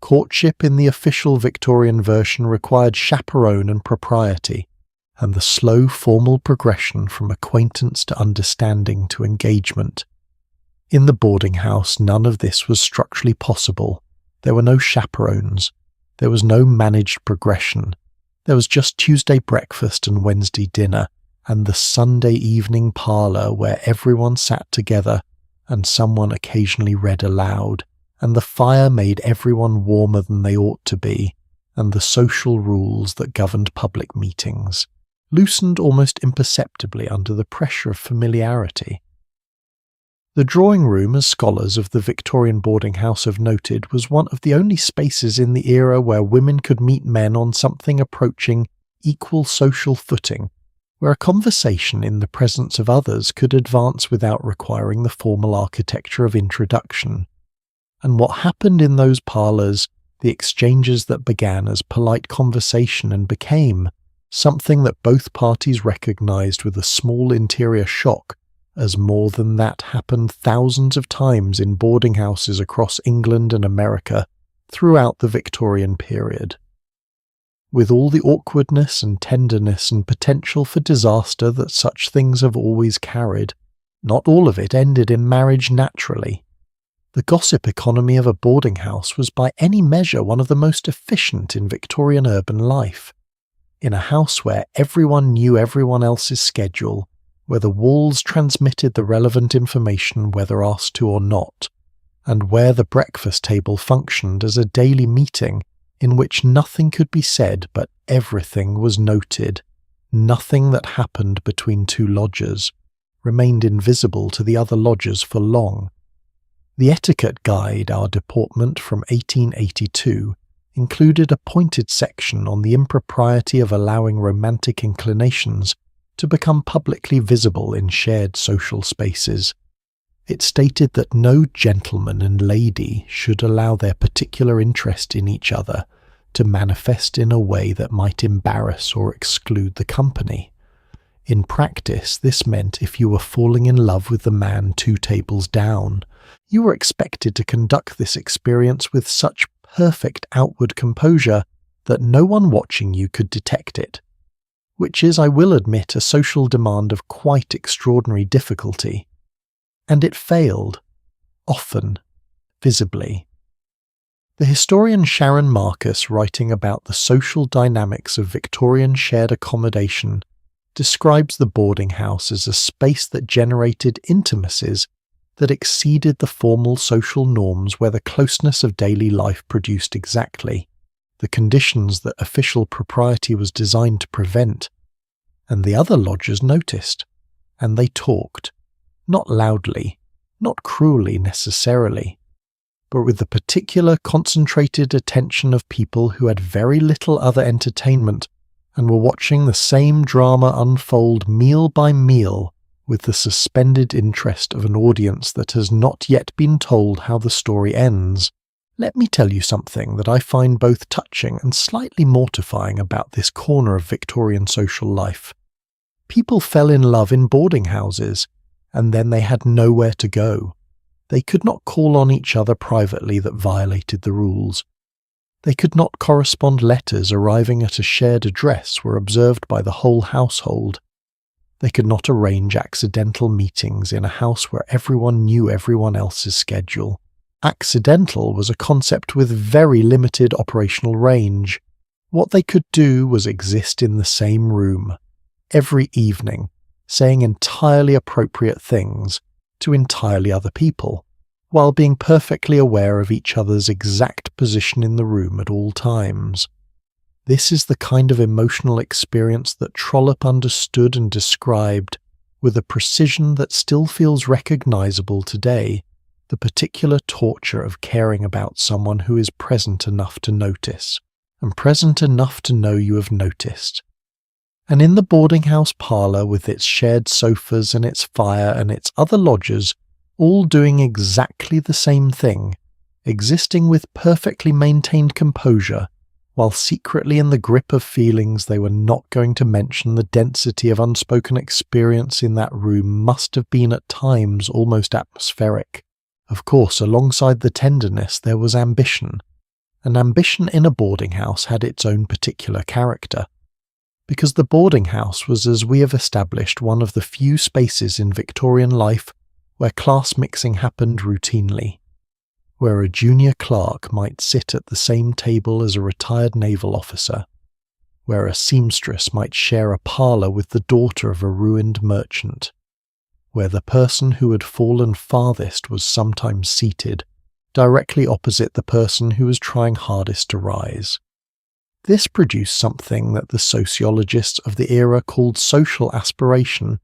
Courtship in the official Victorian version required chaperone and propriety, and the slow formal progression from acquaintance to understanding to engagement. In the boarding house, none of this was structurally possible, There were no chaperones. There was no managed progression. There was just Tuesday breakfast and Wednesday dinner, and the Sunday evening parlour where everyone sat together and someone occasionally read aloud, and the fire made everyone warmer than they ought to be, and the social rules that governed public meetings loosened almost imperceptibly under the pressure of familiarity. The drawing room, as scholars of the Victorian boarding house have noted, was one of the only spaces in the era where women could meet men on something approaching equal social footing, where a conversation in the presence of others could advance without requiring the formal architecture of introduction. And what happened in those parlours, the exchanges that began as polite conversation and became something that both parties recognised with a small interior shock, as more than that happened thousands of times in boarding houses across England and America throughout the Victorian period. With all the awkwardness and tenderness and potential for disaster that such things have always carried, not all of it ended in marriage naturally. The gossip economy of a boarding house was by any measure one of the most efficient in Victorian urban life. In a house where everyone knew everyone else's schedule, where the walls transmitted the relevant information whether asked to or not, and where the breakfast table functioned as a daily meeting in which nothing could be said but everything was noted, nothing that happened between two lodgers remained invisible to the other lodgers for long. The etiquette guide, Our Deportment from 1882, included a pointed section on the impropriety of allowing romantic inclinations to become publicly visible in shared social spaces. It stated that no gentleman and lady should allow their particular interest in each other to manifest in a way that might embarrass or exclude the company. In practice, this meant if you were falling in love with the man 2 tables down, you were expected to conduct this experience with such perfect outward composure that no one watching you could detect it, which is, I will admit, a social demand of quite extraordinary difficulty. And it failed, often, visibly. The historian Sharon Marcus, writing about the social dynamics of Victorian shared accommodation, describes the boarding house as a space that generated intimacies that exceeded the formal social norms where the closeness of daily life produced exactly the conditions that official propriety was designed to prevent. And the other lodgers noticed, and they talked, not loudly, not cruelly necessarily, but with the particular concentrated attention of people who had very little other entertainment and were watching the same drama unfold meal by meal with the suspended interest of an audience that has not yet been told how the story ends. Let me tell you something that I find both touching and slightly mortifying about this corner of Victorian social life. People fell in love in boarding houses, and then they had nowhere to go. They could not call on each other privately that violated the rules. They could not correspond letters arriving at a shared address were observed by the whole household. They could not arrange accidental meetings in a house where everyone knew everyone else's schedule. Accidental was a concept with very limited operational range. What they could do was exist in the same room, every evening, saying entirely appropriate things to entirely other people, while being perfectly aware of each other's exact position in the room at all times. This is the kind of emotional experience that Trollope understood and described with a precision that still feels recognizable today, the particular torture of caring about someone who is present enough to notice, and present enough to know you have noticed. And in the boarding house parlour, with its shared sofas and its fire and its other lodgers, all doing exactly the same thing, existing with perfectly maintained composure, while secretly in the grip of feelings they were not going to mention, the density of unspoken experience in that room must have been at times almost atmospheric. Of course, alongside the tenderness there was ambition, and ambition in a boarding house had its own particular character, because the boarding house was, as we have established, one of the few spaces in Victorian life where class mixing happened routinely, where a junior clerk might sit at the same table as a retired naval officer, where a seamstress might share a parlour with the daughter of a ruined merchant, where the person who had fallen farthest was sometimes seated directly opposite the person who was trying hardest to rise. This produced something that the sociologists of the era called social aspiration,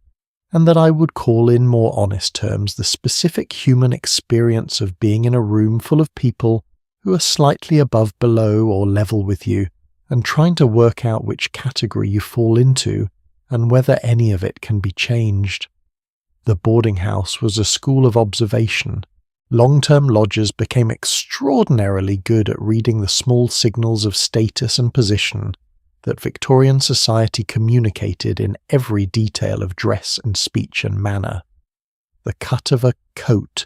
and that I would call in more honest terms the specific human experience of being in a room full of people who are slightly above, below, or level with you, and trying to work out which category you fall into and whether any of it can be changed. The boarding house was a school of observation. Long-term lodgers became extraordinarily good at reading the small signals of status and position that Victorian society communicated in every detail of dress and speech and manner. The cut of a coat,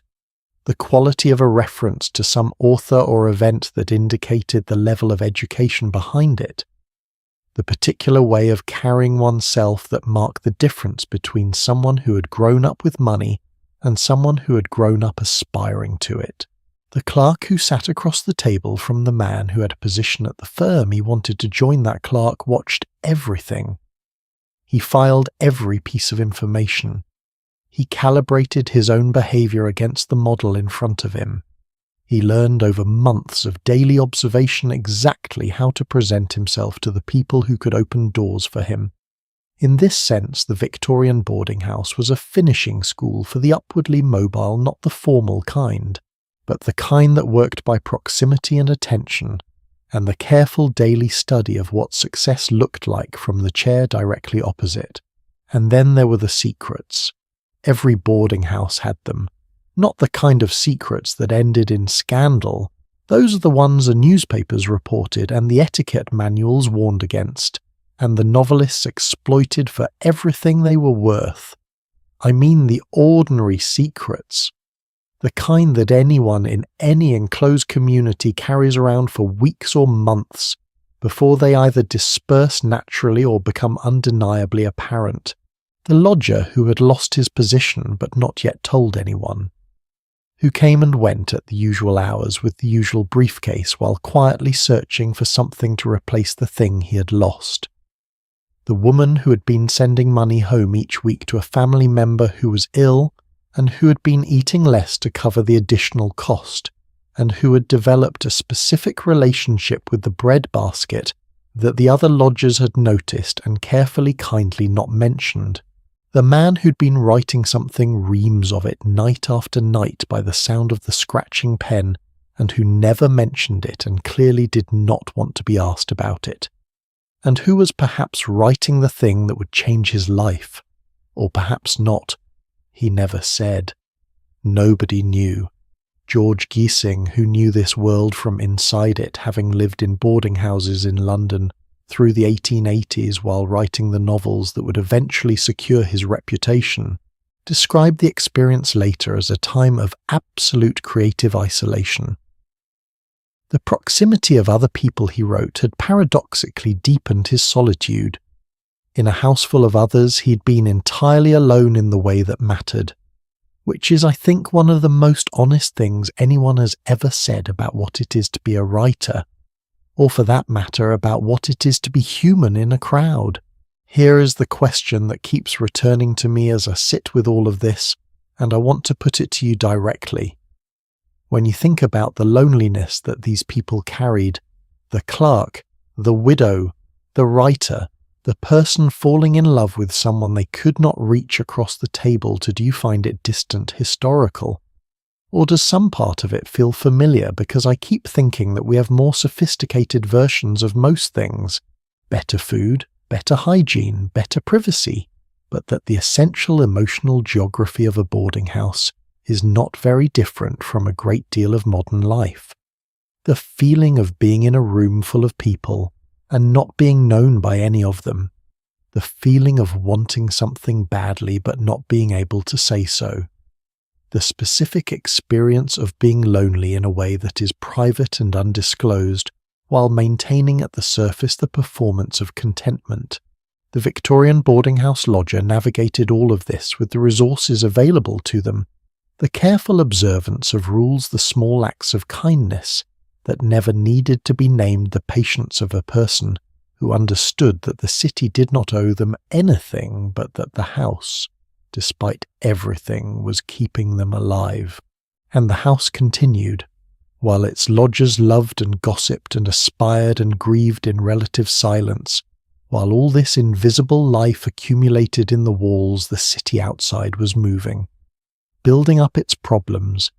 the quality of a reference to some author or event that indicated the level of education behind it, the particular way of carrying oneself that marked the difference between someone who had grown up with money and someone who had grown up aspiring to it. The clerk who sat across the table from the man who had a position at the firm he wanted to join, that clerk watched everything. He filed every piece of information. He calibrated his own behaviour against the model in front of him. He learned over months of daily observation exactly how to present himself to the people who could open doors for him. In this sense, the Victorian boarding house was a finishing school for the upwardly mobile, not the formal kind, but the kind that worked by proximity and attention, and the careful daily study of what success looked like from the chair directly opposite. And then there were the secrets. Every boarding house had them. Not the kind of secrets that ended in scandal. Those are the ones the newspapers reported and the etiquette manuals warned against, and the novelists exploited for everything they were worth. I mean the ordinary secrets. The kind that anyone in any enclosed community carries around for weeks or months before they either disperse naturally or become undeniably apparent. The lodger who had lost his position but not yet told anyone, who came and went at the usual hours with the usual briefcase while quietly searching for something to replace the thing he had lost. The woman who had been sending money home each week to a family member who was ill and who had been eating less to cover the additional cost, and who had developed a specific relationship with the bread basket that the other lodgers had noticed and carefully kindly not mentioned. The man who'd been writing something reams of it night after night by the sound of the scratching pen, and who never mentioned it and clearly did not want to be asked about it, and who was perhaps writing the thing that would change his life, or perhaps not. He never said. Nobody knew. George Giesing, who knew this world from inside it, having lived in boarding houses in London through the 1880s while writing the novels that would eventually secure his reputation, described the experience later as a time of absolute creative isolation. The proximity of other people, he wrote, had paradoxically deepened his solitude. In a house full of others, he'd been entirely alone in the way that mattered, which is, I think, one of the most honest things anyone has ever said about what it is to be a writer, or for that matter about what it is to be human in a crowd. Here is the question that keeps returning to me as I sit with all of this, and I want to put it to you directly. When you think about the loneliness that these people carried, the clerk, the widow, the writer, the person falling in love with someone they could not reach across the table, do you find it distant, historical? Or does some part of it feel familiar because I keep thinking that we have more sophisticated versions of most things, better food, better hygiene, better privacy, but that the essential emotional geography of a boarding house is not very different from a great deal of modern life. The feeling of being in a room full of people and not being known by any of them. The feeling of wanting something badly but not being able to say so. The specific experience of being lonely in a way that is private and undisclosed, while maintaining at the surface the performance of contentment. The Victorian boarding house lodger navigated all of this with the resources available to them, The careful observance of rules, the small acts of kindness that never needed to be named, the patience of a person who understood that the city did not owe them anything, but that the house, despite everything, was keeping them alive. And the house continued, while its lodgers loved and gossiped and aspired and grieved in relative silence, while all this invisible life accumulated in the walls, the city outside was moving, building up its problems,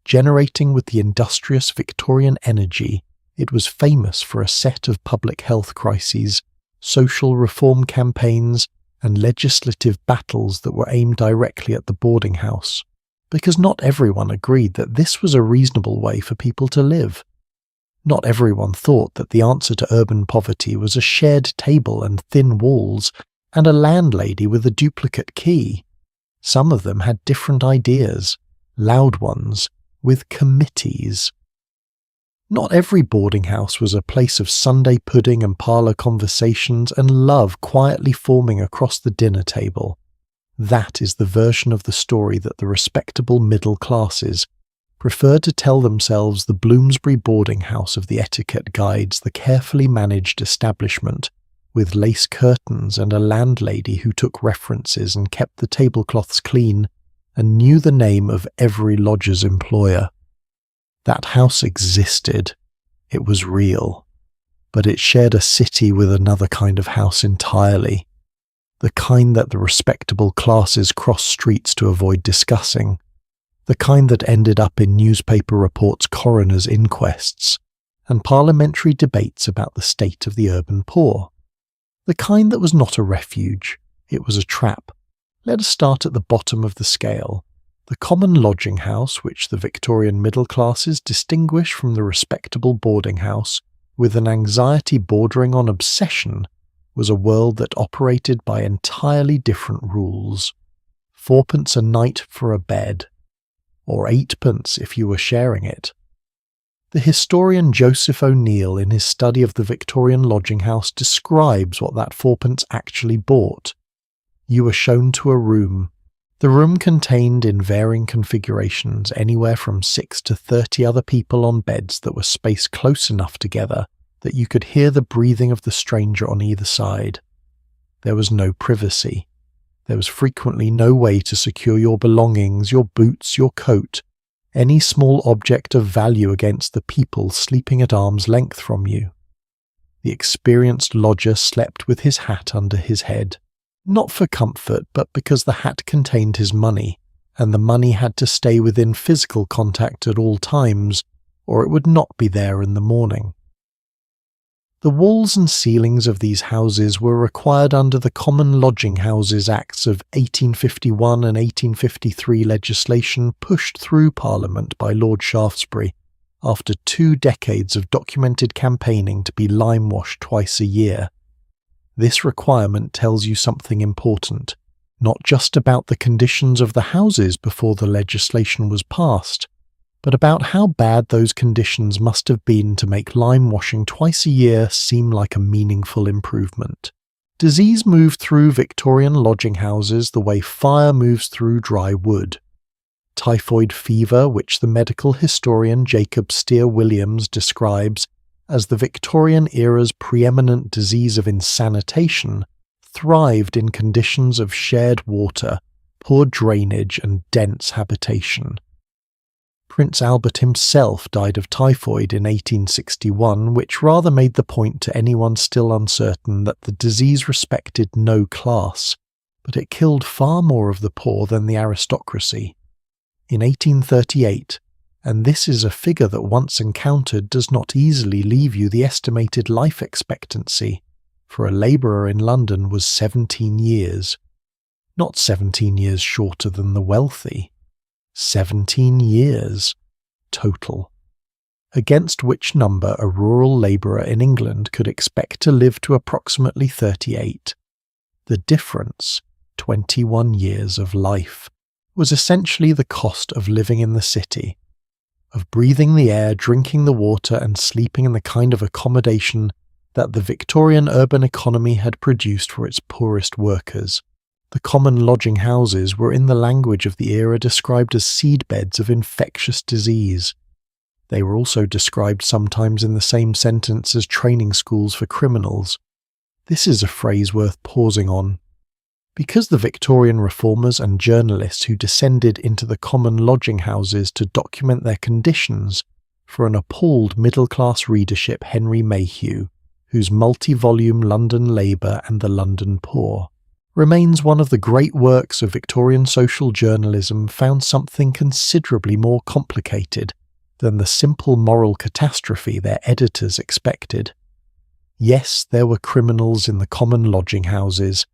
generating with the industrious Victorian energy. It was famous for a set of public health crises, social reform campaigns, and legislative battles that were aimed directly at the boarding house, because not everyone agreed that this was a reasonable way for people to live. Not everyone thought that the answer to urban poverty was a shared table and thin walls, and a landlady with a duplicate key. Some of them had different ideas, loud ones, with committees. Not every boarding house was a place of Sunday pudding and parlour conversations and love quietly forming across the dinner table. That is the version of the story that the respectable middle classes preferred to tell themselves: the Bloomsbury boarding house of the etiquette guides, the carefully managed establishment, with lace curtains and a landlady who took references and kept the tablecloths clean and knew the name of every lodger's employer. That house existed. It was real. But it shared a city with another kind of house entirely. The kind that the respectable classes crossed streets to avoid discussing. The kind that ended up in newspaper reports, coroners' inquests, and parliamentary debates about the state of the urban poor. The kind that was not a refuge. It was a trap. Let us start at the bottom of the scale. The common lodging house, which the Victorian middle classes distinguish from the respectable boarding house, with an anxiety bordering on obsession, was a world that operated by entirely different rules. 4p a night for a bed, or 8p if you were sharing it. The historian Joseph O'Neill, in his study of the Victorian lodging house, describes what that 4p actually bought. You were shown to a room. The room contained, in varying configurations, anywhere from 6 to 30 other people on beds that were spaced close enough together that you could hear the breathing of the stranger on either side. There was no privacy. There was frequently no way to secure your belongings, your boots, your coat, any small object of value against the people sleeping at arm's length from you. The experienced lodger slept with his hat under his head. Not for comfort, but because the hat contained his money, and the money had to stay within physical contact at all times, or it would not be there in the morning. The walls and ceilings of these houses were required under the Common Lodging Houses Acts of 1851 and 1853 legislation pushed through Parliament by Lord Shaftesbury after 2 decades of documented campaigning to be lime-washed twice a year. This requirement tells you something important, not just about the conditions of the houses before the legislation was passed, but about how bad those conditions must have been to make lime washing twice a year seem like a meaningful improvement. Disease moved through Victorian lodging houses the way fire moves through dry wood. Typhoid fever, which the medical historian Jacob Steer Williams describes as the Victorian era's preeminent disease of insanitation, thrived in conditions of shared water, poor drainage, and dense habitation. Prince Albert himself died of typhoid in 1861, which rather made the point to anyone still uncertain that the disease respected no class, but it killed far more of the poor than the aristocracy. In 1838, and this is a figure that once encountered does not easily leave you, the estimated life expectancy for a labourer in London was 17 years. Not 17 years shorter than the wealthy. 17 years total. Against which number a rural labourer in England could expect to live to approximately 38. The difference, 21 years of life, was essentially the cost of living in the city, of breathing the air, drinking the water, and sleeping in the kind of accommodation that the Victorian urban economy had produced for its poorest workers. The common lodging houses were in the language of the era described as seedbeds of infectious disease. They were also described sometimes in the same sentence as training schools for criminals. This is a phrase worth pausing on. Because the Victorian reformers and journalists who descended into the common lodging houses to document their conditions for an appalled middle-class readership, Henry Mayhew, whose multi-volume London Labour and the London Poor remains one of the great works of Victorian social journalism, found something considerably more complicated than the simple moral catastrophe their editors expected. Yes, there were criminals in the common lodging houses.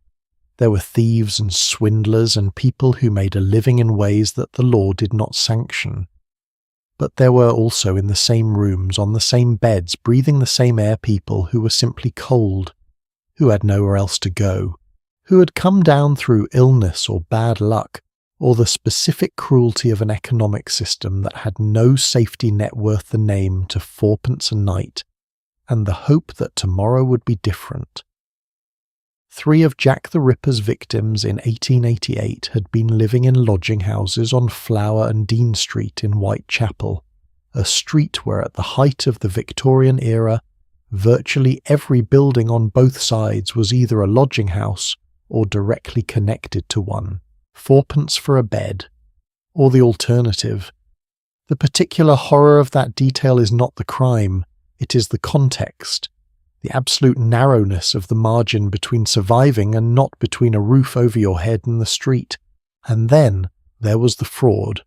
There were thieves and swindlers and people who made a living in ways that the law did not sanction. But there were also in the same rooms, on the same beds, breathing the same air people who were simply cold, who had nowhere else to go, who had come down through illness or bad luck, or the specific cruelty of an economic system that had no safety net worth the name to fourpence a night, and the hope that tomorrow would be different. 3 of Jack the Ripper's victims in 1888 had been living in lodging houses on Flower and Dean Street in Whitechapel, a street where at the height of the Victorian era, virtually every building on both sides was either a lodging house or directly connected to one. 4pence for a bed, or the alternative. The particular horror of that detail is not the crime, it is the context, the absolute narrowness of the margin between surviving and not between a roof over your head and the street. And then there was the fraud.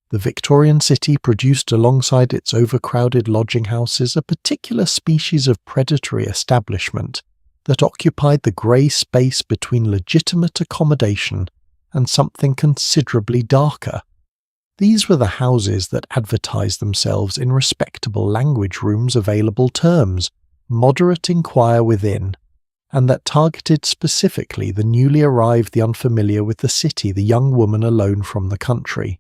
The Victorian city produced alongside its overcrowded lodging houses a particular species of predatory establishment that occupied the grey space between legitimate accommodation and something considerably darker. These were the houses that advertised themselves in respectable language rooms, available terms, moderate inquire within, and that targeted specifically the newly arrived, the unfamiliar with the city, the young woman alone from the country,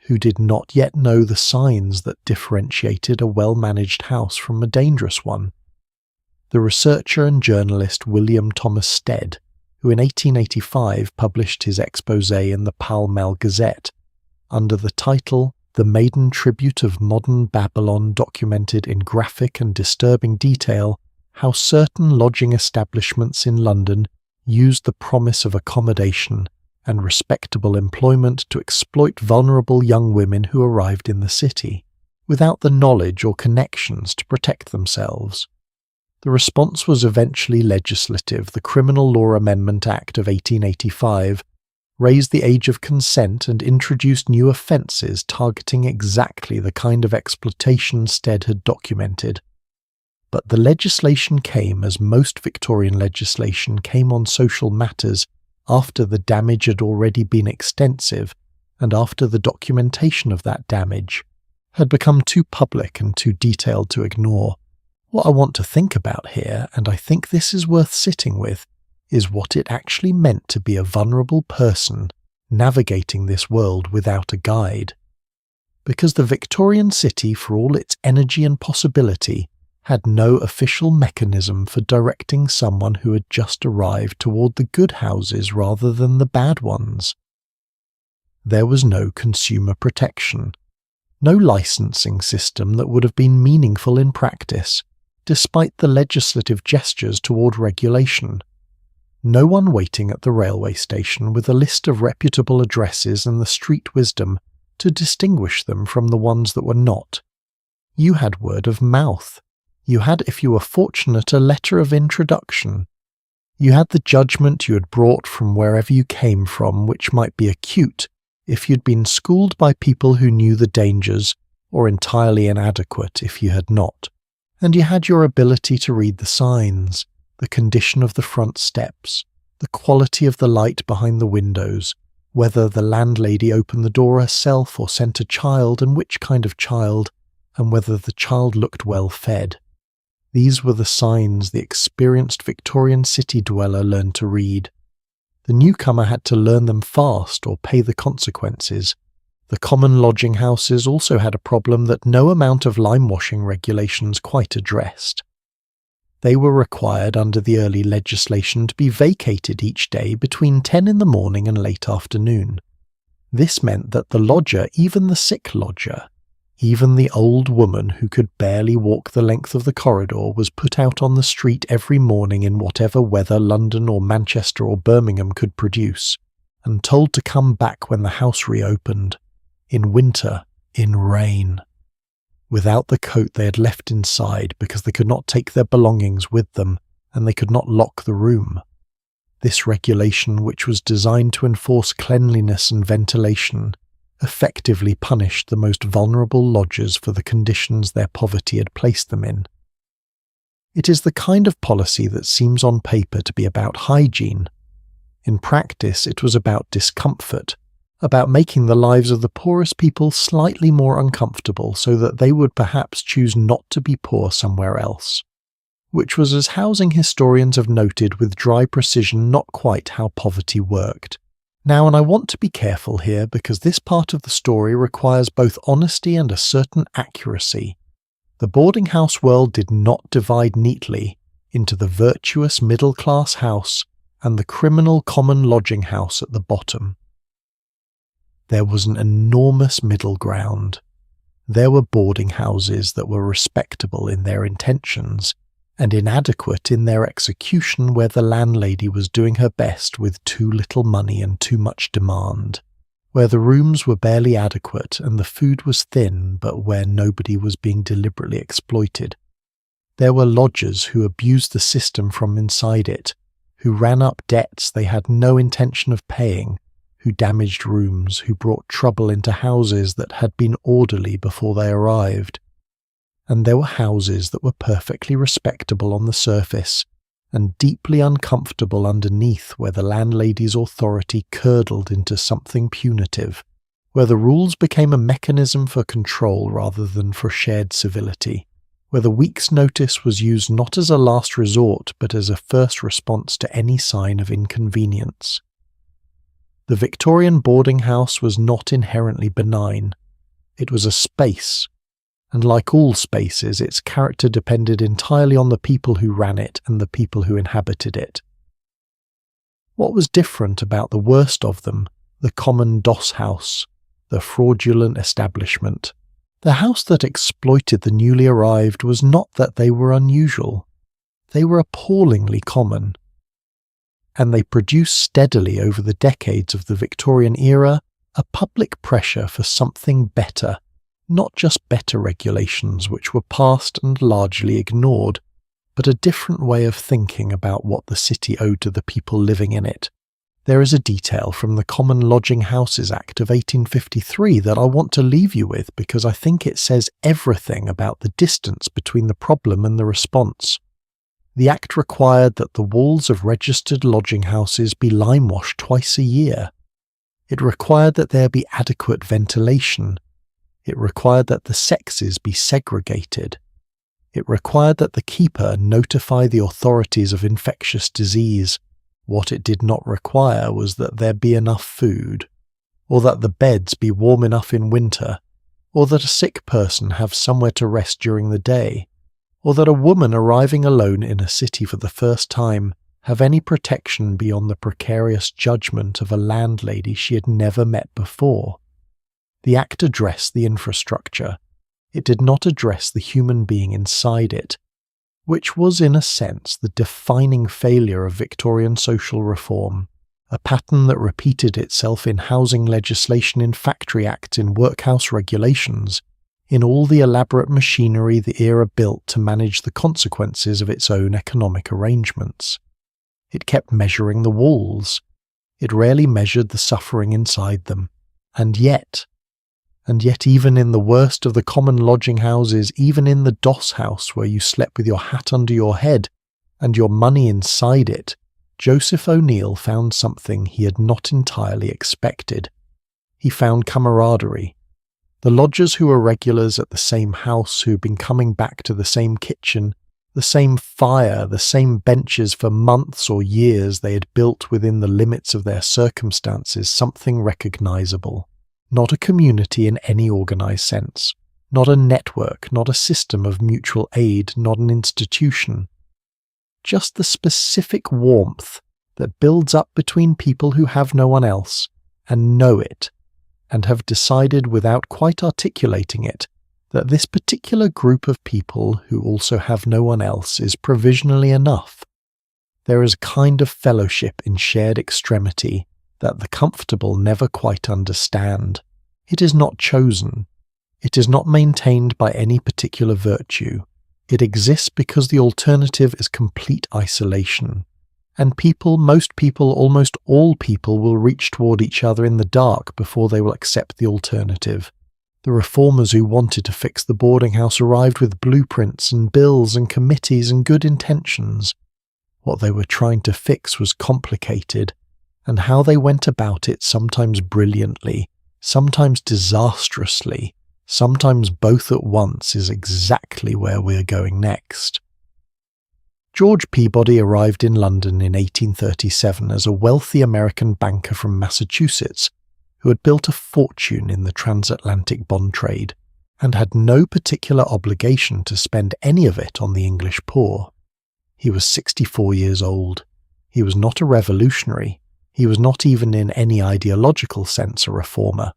who did not yet know the signs that differentiated a well-managed house from a dangerous one. The researcher and journalist William Thomas Stead, who in 1885 published his exposé in the Pall Mall Gazette, under the title "The Maiden Tribute of Modern Babylon," documented in graphic and disturbing detail how certain lodging establishments in London used the promise of accommodation and respectable employment to exploit vulnerable young women who arrived in the city, without the knowledge or connections to protect themselves. The response was eventually legislative. The Criminal Law Amendment Act of 1885 raised the age of consent and introduced new offences targeting exactly the kind of exploitation Stead had documented. But the legislation came, as most Victorian legislation came on social matters, after the damage had already been extensive and after the documentation of that damage had become too public and too detailed to ignore. What I want to think about here, and I think this is worth sitting with, is what it actually meant to be a vulnerable person navigating this world without a guide. Because the Victorian city, for all its energy and possibility, had no official mechanism for directing someone who had just arrived toward the good houses rather than the bad ones. There was no consumer protection, no licensing system that would have been meaningful in practice, despite the legislative gestures toward regulation. No one waiting at the railway station with a list of reputable addresses and the street wisdom to distinguish them from the ones that were not. You had word of mouth. You had, if you were fortunate, a letter of introduction. You had the judgment you had brought from wherever you came from, which might be acute if you'd been schooled by people who knew the dangers, or entirely inadequate if you had not. And you had your ability to read the signs, the condition of the front steps, the quality of the light behind the windows, whether the landlady opened the door herself or sent a child, and which kind of child, and whether the child looked well fed. These were the signs the experienced Victorian city dweller learned to read. The newcomer had to learn them fast or pay the consequences. The common lodging houses also had a problem that no amount of limewashing regulations quite addressed. They were required under the early legislation to be vacated each day between 10 in the morning and late afternoon. This meant that the lodger, even the sick lodger, even the old woman who could barely walk the length of the corridor, was put out on the street every morning in whatever weather London or Manchester or Birmingham could produce, and told to come back when the house reopened, in winter, in rain, without the coat they had left inside because they could not take their belongings with them and they could not lock the room. This regulation, which was designed to enforce cleanliness and ventilation, effectively punished the most vulnerable lodgers for the conditions their poverty had placed them in. It is the kind of policy that seems on paper to be about hygiene. In practice, it was about discomfort, about making the lives of the poorest people slightly more uncomfortable so that they would perhaps choose not to be poor somewhere else, which was, as housing historians have noted with dry precision, not quite how poverty worked. Now, and I want to be careful here because this part of the story requires both honesty and a certain accuracy. The boarding house world did not divide neatly into the virtuous middle-class house and the criminal common lodging house at the bottom. There was an enormous middle ground. There were boarding houses that were respectable in their intentions and inadequate in their execution, where the landlady was doing her best with too little money and too much demand, where the rooms were barely adequate and the food was thin, but where nobody was being deliberately exploited. There were lodgers who abused the system from inside it, who ran up debts they had no intention of paying, who damaged rooms, who brought trouble into houses that had been orderly before they arrived. And there were houses that were perfectly respectable on the surface and deeply uncomfortable underneath, where the landlady's authority curdled into something punitive, where the rules became a mechanism for control rather than for shared civility, where the week's notice was used not as a last resort but as a first response to any sign of inconvenience. The Victorian boarding house was not inherently benign. It was a space, and like all spaces, its character depended entirely on the people who ran it and the people who inhabited it. What was different about the worst of them, the common doss house, the fraudulent establishment, the house that exploited the newly arrived, was not that they were unusual. They were appallingly common. And they produced steadily over the decades of the Victorian era a public pressure for something better, not just better regulations which were passed and largely ignored, but a different way of thinking about what the city owed to the people living in it. There is a detail from the Common Lodging Houses Act of 1853 that I want to leave you with because I think it says everything about the distance between the problem and the response. The Act required that the walls of registered lodging houses be limewashed twice a year. It required that there be adequate ventilation. It required that the sexes be segregated. It required that the keeper notify the authorities of infectious disease. What it did not require was that there be enough food, or that the beds be warm enough in winter, or that a sick person have somewhere to rest during the day, or that a woman arriving alone in a city for the first time have any protection beyond the precarious judgment of a landlady she had never met before. The Act addressed the infrastructure. It did not address the human being inside it, which was in a sense the defining failure of Victorian social reform, a pattern that repeated itself in housing legislation, in factory acts, in workhouse regulations, in all the elaborate machinery the era built to manage the consequences of its own economic arrangements. It kept measuring the walls. It rarely measured the suffering inside them. And yet even in the worst of the common lodging houses, even in the doss house where you slept with your hat under your head and your money inside it, Joseph O'Neill found something he had not entirely expected. He found camaraderie. The lodgers who were regulars at the same house, who had been coming back to the same kitchen, the same fire, the same benches for months or years, they had built within the limits of their circumstances something recognizable. Not a community in any organized sense, not a network, not a system of mutual aid, not an institution, just the specific warmth that builds up between people who have no one else and know it, and have decided without quite articulating it that this particular group of people who also have no one else is provisionally enough. There is a kind of fellowship in shared extremity that the comfortable never quite understand. It is not chosen. It is not maintained by any particular virtue. It exists because the alternative is complete isolation. And most people, almost all people will reach toward each other in the dark before they will accept the alternative. The reformers who wanted to fix the boarding house arrived with blueprints and bills and committees and good intentions. What they were trying to fix was complicated, and how they went about it sometimes brilliantly, sometimes disastrously, sometimes both at once is exactly where we are going next. George Peabody arrived in London in 1837 as a wealthy American banker from Massachusetts who had built a fortune in the transatlantic bond trade and had no particular obligation to spend any of it on the English poor. He was 64 years old. He was not a revolutionary. He was not even in any ideological sense a reformer.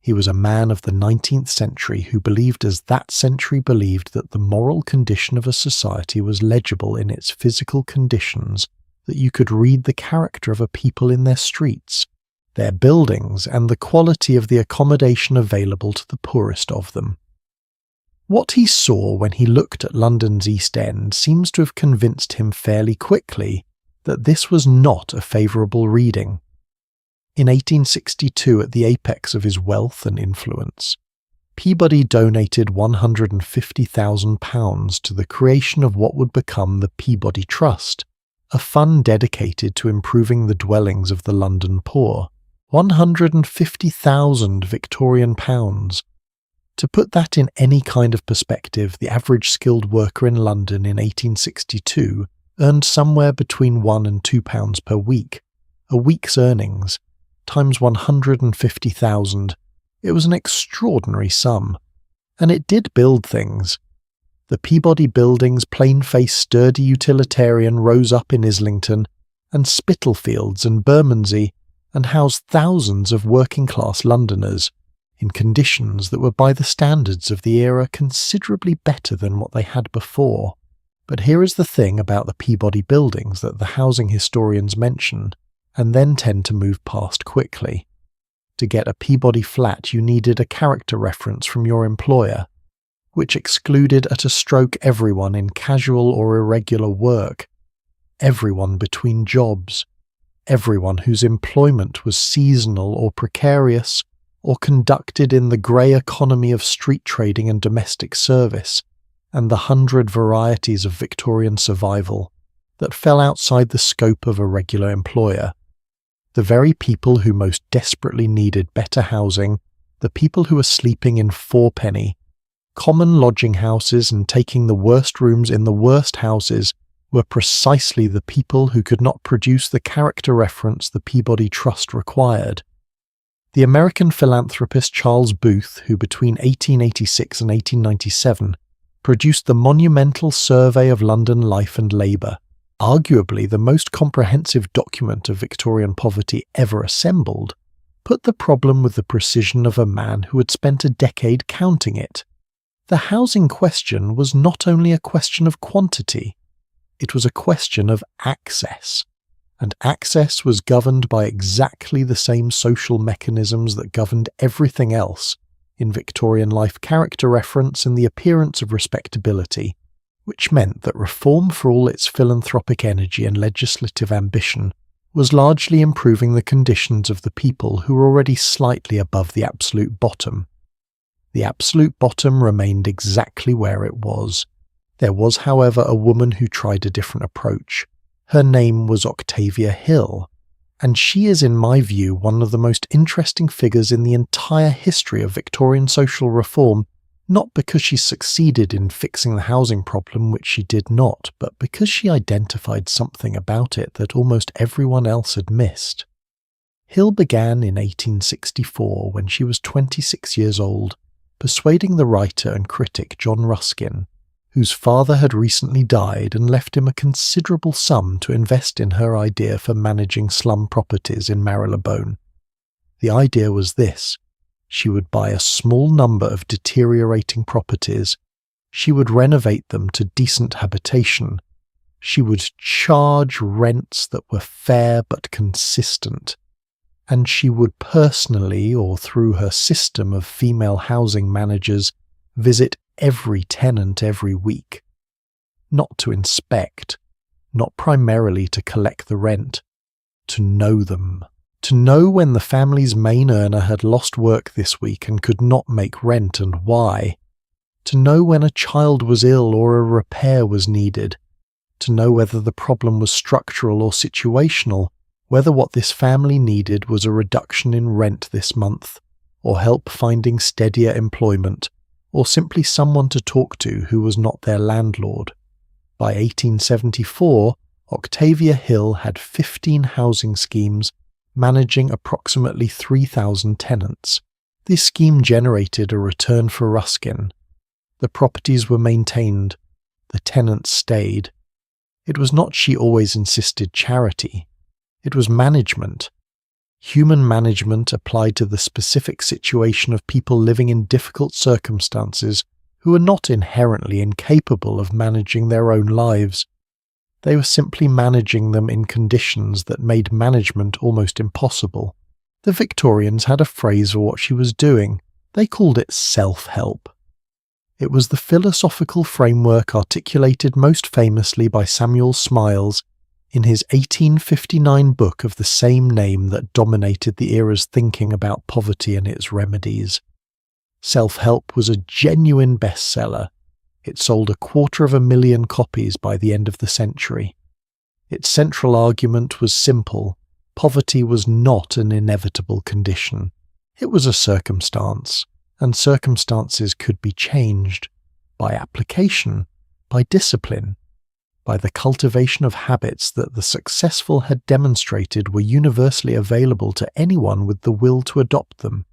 He was a man of the 19th century who believed as that century believed that the moral condition of a society was legible in its physical conditions, that you could read the character of a people in their streets, their buildings, and the quality of the accommodation available to the poorest of them. What he saw when he looked at London's East End seems to have convinced him fairly quickly that this was not a favourable reading. In 1862, at the apex of his wealth and influence, Peabody donated £150,000 to the creation of what would become the Peabody Trust, a fund dedicated to improving the dwellings of the London poor. 150,000 Victorian pounds. To put that in any kind of perspective, the average skilled worker in London in 1862 earned somewhere between £1 and £2 per week. A week's earnings times 150,000. It was an extraordinary sum. And it did build things. The Peabody Buildings, plain-faced, sturdy utilitarian, rose up in Islington and Spitalfields and Bermondsey and housed thousands of working-class Londoners in conditions that were by the standards of the era considerably better than what they had before. But here is the thing about the Peabody Buildings that the housing historians mention and then tend to move past quickly. To get a Peabody flat, you needed a character reference from your employer, which excluded at a stroke everyone in casual or irregular work, everyone between jobs, everyone whose employment was seasonal or precarious or conducted in the grey economy of street trading and domestic service, and the 100 varieties of Victorian survival that fell outside the scope of a regular employer. The very people who most desperately needed better housing, the people who were sleeping in fourpenny, common lodging houses and taking the worst rooms in the worst houses, were precisely the people who could not produce the character reference the Peabody Trust required. The American philanthropist Charles Booth, who between 1886 and 1897 produced the monumental Survey of London Life and Labour, arguably the most comprehensive document of Victorian poverty ever assembled, put the problem with the precision of a man who had spent a decade counting it. The housing question was not only a question of quantity, it was a question of access, and access was governed by exactly the same social mechanisms that governed everything else in Victorian life: character reference and the appearance of respectability, which meant that reform, for all its philanthropic energy and legislative ambition, was largely improving the conditions of the people who were already slightly above the absolute bottom. The absolute bottom remained exactly where it was. There was, however, a woman who tried a different approach. Her name was Octavia Hill, and she is, in my view, one of the most interesting figures in the entire history of Victorian social reform, not because she succeeded in fixing the housing problem, which she did not, but because she identified something about it that almost everyone else had missed. Hill began in 1864, when she was 26 years old, persuading the writer and critic John Ruskin, whose father had recently died and left him a considerable sum to invest in her idea for managing slum properties in Marylebone. The idea was this: she would buy a small number of deteriorating properties, she would renovate them to decent habitation, she would charge rents that were fair but consistent, and she would personally, or through her system of female housing managers, visit every tenant every week. Not to inspect, not primarily to collect the rent, to know them. To know when the family's main earner had lost work this week and could not make rent and why. To know when a child was ill or a repair was needed. To know whether the problem was structural or situational, whether what this family needed was a reduction in rent this month, or help finding steadier employment, or simply someone to talk to who was not their landlord. By 1874, Octavia Hill had 15 housing schemes managing approximately 3,000 tenants. This scheme generated a return for Ruskin. The properties were maintained. The tenants stayed. It was not, she always insisted, charity. It was management. Human management applied to the specific situation of people living in difficult circumstances who were not inherently incapable of managing their own lives. They were simply managing them in conditions that made management almost impossible. The Victorians had a phrase for what she was doing. They called it self-help. It was the philosophical framework articulated most famously by Samuel Smiles in his 1859 book of the same name that dominated the era's thinking about poverty and its remedies. Self-help was a genuine bestseller. It sold 250,000 copies by the end of the century. Its central argument was simple: poverty was not an inevitable condition. It was a circumstance, and circumstances could be changed by application, by discipline, by the cultivation of habits that the successful had demonstrated were universally available to anyone with the will to adopt them,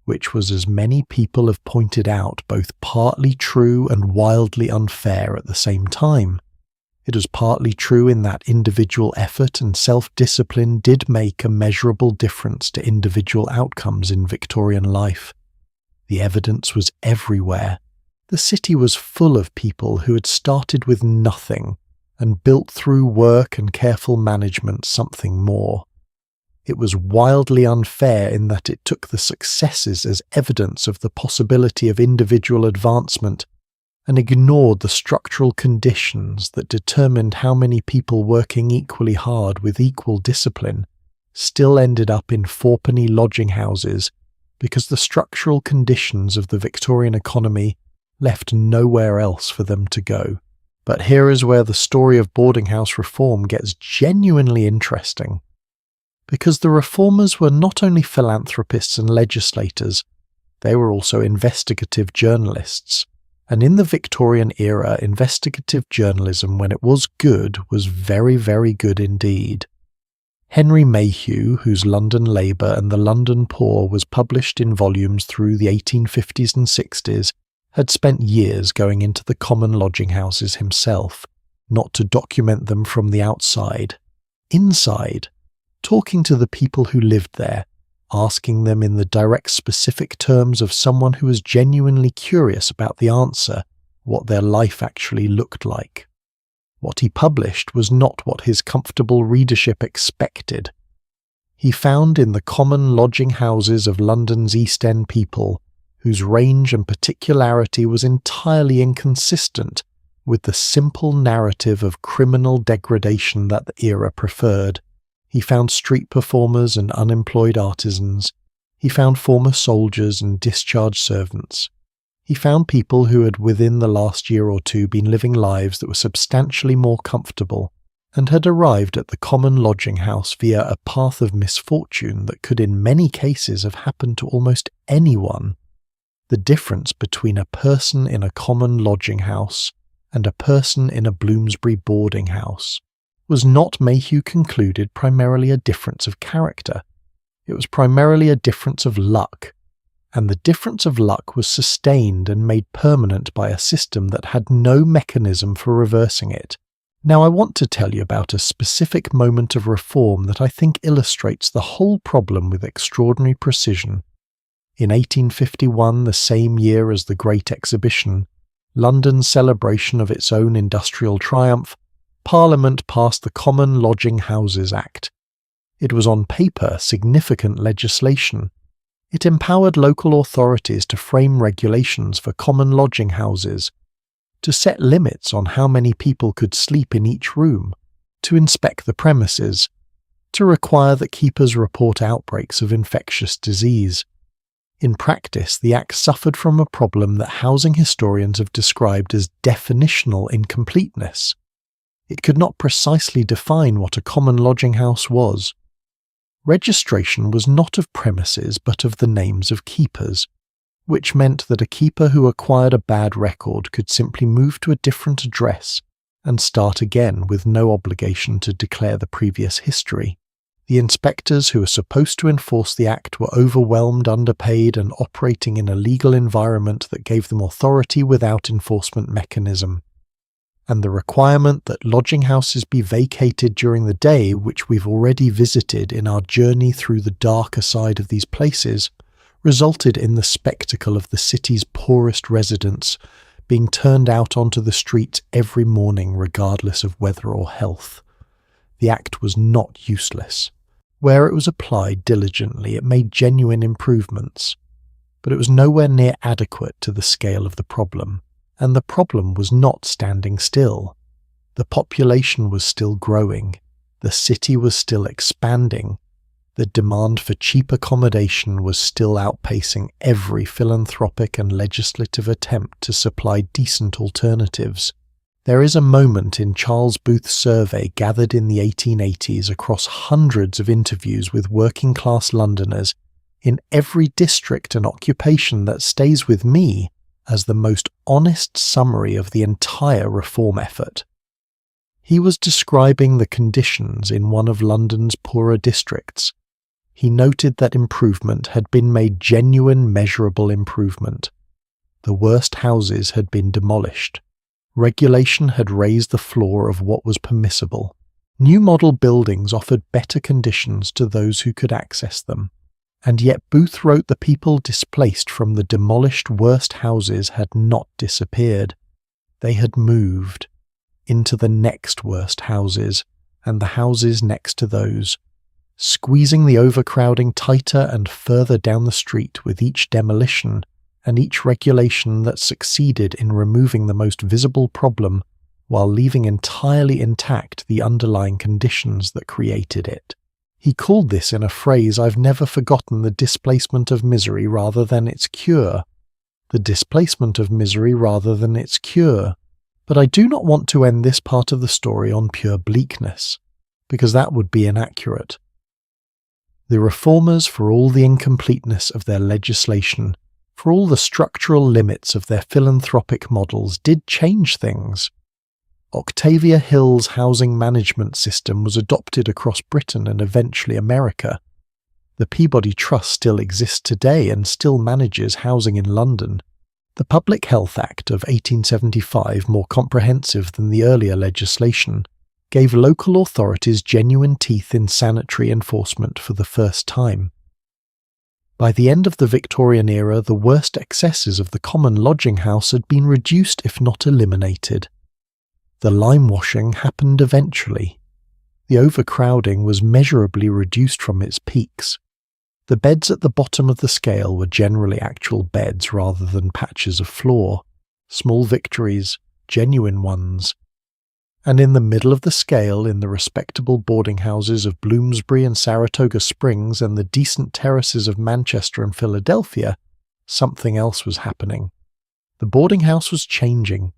which was, as many people have pointed out, both partly true and wildly unfair at the same time. It was partly true in that individual effort and self-discipline did make a measurable difference to individual outcomes in Victorian life. The evidence was everywhere. The city was full of people who had started with nothing and built through work and careful management something more. It was wildly unfair in that it took the successes as evidence of the possibility of individual advancement and ignored the structural conditions that determined how many people working equally hard with equal discipline still ended up in fourpenny lodging houses because the structural conditions of the Victorian economy left nowhere else for them to go. But here is where the story of boarding house reform gets genuinely interesting. Because the reformers were not only philanthropists and legislators, they were also investigative journalists. And in the Victorian era, investigative journalism, when it was good, was very, very good indeed. Henry Mayhew, whose London Labour and the London Poor was published in volumes through the 1850s and 60s, had spent years going into the common lodging houses himself, not to document them from the outside. Inside, talking to the people who lived there, asking them in the direct specific terms of someone who was genuinely curious about the answer, what their life actually looked like. What he published was not what his comfortable readership expected. He found in the common lodging houses of London's East End people, whose range and particularity was entirely inconsistent with the simple narrative of criminal degradation that the era preferred. He found street performers and unemployed artisans. He found former soldiers and discharged servants. He found people who had within the last year or two been living lives that were substantially more comfortable and had arrived at the common lodging house via a path of misfortune that could in many cases have happened to almost anyone. The difference between a person in a common lodging house and a person in a Bloomsbury boarding house was not, Mayhew concluded, primarily a difference of character. It was primarily a difference of luck, and the difference of luck was sustained and made permanent by a system that had no mechanism for reversing it. Now I want to tell you about a specific moment of reform that I think illustrates the whole problem with extraordinary precision. In 1851, the same year as the Great Exhibition, London's celebration of its own industrial triumph, Parliament passed the Common Lodging Houses Act. It was on paper significant legislation. It empowered local authorities to frame regulations for common lodging houses, to set limits on how many people could sleep in each room, to inspect the premises, to require that keepers report outbreaks of infectious disease. In practice, the Act suffered from a problem that housing historians have described as definitional incompleteness. It could not precisely define what a common lodging house was. Registration was not of premises but of the names of keepers, which meant that a keeper who acquired a bad record could simply move to a different address and start again with no obligation to declare the previous history. The inspectors who were supposed to enforce the Act were overwhelmed, underpaid, and operating in a legal environment that gave them authority without enforcement mechanism. And the requirement that lodging houses be vacated during the day, which we've already visited in our journey through the darker side of these places, resulted in the spectacle of the city's poorest residents being turned out onto the streets every morning regardless of weather or health. The Act was not useless. Where it was applied diligently, it made genuine improvements, but it was nowhere near adequate to the scale of the problem. And the problem was not standing still. The population was still growing. The city was still expanding. The demand for cheap accommodation was still outpacing every philanthropic and legislative attempt to supply decent alternatives. There is a moment in Charles Booth's survey gathered in the 1880s across hundreds of interviews with working-class Londoners in every district and occupation that stays with me as the most honest summary of the entire reform effort. He was describing the conditions in one of London's poorer districts. He noted that improvement had been made, genuine, measurable improvement. The worst houses had been demolished. Regulation had raised the floor of what was permissible. New model buildings offered better conditions to those who could access them. And yet Booth wrote the people displaced from the demolished worst houses had not disappeared. They had moved into the next worst houses and the houses next to those, squeezing the overcrowding tighter and further down the street with each demolition and each regulation that succeeded in removing the most visible problem while leaving entirely intact the underlying conditions that created it. He called this in a phrase I've never forgotten the displacement of misery rather than its cure. The displacement of misery rather than its cure. But I do not want to end this part of the story on pure bleakness, because that would be inaccurate. The reformers, for all the incompleteness of their legislation, for all the structural limits of their philanthropic models, did change things. Octavia Hill's housing management system was adopted across Britain and eventually America. The Peabody Trust still exists today and still manages housing in London. The Public Health Act of 1875, more comprehensive than the earlier legislation, gave local authorities genuine teeth in sanitary enforcement for the first time. By the end of the Victorian era, the worst excesses of the common lodging house had been reduced if not eliminated. The limewashing happened eventually. The overcrowding was measurably reduced from its peaks. The beds at the bottom of the scale were generally actual beds rather than patches of floor, small victories, genuine ones. And in the middle of the scale, in the respectable boarding houses of Bloomsbury and Saratoga Springs and the decent terraces of Manchester and Philadelphia, something else was happening. The boarding house was changing.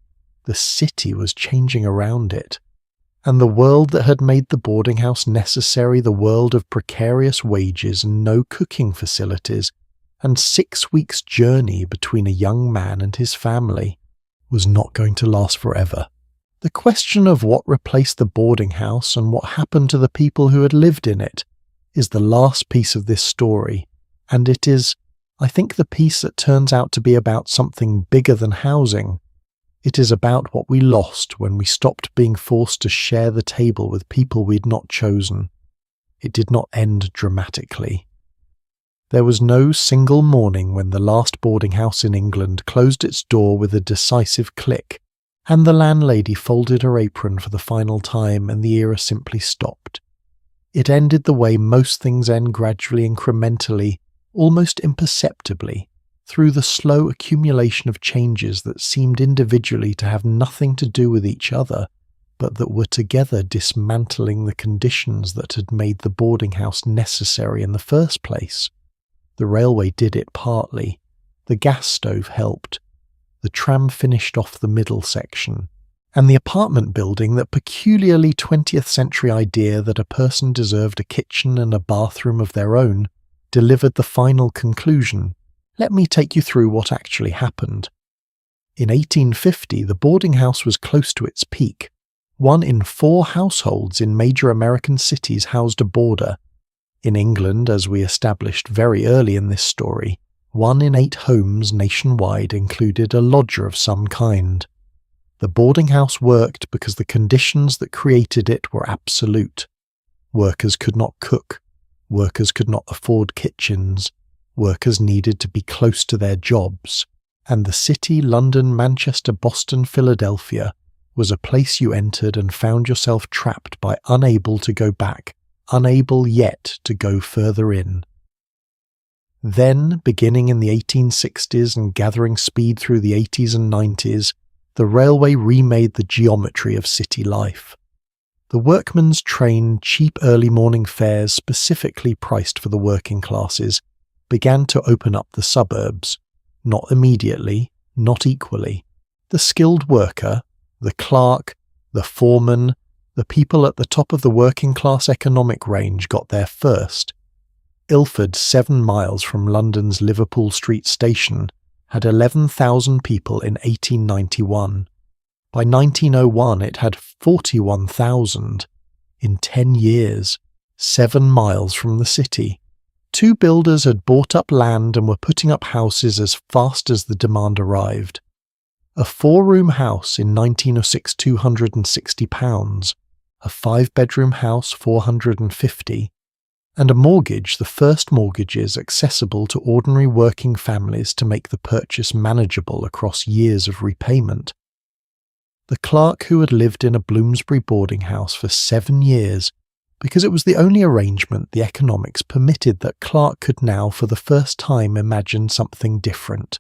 The city was changing around it, and the world that had made the boarding house necessary, the world of precarious wages and no cooking facilities, and 6 weeks' journey between a young man and his family, was not going to last forever. The question of what replaced the boarding house and what happened to the people who had lived in it is the last piece of this story, and it is I think the piece that turns out to be about something bigger than housing. It is about what we lost when we stopped being forced to share the table with people we'd not chosen. It did not end dramatically. There was no single morning when the last boarding house in England closed its door with a decisive click, and the landlady folded her apron for the final time and the era simply stopped. It ended the way most things end, gradually, incrementally, almost imperceptibly, through the slow accumulation of changes that seemed individually to have nothing to do with each other, but that were together dismantling the conditions that had made the boarding house necessary in the first place. The railway did it partly. The gas stove helped. The tram finished off the middle section. And the apartment building, that peculiarly 20th century idea that a person deserved a kitchen and a bathroom of their own, delivered the final conclusion. Let me take you through what actually happened. In 1850, the boarding house was close to its peak. 1 in 4 households in major American cities housed a boarder. In England, as we established very early in this story, 1 in 8 homes nationwide included a lodger of some kind. The boarding house worked because the conditions that created it were absolute. Workers could not cook. Workers could not afford kitchens. Workers needed to be close to their jobs. And the city, London, Manchester, Boston, Philadelphia, was a place you entered and found yourself trapped by unable to go back, unable yet to go further in. Then, beginning in the 1860s and gathering speed through the 80s and 90s, the railway remade the geometry of city life. The workman's train, cheap early morning fares specifically priced for the working classes, began to open up the suburbs, not immediately, not equally. The skilled worker, the clerk, the foreman, the people at the top of the working class economic range got there first. Ilford, 7 miles from London's Liverpool Street Station, had 11,000 people in 1891. By 1901 it had 41,000. In 10 years, 7 miles from the city. 2 builders had bought up land and were putting up houses as fast as the demand arrived. A 4-room house in 1906 £260, a 5-bedroom house 450, and a mortgage, the first mortgages accessible to ordinary working families to make the purchase manageable across years of repayment. The clerk who had lived in a Bloomsbury boarding house for 7 years, because it was the only arrangement the economics permitted, that clerk could now for the first time imagine something different.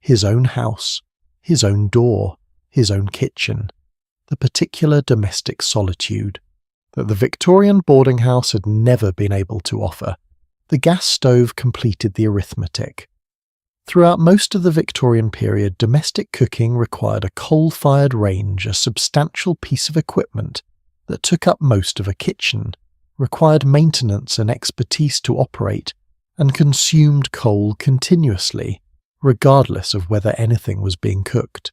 His own house, his own door, his own kitchen, the particular domestic solitude that the Victorian boarding house had never been able to offer. The gas stove completed the arithmetic. Throughout most of the Victorian period, domestic cooking required a coal-fired range, a substantial piece of equipment that took up most of a kitchen, required maintenance and expertise to operate, and consumed coal continuously, regardless of whether anything was being cooked.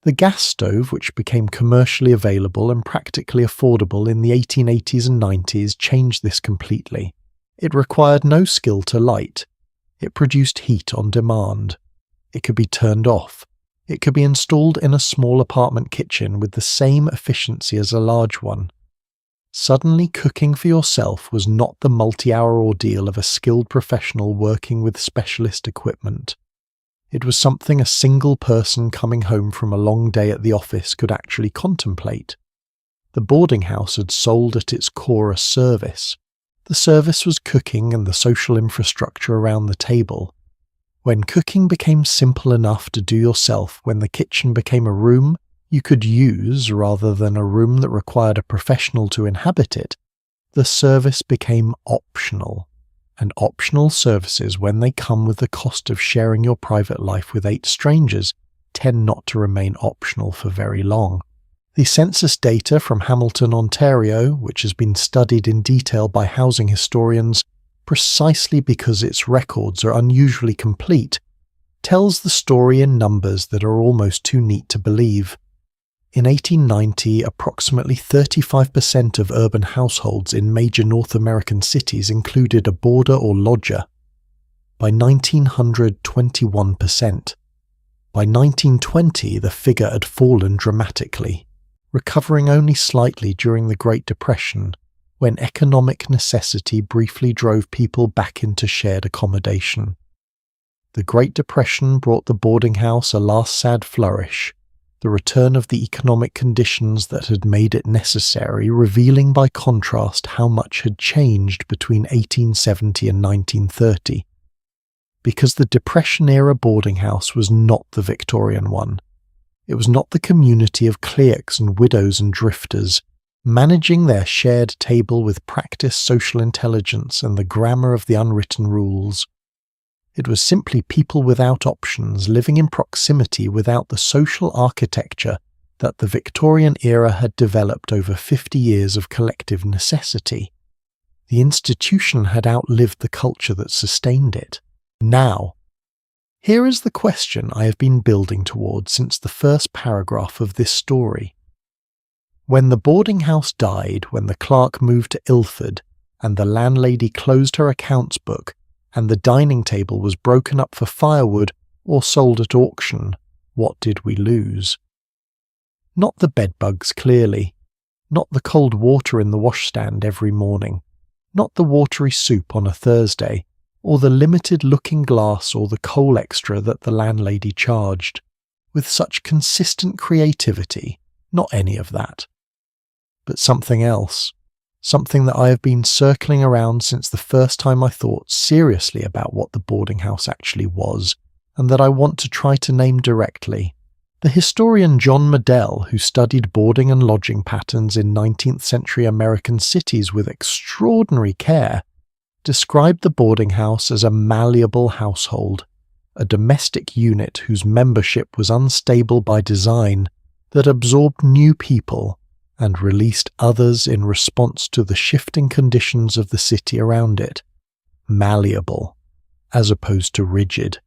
The gas stove, which became commercially available and practically affordable in the 1880s and 90s, changed this completely. It required no skill to light. It produced heat on demand. It could be turned off. It could be installed in a small apartment kitchen with the same efficiency as a large one. Suddenly, cooking for yourself was not the multi-hour ordeal of a skilled professional working with specialist equipment. It was something a single person coming home from a long day at the office could actually contemplate. The boarding house had sold at its core a service. The service was cooking and the social infrastructure around the table. When cooking became simple enough to do yourself, when the kitchen became a room you could use rather than a room that required a professional to inhabit it, the service became optional. And optional services, when they come with the cost of sharing your private life with 8 strangers, tend not to remain optional for very long. The census data from Hamilton, Ontario, which has been studied in detail by housing historians, precisely because its records are unusually complete, tells the story in numbers that are almost too neat to believe. In 1890, approximately 35% of urban households in major North American cities included a boarder or lodger. By 1900, 21%. By 1920, the figure had fallen dramatically, recovering only slightly during the Great Depression, when economic necessity briefly drove people back into shared accommodation. The Great Depression brought the boarding house a last sad flourish, the return of the economic conditions that had made it necessary, revealing by contrast how much had changed between 1870 and 1930. Because the Depression-era boarding house was not the Victorian one. It was not the community of clerks and widows and drifters, managing their shared table with practiced social intelligence and the grammar of the unwritten rules. It was simply people without options, living in proximity without the social architecture that the Victorian era had developed over 50 years of collective necessity. The institution had outlived the culture that sustained it. Now, here is the question I have been building toward since the first paragraph of this story. When the boarding house died, when the clerk moved to Ilford, and the landlady closed her accounts book, and the dining table was broken up for firewood or sold at auction, what did we lose? Not the bedbugs, clearly. Not the cold water in the washstand every morning. Not the watery soup on a Thursday, or the limited looking glass or the coal extra that the landlady charged. With such consistent creativity, not any of that. But something else. Something that I have been circling around since the first time I thought seriously about what the boarding house actually was, and that I want to try to name directly. The historian John Medell, who studied boarding and lodging patterns in 19th century American cities with extraordinary care, described the boarding house as a malleable household, a domestic unit whose membership was unstable by design, that absorbed new people and released others in response to the shifting conditions of the city around it. Malleable, as opposed to rigid,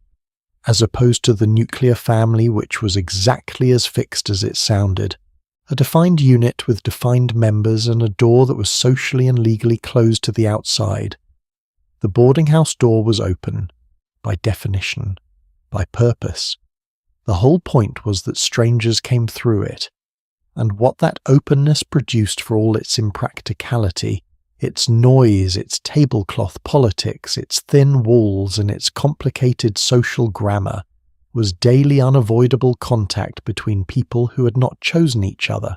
as opposed to the nuclear family, which was exactly as fixed as it sounded, a defined unit with defined members and a door that was socially and legally closed to the outside. The boarding house door was open, by definition, by purpose. The whole point was that strangers came through it, and what that openness produced for all its impracticality, its noise, its tablecloth politics, its thin walls and its complicated social grammar, was daily unavoidable contact between people who had not chosen each other.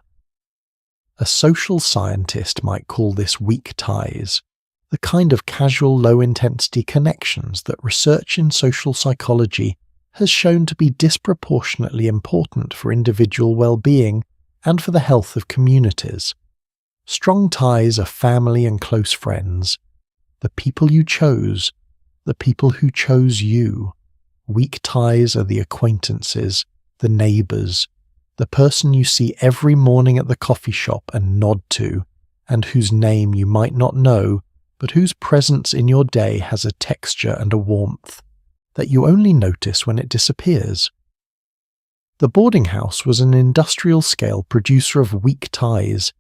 A social scientist might call this weak ties, the kind of casual low-intensity connections that research in social psychology has shown to be disproportionately important for individual well-being and for the health of communities. Strong ties are family and close friends, the people you chose, the people who chose you. Weak ties are the acquaintances, the neighbours, the person you see every morning at the coffee shop and nod to, and whose name you might not know, but whose presence in your day has a texture and a warmth that you only notice when it disappears. The boarding house was an industrial-scale producer of weak ties.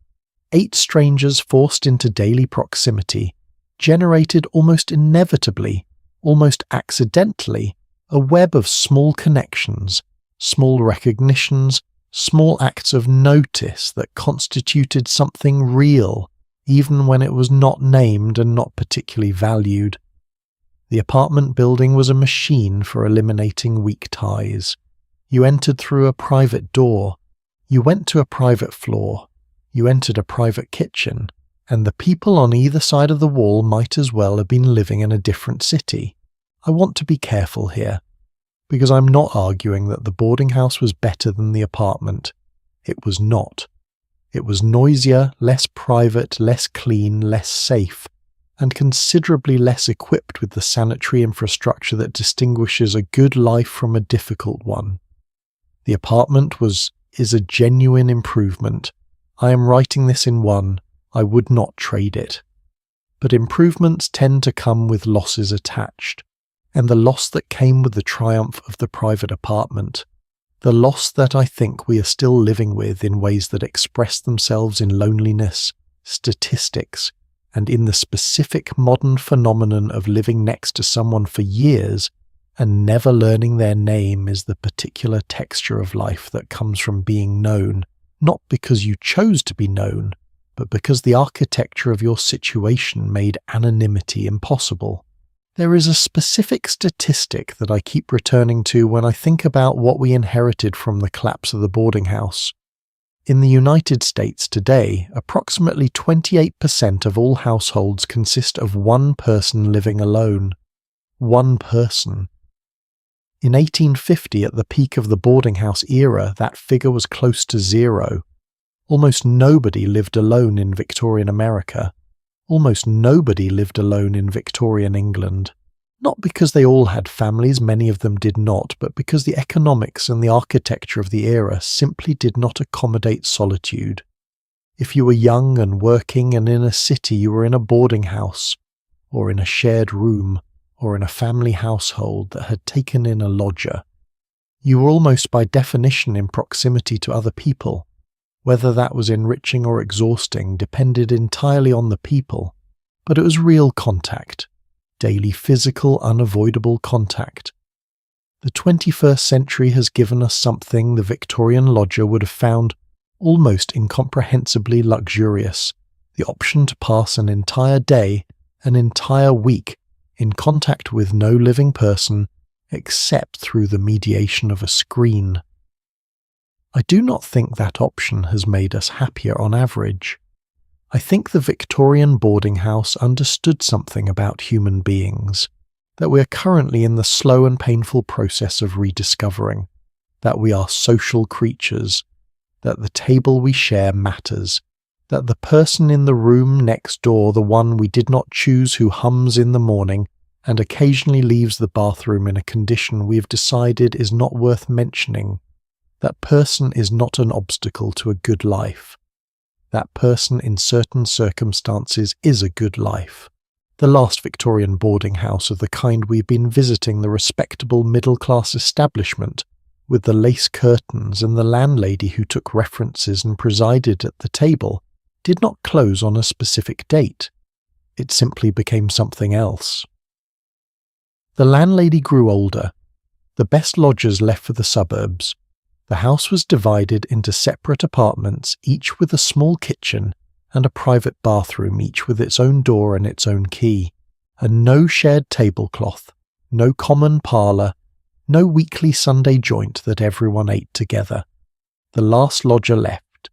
8 strangers forced into daily proximity generated almost inevitably, almost accidentally, a web of small connections, small recognitions, small acts of notice that constituted something real, even when it was not named and not particularly valued. The apartment building was a machine for eliminating weak ties. You entered through a private door, you went to a private floor, you entered a private kitchen, and the people on either side of the wall might as well have been living in a different city. I want to be careful here, because I'm not arguing that the boarding house was better than the apartment. It was not. It was noisier, less private, less clean, less safe, and considerably less equipped with the sanitary infrastructure that distinguishes a good life from a difficult one. The apartment is a genuine improvement. I am writing this in one. I would not trade it. But improvements tend to come with losses attached, and the loss that came with the triumph of the private apartment, the loss that I think we are still living with in ways that express themselves in loneliness, statistics, and in the specific modern phenomenon of living next to someone for years and never learning their name is the particular texture of life that comes from being known, not because you chose to be known, but because the architecture of your situation made anonymity impossible. There is a specific statistic that I keep returning to when I think about what we inherited from the collapse of the boarding house. In the United States today, approximately 28% of all households consist of one person living alone. One person. In 1850, at the peak of the boarding house era, that figure was close to zero. Almost nobody lived alone in Victorian America. Almost nobody lived alone in Victorian England. Not because they all had families, many of them did not, but because the economics and the architecture of the era simply did not accommodate solitude. If you were young and working and in a city, you were in a boarding house, or in a shared room, or in a family household that had taken in a lodger. You were almost by definition in proximity to other people. Whether that was enriching or exhausting depended entirely on the people, but it was real contact, daily physical, unavoidable contact. The 21st century has given us something the Victorian lodger would have found almost incomprehensibly luxurious, the option to pass an entire day, an entire week, in contact with no living person except through the mediation of a screen. I do not think that option has made us happier on average. I think the Victorian boarding house understood something about human beings, that we are currently in the slow and painful process of rediscovering, that we are social creatures, that the table we share matters, that the person in the room next door, the one we did not choose who hums in the morning and occasionally leaves the bathroom in a condition we have decided is not worth mentioning, that person is not an obstacle to a good life. That person in certain circumstances is a good life. The last Victorian boarding house of the kind we've been visiting, the respectable middle-class establishment, with the lace curtains and the landlady who took references and presided at the table, did not close on a specific date. It simply became something else. The landlady grew older. The best lodgers left for the suburbs. The house was divided into separate apartments, each with a small kitchen and a private bathroom, each with its own door and its own key, and no shared tablecloth, no common parlour, no weekly Sunday joint that everyone ate together. The last lodger left,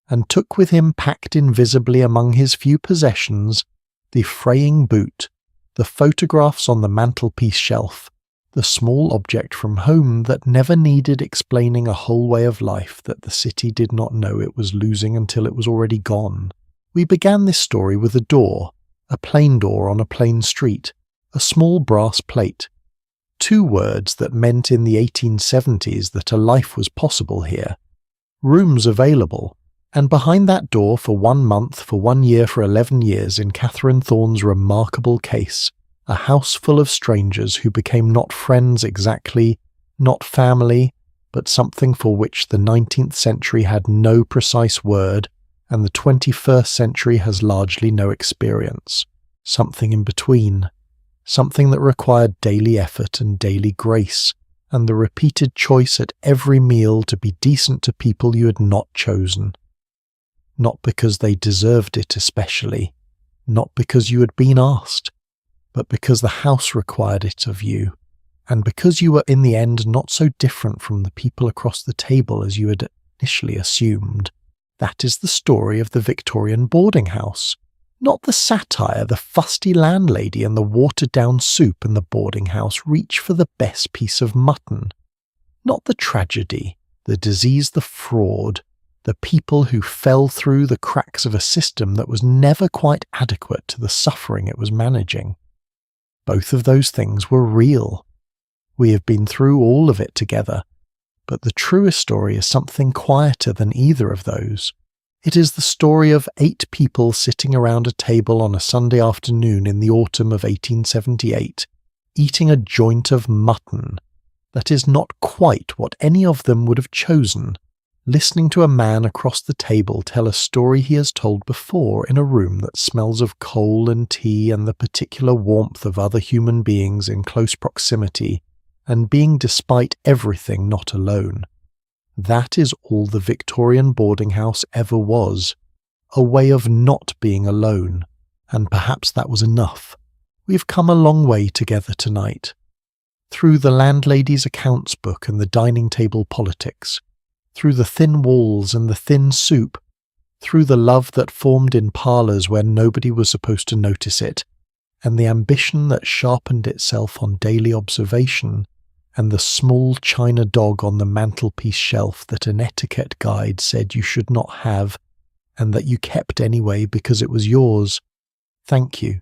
and took with him, packed invisibly among his few possessions, the fraying boot, the photographs on the mantelpiece shelf, the small object from home that never needed explaining a whole way of life that the city did not know it was losing until it was already gone. We began this story with a door, a plain door on a plain street, a small brass plate. 2 words that meant in the 1870s that a life was possible here. Rooms available, and behind that door for 1 month, for 1 year, for 11 years, in Catherine Thorne's remarkable case, a house full of strangers who became not friends exactly, not family, but something for which the 19th century had no precise word, and the 21st century has largely no experience. Something in between. Something that required daily effort and daily grace, and the repeated choice at every meal to be decent to people you had not chosen. Not because they deserved it especially, not because you had been asked, but because the house required it of you, and because you were in the end not so different from the people across the table as you had initially assumed. That is the story of the Victorian boarding house. Not the satire, the fusty landlady and the watered-down soup in the boarding house reach for the best piece of mutton. Not the tragedy, the disease, the fraud, the people who fell through the cracks of a system that was never quite adequate to the suffering it was managing. Both of those things were real. We have been through all of it together, but the truest story is something quieter than either of those. It is the story of 8 people sitting around a table on a Sunday afternoon in the autumn of 1878, eating a joint of mutton that is not quite what any of them would have chosen, listening to a man across the table tell a story he has told before in a room that smells of coal and tea and the particular warmth of other human beings in close proximity, and being despite everything not alone. That is all the Victorian boarding house ever was, a way of not being alone, and perhaps that was enough. We've come a long way together tonight. Through the landlady's accounts book and the dining table politics, through the thin walls and the thin soup, through the love that formed in parlours where nobody was supposed to notice it, and the ambition that sharpened itself on daily observation, and the small china dog on the mantelpiece shelf that an etiquette guide said you should not have, and that you kept anyway because it was yours. Thank you,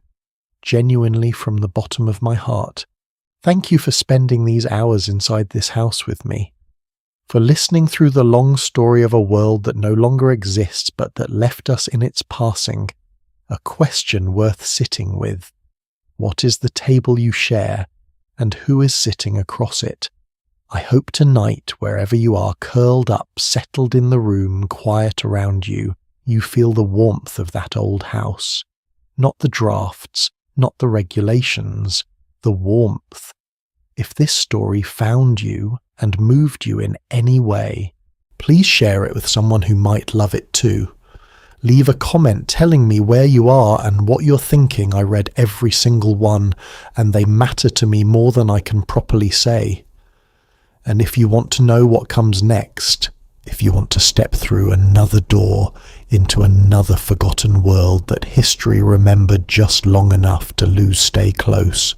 genuinely from the bottom of my heart. Thank you for spending these hours inside this house with me, for listening through the long story of a world that no longer exists but that left us in its passing, a question worth sitting with. What is the table you share, and who is sitting across it? I hope tonight, wherever you are curled up, settled in the room, quiet around you, you feel the warmth of that old house. Not the drafts, not the regulations, the warmth. If this story found you and moved you in any way, please share it with someone who might love it too. Leave a comment telling me where you are and what you're thinking. I read every single one, and they matter to me more than I can properly say. And if you want to know what comes next, if you want to step through another door into another forgotten world that history remembered just long enough to lose stay close,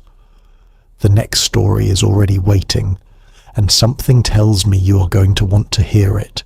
the next story is already waiting, and something tells me you are going to want to hear it.